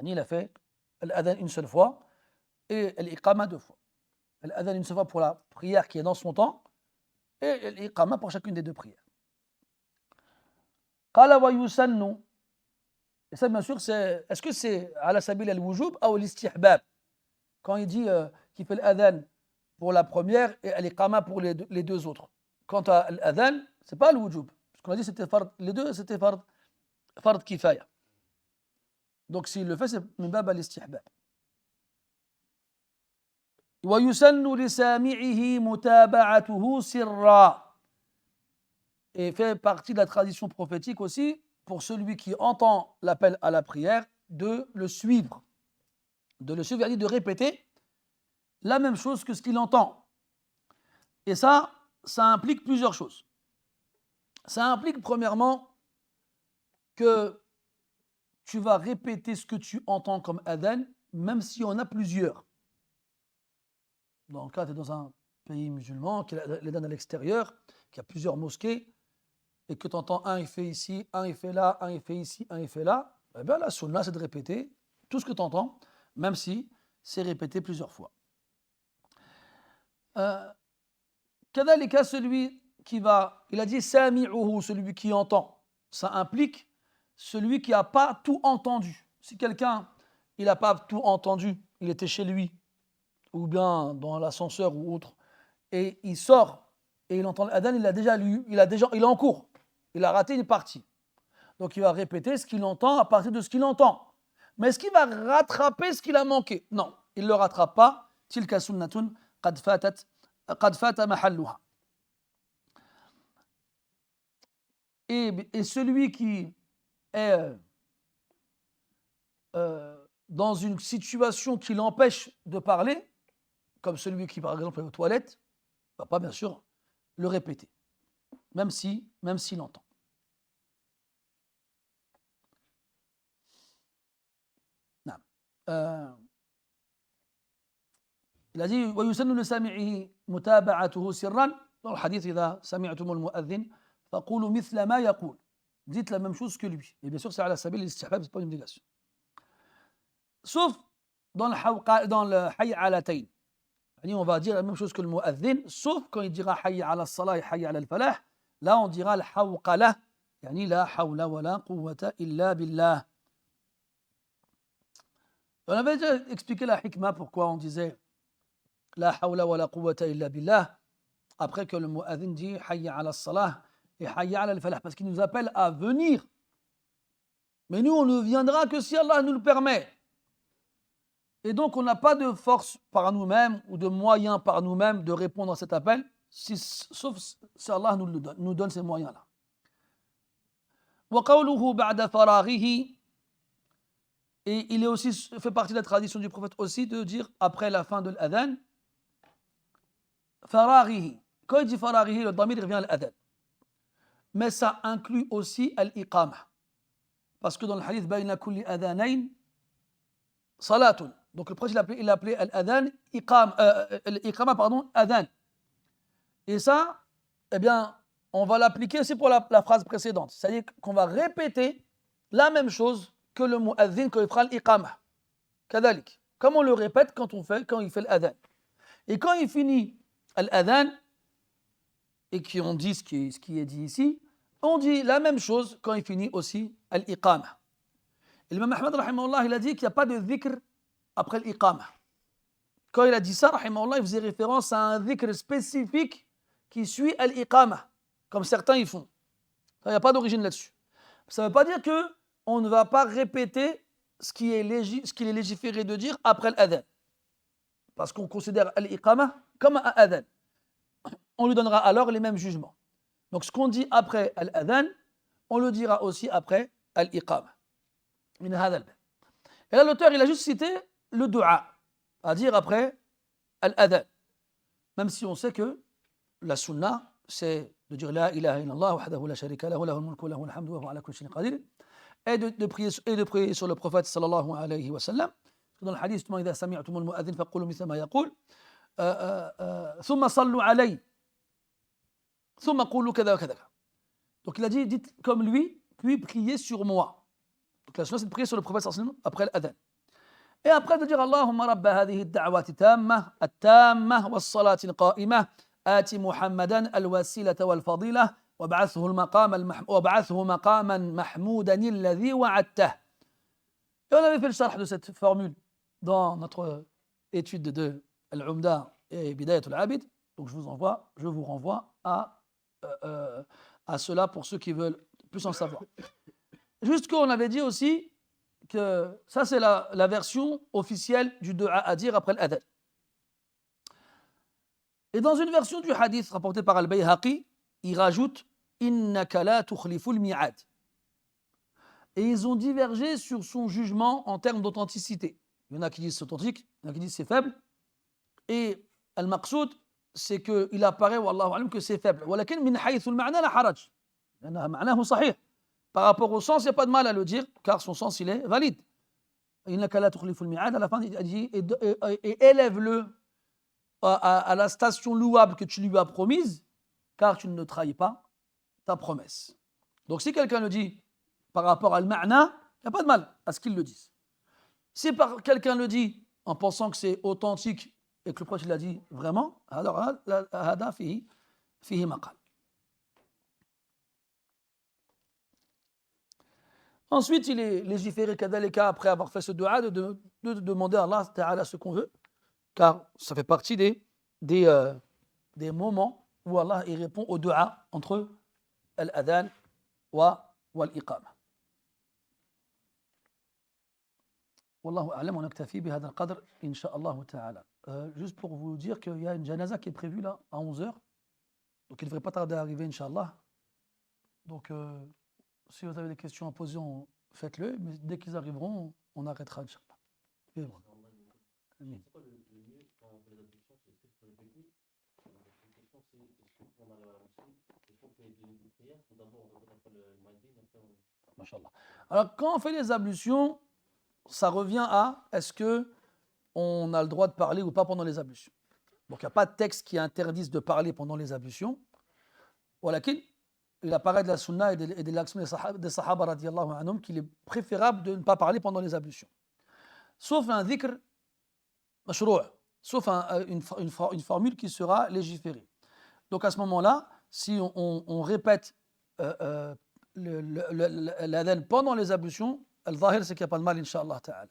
Il a fait l'adhan une seule fois et l'iqama deux fois. L'adhan une seule fois pour la prière qui est dans son temps et l'iqama pour chacune des deux prières. Qala wa yusannu. Et ça, bien sûr, est-ce que c'est ala sabil al-wujub ou l'istihbab? Quand il dit qu'il fait l'adhan pour la première et l'iqama pour les deux autres. Quant à l'adhan, ce n'est pas le wujub. Parce qu'on a dit que les deux, c'était fard kifaya. Donc s'il le fait, c'est min bab al-istihbab. Wa yusannu li sami'ihi mutaba'atuhu sirra. Et fait partie de la tradition prophétique aussi, pour celui qui entend l'appel à la prière, de le suivre. De le suivre, c'est-à-dire de répéter la même chose que ce qu'il entend. Et ça implique plusieurs choses. Ça implique premièrement que tu vas répéter ce que tu entends comme adhan, même s'il y en a plusieurs. Dans le cas, tu es dans un pays musulman, qui a l'adhan à l'extérieur, qui a plusieurs mosquées, et que tu entends un il fait ici, un il fait là, un il fait ici, un il fait là, eh bien la sunna c'est de répéter tout ce que tu entends, même si c'est répété plusieurs fois. Kadhalika, celui qui va, il a dit sami'uhu, celui qui entend, ça implique celui qui n'a pas tout entendu. Si quelqu'un il n'a pas tout entendu, il était chez lui, ou bien dans l'ascenseur ou autre, et il sort et il entend l'adhan, il a déjà lu, il est en cours. il a raté une partie. Donc il va répéter ce qu'il entend à partir de ce qu'il entend. Mais est-ce qu'il va rattraper ce qu'il a manqué? Non, il ne le rattrape pas. Tilka sunnatun qad fata mahalluha. Et celui qui est dans une situation qui l'empêche de parler, comme celui qui par exemple est aux toilettes, ne va pas bien sûr le répéter, même s'il entend. Il a dit ويسن لسامعه متابعته سرا dans le hadith إذا سمعتم المؤذن فقولوا مثل ما يقول, dites la même chose que lui. Et bien sûr c'est على سبيل الاستحباب, c'est pas une obligation. Sauf dans le hayy alatayn, on va dire la même chose que le mu'adhin, sauf quand il dira hayy ala salah et hayy ala al-falah, là on dira le hawqala, yani la hawla wa la quwwata illa billah. On avait déjà expliqué la hikmah, pourquoi on disait la hawla wa la quwwata illa billah après que le mu'adhin dit hayy ala salah et hayy ala al-falah, parce qu'il nous appelle à venir. Mais nous on ne viendra que si Allah nous le permet. Et donc, on n'a pas de force par nous-mêmes ou de moyens par nous-mêmes de répondre à cet appel, sauf si Allah nous donne ces moyens-là. وَقَوْلُهُ بَعْدَ فَرَاغِهِ, et il est aussi, fait partie de la tradition du prophète aussi de dire après la fin de l'adhan, faraghihi. Quand il dit faraghihi, le damir revient à l'adhan. Mais ça inclut aussi al-iqama. Parce que dans le hadith, bayna kulli adhanayn salatun. Donc le prophète il a appelé al-adhan l'iqama, adhan. Et ça, eh bien, on va l'appliquer aussi pour la phrase précédente. C'est-à-dire qu'on va répéter la même chose que le mu'adhin quand il fera l'iqama. Kadalik. Comme on le répète quand il fait l'adhan. Et quand il finit l'adhan, et qu'on dit ce qui est dit ici, on dit la même chose quand il finit aussi l'iqama. Et l'imam Ahmad, rahimahullah, il a dit qu'il n'y a pas de dhikr après l'iqama. Quand il a dit ça, rahimahullah, il faisait référence à un dhikr spécifique qui suit l'iqama, comme certains y font. Il n'y a pas d'origine là-dessus. Ça ne veut pas dire qu'on ne va pas répéter ce qu'il est légiféré de dire après l'adhan. Parce qu'on considère l'iqama comme un adhan. On lui donnera alors les mêmes jugements. Donc ce qu'on dit après l'adhan, on le dira aussi après l'iqama. Et là, l'auteur, il a juste cité le dua, à dire après al-adhan. Même si on sait que la sunna, c'est de dire la ilaha illallah wahdahu la sharika lahu lahul mulku lahul hamdu wa huwa ala kulli shay'in qadir, et de prier sur le prophète sallallahu alayhi wa sallam. Dans le hadith, إذا سمعتم المؤذن فقولوا مثل ما يقول ثم صلوا علي ثم قولوا كذا وكذا. Donc il a dit, dites comme lui, puis priez sur moi. Donc la sunna, c'est de prier sur le prophète sallallahu alayhi wa sallam après l'adhan. Et après de dire Allahumma rabba hadhihi ad-da'wati tamma at-tamma was-salati al-qa'imah ati Muhammadan al-wasilata wal-fadilah wab'athhu maqaman mahmoudan alladhi wa'adtah. Et on avait fait le sharh de cette formule dans notre étude de Al-Umda et Bidayat al-Abid. Donc je vous renvoie à cela pour ceux qui veulent plus en savoir. Juste qu'on avait dit aussi que ça c'est la version officielle du dua à dire après l'adhan. Et dans une version du hadith rapporté par Al-Bayhaqi, il rajoute innaka la tukhliful mi'ad. Et ils ont divergé sur son jugement en termes d'authenticité. Il y en a qui disent c'est authentique, il y en a qui disent c'est faible. Et al-maqsoud, c'est qu'il apparaît, wallahu alam, que c'est faible. Walakin min haythu al-ma'na la haraj. Ma'nahu sahih. Par rapport au sens, il n'y a pas de mal à le dire, car son sens, il est valide. Innaka la tukhliful mi'ad, à la fin, il dit et élève-le à la station louable que tu lui as promise, car tu ne trahis pas ta promesse. Donc si quelqu'un le dit par rapport à al-ma'na, il n'y a pas de mal à ce qu'il le dise. Si quelqu'un le dit en pensant que c'est authentique et que le prophète l'a dit vraiment, alors hada fihi maqal. Ensuite, il est légiféré kadhalika après avoir fait ce dua de demander à Allah Ta'ala ce qu'on veut, car ça fait partie des moments où Allah il répond au dua entre al-adhan والإقامة. والله أعلم ونكتفي بهذا القدر إن شاء الله تعالى. Juste pour vous dire qu'il y a une janaza qui est prévue là à 11h. Donc il ne devrait pas tarder à arriver, Inch'Allah. Donc si vous avez des questions à poser, faites-le. Mais dès qu'ils arriveront, on arrêtera, Inch'Allah. Et voilà. Amin. Masha'Allah. Alors quand on fait les ablutions, ça revient à est-ce qu'on a le droit de parler ou pas pendant les ablutions. Donc il n'y a pas de texte qui interdise de parler pendant les ablutions. Voilà, il apparaît de la sunna et de l'action des sahaba radiyallahu anhum qu'il est préférable de ne pas parler pendant les ablutions. Sauf un dhikr mashrou', sauf une formule qui sera légiférée. Donc à ce moment-là, si on répète l'adhan pendant les ablutions, al-zahir c'est qu'il n'y a pas de mal, Inch'Allah ta'ala.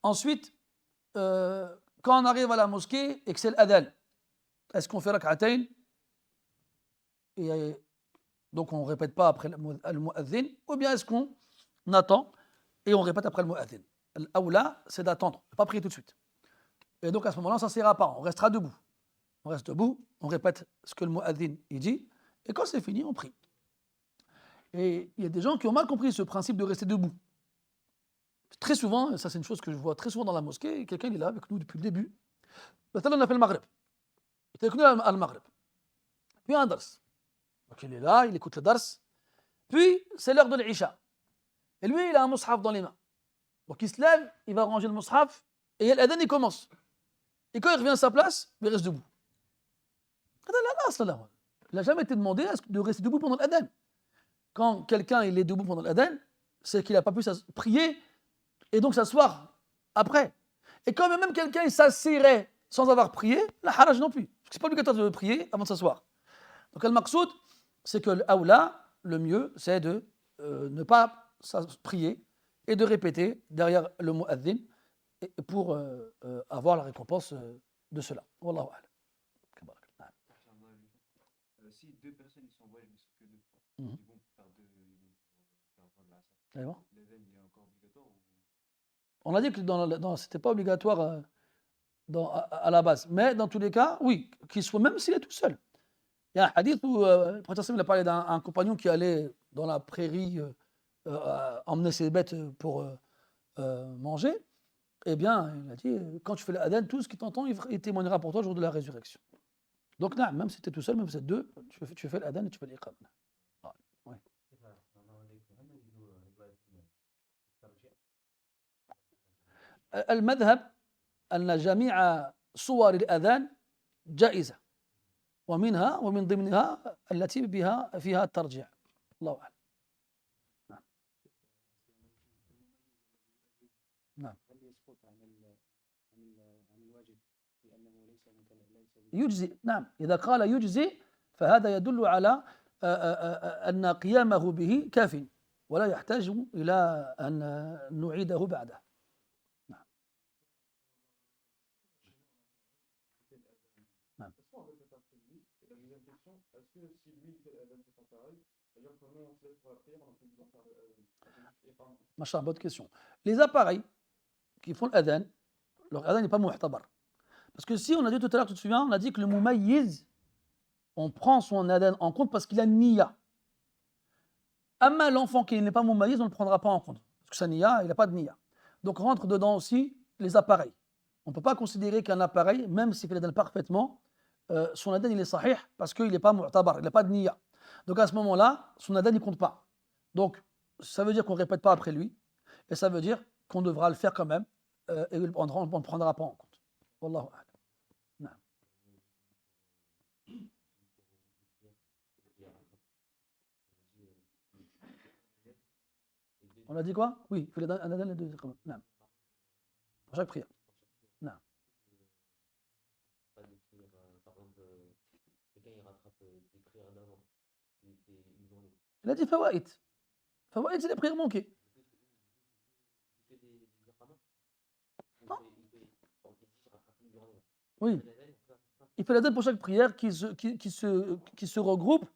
Ensuite, quand on arrive à la mosquée et que c'est l'adhan, est-ce qu'on fait rak'atayn et donc on ne répète pas après le mu'adhin, ou bien est-ce qu'on attend et on répète après le mu'adhin? L'awla, c'est d'attendre, ne pas prier tout de suite. Et donc à ce moment-là, ça ne s'ira pas, on restera debout. On reste debout, on répète ce que le mu'adhin dit, et quand c'est fini, on prie. Et il y a des gens qui ont mal compris ce principe de rester debout. Très souvent, ça c'est une chose que je vois très souvent dans la mosquée, quelqu'un il est là avec nous depuis le début. Maintenant on a fait le maghrib. Il était avec nous à le maghrib. Puis un dars. Donc il est là, il écoute le dars. Puis c'est l'heure de l'isha. Et lui, il a un mushaf dans les mains. Donc il se lève, il va ranger le mushaf, et l'adhan il commence. Et quand il revient à sa place, il reste debout. Il n'a jamais été demandé de rester debout pendant l'adhan. Quand quelqu'un il est debout pendant l'adhan, c'est qu'il n'a pas pu prier et donc s'asseoir après. Et quand même quelqu'un il s'assirait sans avoir prié, la haraj non plus. Parce que ce n'est pas obligatoire de prier avant de s'asseoir. Donc al-maqsoud, c'est que l'aoula, le mieux, c'est de ne pas prier et de répéter derrière le mu'adhin pour avoir la récompense de cela. Wallahu a'lam. Si deux personnes sont voyagées, mais sauf que deux, Mhm. ils vont faire deux, ils vont faire la salle. D'accord. L'adhan, il est encore obligatoire ou... On a dit que c'était pas obligatoire à la base. Mais dans tous les cas, oui, qu'il soit, même s'il est tout seul. Il y a un hadith où le prophète a parlé d'un compagnon qui allait dans la prairie emmener ses bêtes pour manger. Eh bien, il a dit, quand tu fais l'adhan, tout ce qui t'entend, il témoignera pour toi le jour de la résurrection. Donc, non, même si tu es tout seul, même si tu es deux, tu fais l'adhan et tu fais l'iqam. Oui. المذهب أن جميع صور الأذان جائزة ومن ضمنها التي فيها الترجيع. الله أعلم. نعم. يجزي، نعم، إذا قال يجزي فهذا يدل على أن قيامه به كاف ولا يحتاج إلى أن نعيده بعده. نعم. نعم. Machin, bonne question. Les appareils qui font l'adhan, leur adhan n'est pas mu'tabar. Parce que si on a dit tout à l'heure, tu te souviens, on a dit que le mumayyiz, on prend son adhan en compte parce qu'il a niya. Amma l'enfant qui n'est pas mumayyiz, on ne le prendra pas en compte. Parce que sa niya, il n'a pas de niya. Donc rentre dedans aussi les appareils. On ne peut pas considérer qu'un appareil, même s'il fait l'adhan parfaitement, son adhan il est sahih parce qu'il n'est pas mu'tabar, il n'a pas de niya. Donc à ce moment-là, son adhan il ne compte pas. Donc ça veut dire qu'on ne répète pas après lui, et ça veut dire qu'on devra le faire quand même, et on ne prendra pas en compte. Wallahu a'lam. Non. On a dit quoi? Oui, il faut un adhan et deux iqamat. Non. Pour chaque prière. Non. Il a dit fawaïd. Fawaïd, c'est les prières manquées. Non. Oui. Il fait l'adhan pour chaque prière qui se regroupe,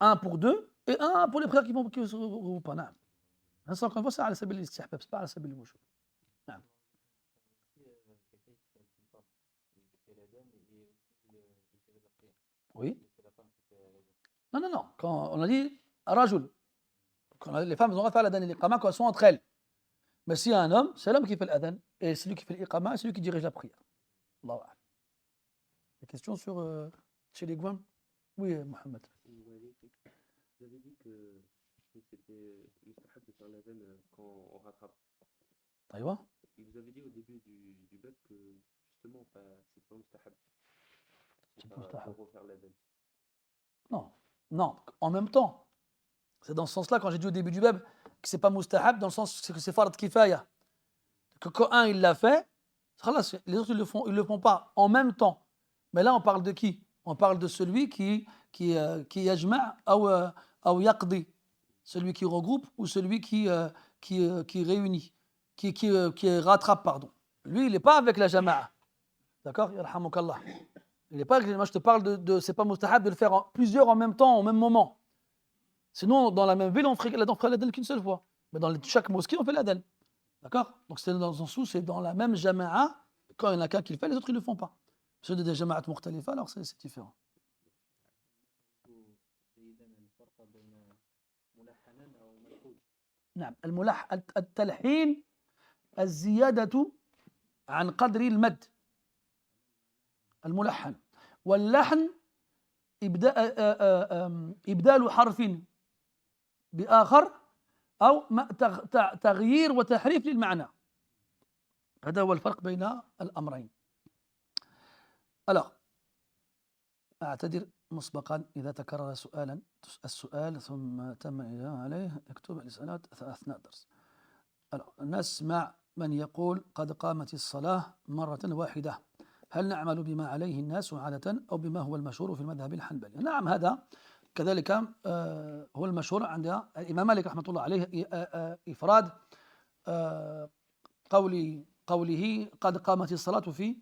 un pour deux, et un pour les prières qui ne vont pas. Non. Ça, encore une fois, c'est à la sabil al-istihbab, c'est pas à la sabil al-wujub. Non. Oui. Non, non, non. Quand on a dit rajul, quand les femmes ont droit à faire l'adhan et l'iqama quand elles sont entre elles. Mais s'il y a un homme, c'est l'homme qui fait l'adhan, et celui qui fait l'iqama, et celui qui dirige la prière. Allahu a'lam. Des questions sur chez les Gouins? Oui, Mohamed. Vous avez dit que c'était mustahab de faire l'adhan quand on rattrape. Taïwa. Et vous avez dit au début du bab que justement, c'est pas mustahab. C'est pas mustahab. De refaire l'adhan. Non, non, en même temps. C'est dans ce sens-là, quand j'ai dit au début du web que c'est pas mustahab, dans le sens que c'est fard kifaya. Que quand un il l'a fait, les autres ils le font pas en même temps. Mais là on parle de qui? On parle de celui qui yajma' ou yaqdi, celui qui regroupe ou celui qui réunit, qui rattrape, pardon. Lui il n'est pas avec la jama'a. D'accord? Yarhamukallah. Il n'est pas, moi je te parle c'est pas mustahab de le faire plusieurs en même temps, au même moment. Sinon, dans la même ville, on ferait l'adhan qu'une seule fois. Mais dans chaque mosquée, on fait l'adhan. D'accord? Donc, c'est dans un sous, c'est dans la même jama'a. Quand il y en a qu'un qui le fait, les autres, ils ne le font pas. Ceux des jama'at mukhtalifa, alors c'est différent. نعم التلحين الزيادة عن قدر المد الملحن واللحن إبدال حرف بآخر أو تغيير وتحريف للمعنى. هذا هو الفرق بين الأمرين. Alors, أعتذر مسبقا إذا تكرر السؤال ثم تم الإجابة عليه اكتب الإسئلات أثناء الدرس. Alors, نسمع من يقول قد قامت الصلاة مرة واحدة، هل نعمل بما عليه الناس عادة أو بما هو المشهور في المذهب الحنبلي؟ نعم، هذا كذلك هو المشهور عند الإمام مالك رحمة الله عليه، إفراد قوله قد قامت الصلاة في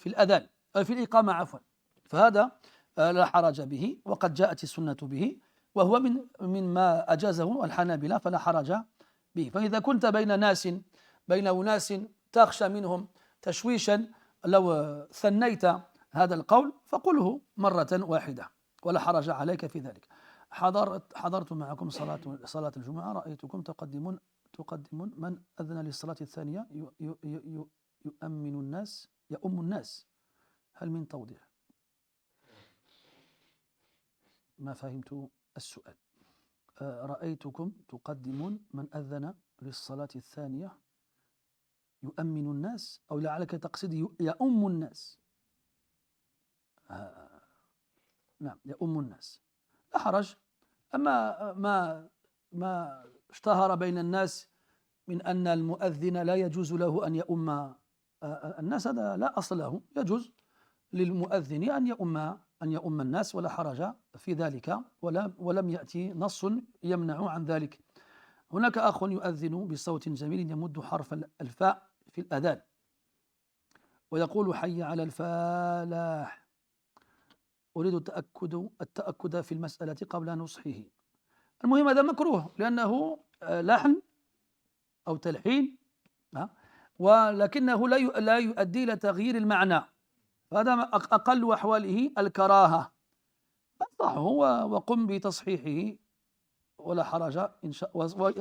الأذان، في الإقامة عفوا، فهذا لا حرج به، وقد جاءت السنة به، وهو من ما أجازه الحنابلة فلا حرج به. فإذا كنت بين أناس تخشى منهم تشويشا، لو ثنيت هذا القول فقله مرة واحدة ولا حرج عليك في ذلك. حضرت معكم صلاة الجمعة، رأيتكم تقدمون من أذن للصلاة الثانية يؤم الناس، هل من توضيح؟ ما فهمت السؤال. رأيتكم تقدمون من أذن للصلاة الثانية يؤمن الناس، أو لعلك تقصد يؤم الناس. نعم، يؤم الناس لا حرج. أما ما اشتهر بين الناس من أن المؤذن لا يجوز له أن يؤم الناس، هذا لا أصل له. يجوز للمؤذن أن يؤم الناس ولا حرج في ذلك، ولم يأتي نص يمنع عن ذلك. هناك أخ يؤذن بصوت جميل يمد حرف الفاء في الأذان ويقول حي على الفلاح. أريد التأكد في المسألة قبل نصحه. المهم هذا مكروه لأنه لحن أو تلحين، ولكنه لا يؤدي إلى تغيير المعنى، فهذا أقل أحواله الكراهة. انصحه وقم بتصحيحه ولا حرج إن شاء،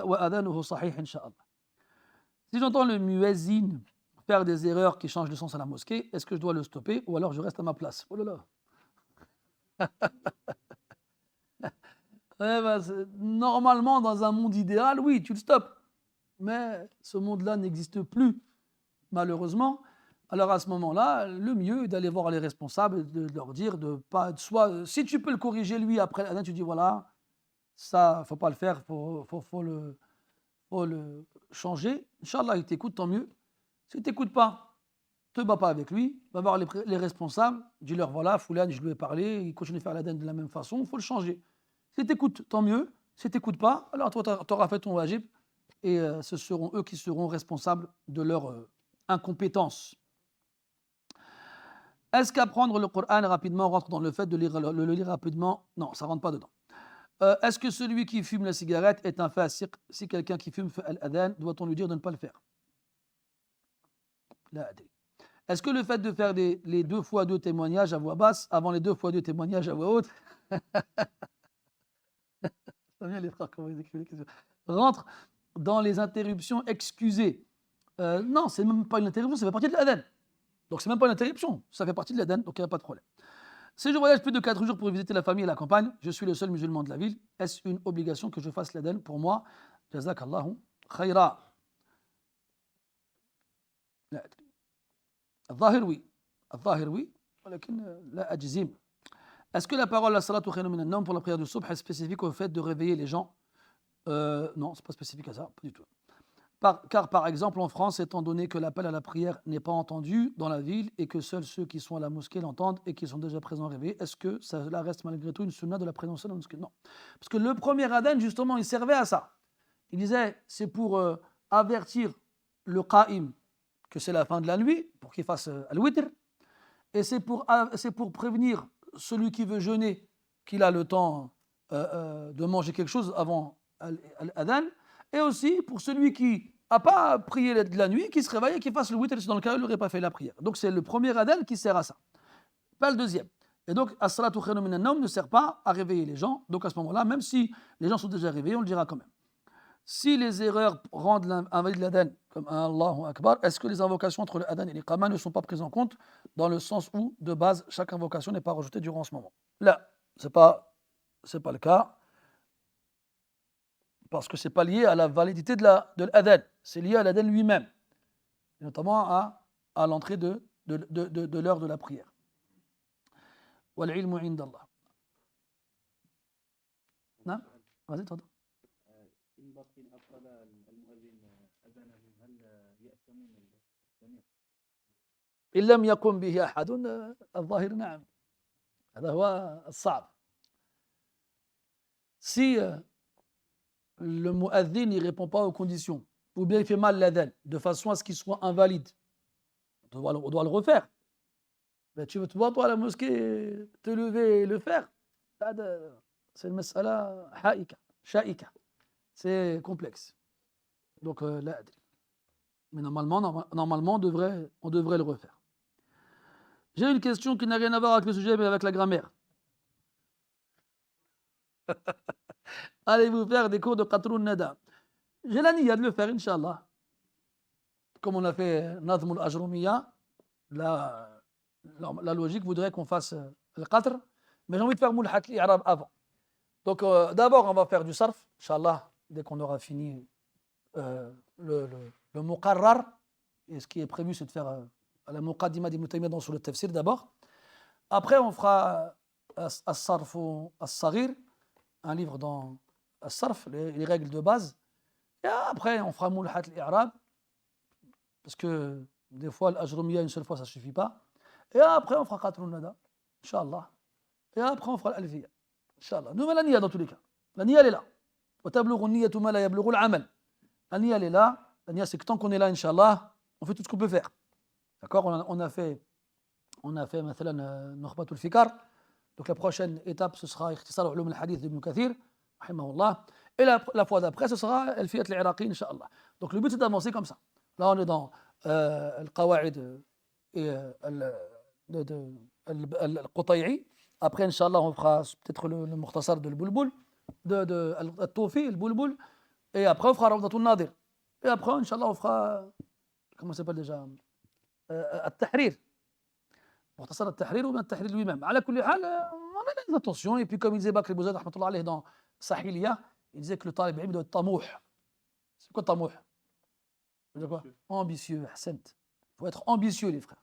وأذانه صحيح إن شاء الله. Si j'entends le muezzin faire des erreurs qui changent le sens à la mosquée, est-ce que je dois le stopper ou alors je reste à ma place? Oh là là. Normalement, dans un monde idéal, oui, tu le stoppes. Mais ce monde-là n'existe plus, malheureusement. Alors à ce moment-là, le mieux est d'aller voir les responsables, de leur dire soit, si tu peux le corriger lui après l'adhan, tu dis voilà, ça, faut pas le faire, faut le changer. Inch'Allah, il t'écoute, tant mieux. S'il t'écoute pas, te bats pas avec lui, va voir les responsables, dis-leur voilà, Foulan, je lui ai parlé, il continue à faire l'adhan de la même façon, il faut le changer. Si t'écoute, tant mieux. Si t'écoute pas, alors toi, tu auras fait ton wajib et ce seront eux qui seront responsables de leur incompétence. Est-ce qu'apprendre le Coran rapidement rentre dans le fait de le lire rapidement? Non, ça ne rentre pas dedans. Est-ce que celui qui fume la cigarette est un fasiq? Si quelqu'un qui fume fait al-adhan, doit-on lui dire de ne pas le faire? La adri. Est-ce que le fait de faire les 2 fois 2 témoignages à voix basse avant les 2 fois 2 témoignages à voix haute, j'aime bien les frères comment ils écrivent les questions, rentre dans les interruptions excusées? Non, c'est même pas une interruption, ça fait partie de l'adhan. Donc c'est même pas une interruption, ça fait partie de l'adhan, donc il n'y a pas de problème. Si je voyage plus de 4 jours pour visiter la famille et la campagne, je suis le seul musulman de la ville, est-ce une obligation que je fasse l'adhan pour moi? Jazakallahu khayra. لا أدري. الظاهر oui. الظاهر oui, ولكن لا أجزم. Est-ce que la parole la salatu khayrun min an-nawm pour la prière du subh est spécifique au fait de réveiller les gens? Non, c'est pas spécifique à ça, pas du tout. Car par exemple en France, étant donné que l'appel à la prière n'est pas entendu dans la ville et que seuls ceux qui sont à la mosquée l'entendent et qui sont déjà présents réveillés, est-ce que cela reste malgré tout une sunna de la présence à la mosquée? Non. Parce que le premier adhan, justement, il servait à ça. Il disait, c'est pour avertir le qa'im que c'est la fin de la nuit, pour qu'il fasse al-witr, et c'est pour prévenir celui qui veut jeûner qu'il a le temps de manger quelque chose avant l'adhan, et aussi pour celui qui n'a pas prié de la nuit, qui se réveille et qui fasse le witr dans le cas où il n'aurait pas fait la prière. Donc c'est le premier adhan qui sert à ça, pas le deuxième. Et donc, as-salatu khayrun min an-nawm ne sert pas à réveiller les gens. Donc à ce moment-là, même si les gens sont déjà réveillés, on le dira quand même. Si les erreurs rendent invalide l'adhan, comme Allahu Akbar, est-ce que les invocations entre le adhan et l'iqama ne sont pas prises en compte dans le sens où, de base, chaque invocation n'est pas rajoutée durant ce moment? Là, ce n'est pas le cas, parce que ce n'est pas lié à la validité de l'adhan, c'est lié à l'adhan lui-même, notamment à l'entrée de l'heure de la prière. Wal-ilmu indallah. Non? Vas-y, t'entends. إن أبطل المؤذن أذانه هل يأثمون الجميع؟ إن لم يقم به أحد الظاهر نعم. هذا هو الصعب. Si le mu'adhin ne répond pas aux conditions, ou bien il fait mal l'adhan, de façon à ce qu'il soit invalide, on doit le refaire. Mais tu vas toi à la mosquée te lever et le faire, c'est une mas'ala sha'ika. C'est complexe. Donc, là, mais normalement on devrait le refaire. J'ai une question qui n'a rien à voir avec le sujet, mais avec la grammaire. Allez-vous faire des cours de Qatrun Nada? J'ai la niya de le faire, Inch'Allah. Comme on a fait Nazm al-Ajrumiya, la logique voudrait qu'on fasse le Qatr, mais j'ai envie de faire Mulhat al-I'rab avant. Donc, d'abord, on va faire du sarf, Inch'Allah, dès qu'on aura fini le muqarrar. Et ce qui est prévu, c'est de faire la muqaddima d'Ibn Taymiyyah sur le tafsir d'abord. Après, on fera as-sarf as-saghir, un livre dans as-sarf, les règles de base. Et après, on fera mulhat al-i'rab, parce que des fois, l'ajrumiya, une seule fois, ça ne suffit pas. Et après, on fera qatrun nada, Inch'Allah. Et après, on fera l'alfiya, Inch'Allah. Nous, mais la niya dans tous les cas. La niya, elle est là. وَتَبْلُغُ النِّيَّةُ مَا لَا يَبْلُغُ الْعَمَلِ. La niya, elle est là. La niya, c'est que tant qu'on est là, Inch'Allah, on fait tout ce qu'on peut faire. D'accord? On a fait مثلا نخبة الفكر. Donc la prochaine étape, ce sera اختصار علوم الحديث d'Ibn Kathir, rahimahullah. Et la fois d'après, ce sera Alfiyat al-Iraqi, Inch'Allah. Donc le but, c'est d'avancer comme ça. Là, on est dans al-Qawa'id et al-Qutay'i. Après, Inch'Allah, on fera peut-être le mukhtasar de al-Bulbul, de al-Tawfi, al-Bulbul. Et après, on fera Rawdatul Nadir. Et après, Inch'Allah, on fera, comment ça s'appelle déjà, al-Tahrir. مختصر التحرير ومن التحرير lui-même. على كل حال, on a des intentions. Et puis, comme il disait Bakr Bouzad, rahmatullah alayhi, dans Sahiliya, il disait que le talib ilm doit être tamouh. C'est quoi tamouh? Ça veut dire quoi? Ambitieux. Il faut être ambitieux, les frères.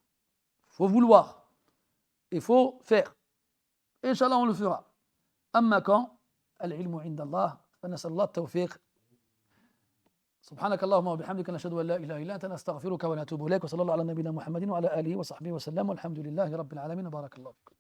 Il faut vouloir. Il faut faire. Et Inch'Allah, on le fera. أما quand العلم عند الله فنسأل الله التوفيق. سبحانك اللهم وبحمدك نشهد ان لا اله الا انت نستغفرك ونتوب اليك وصلى الله على نبينا محمد وعلى اله وصحبه وسلم والحمد لله رب العالمين. بارك الله فيكم.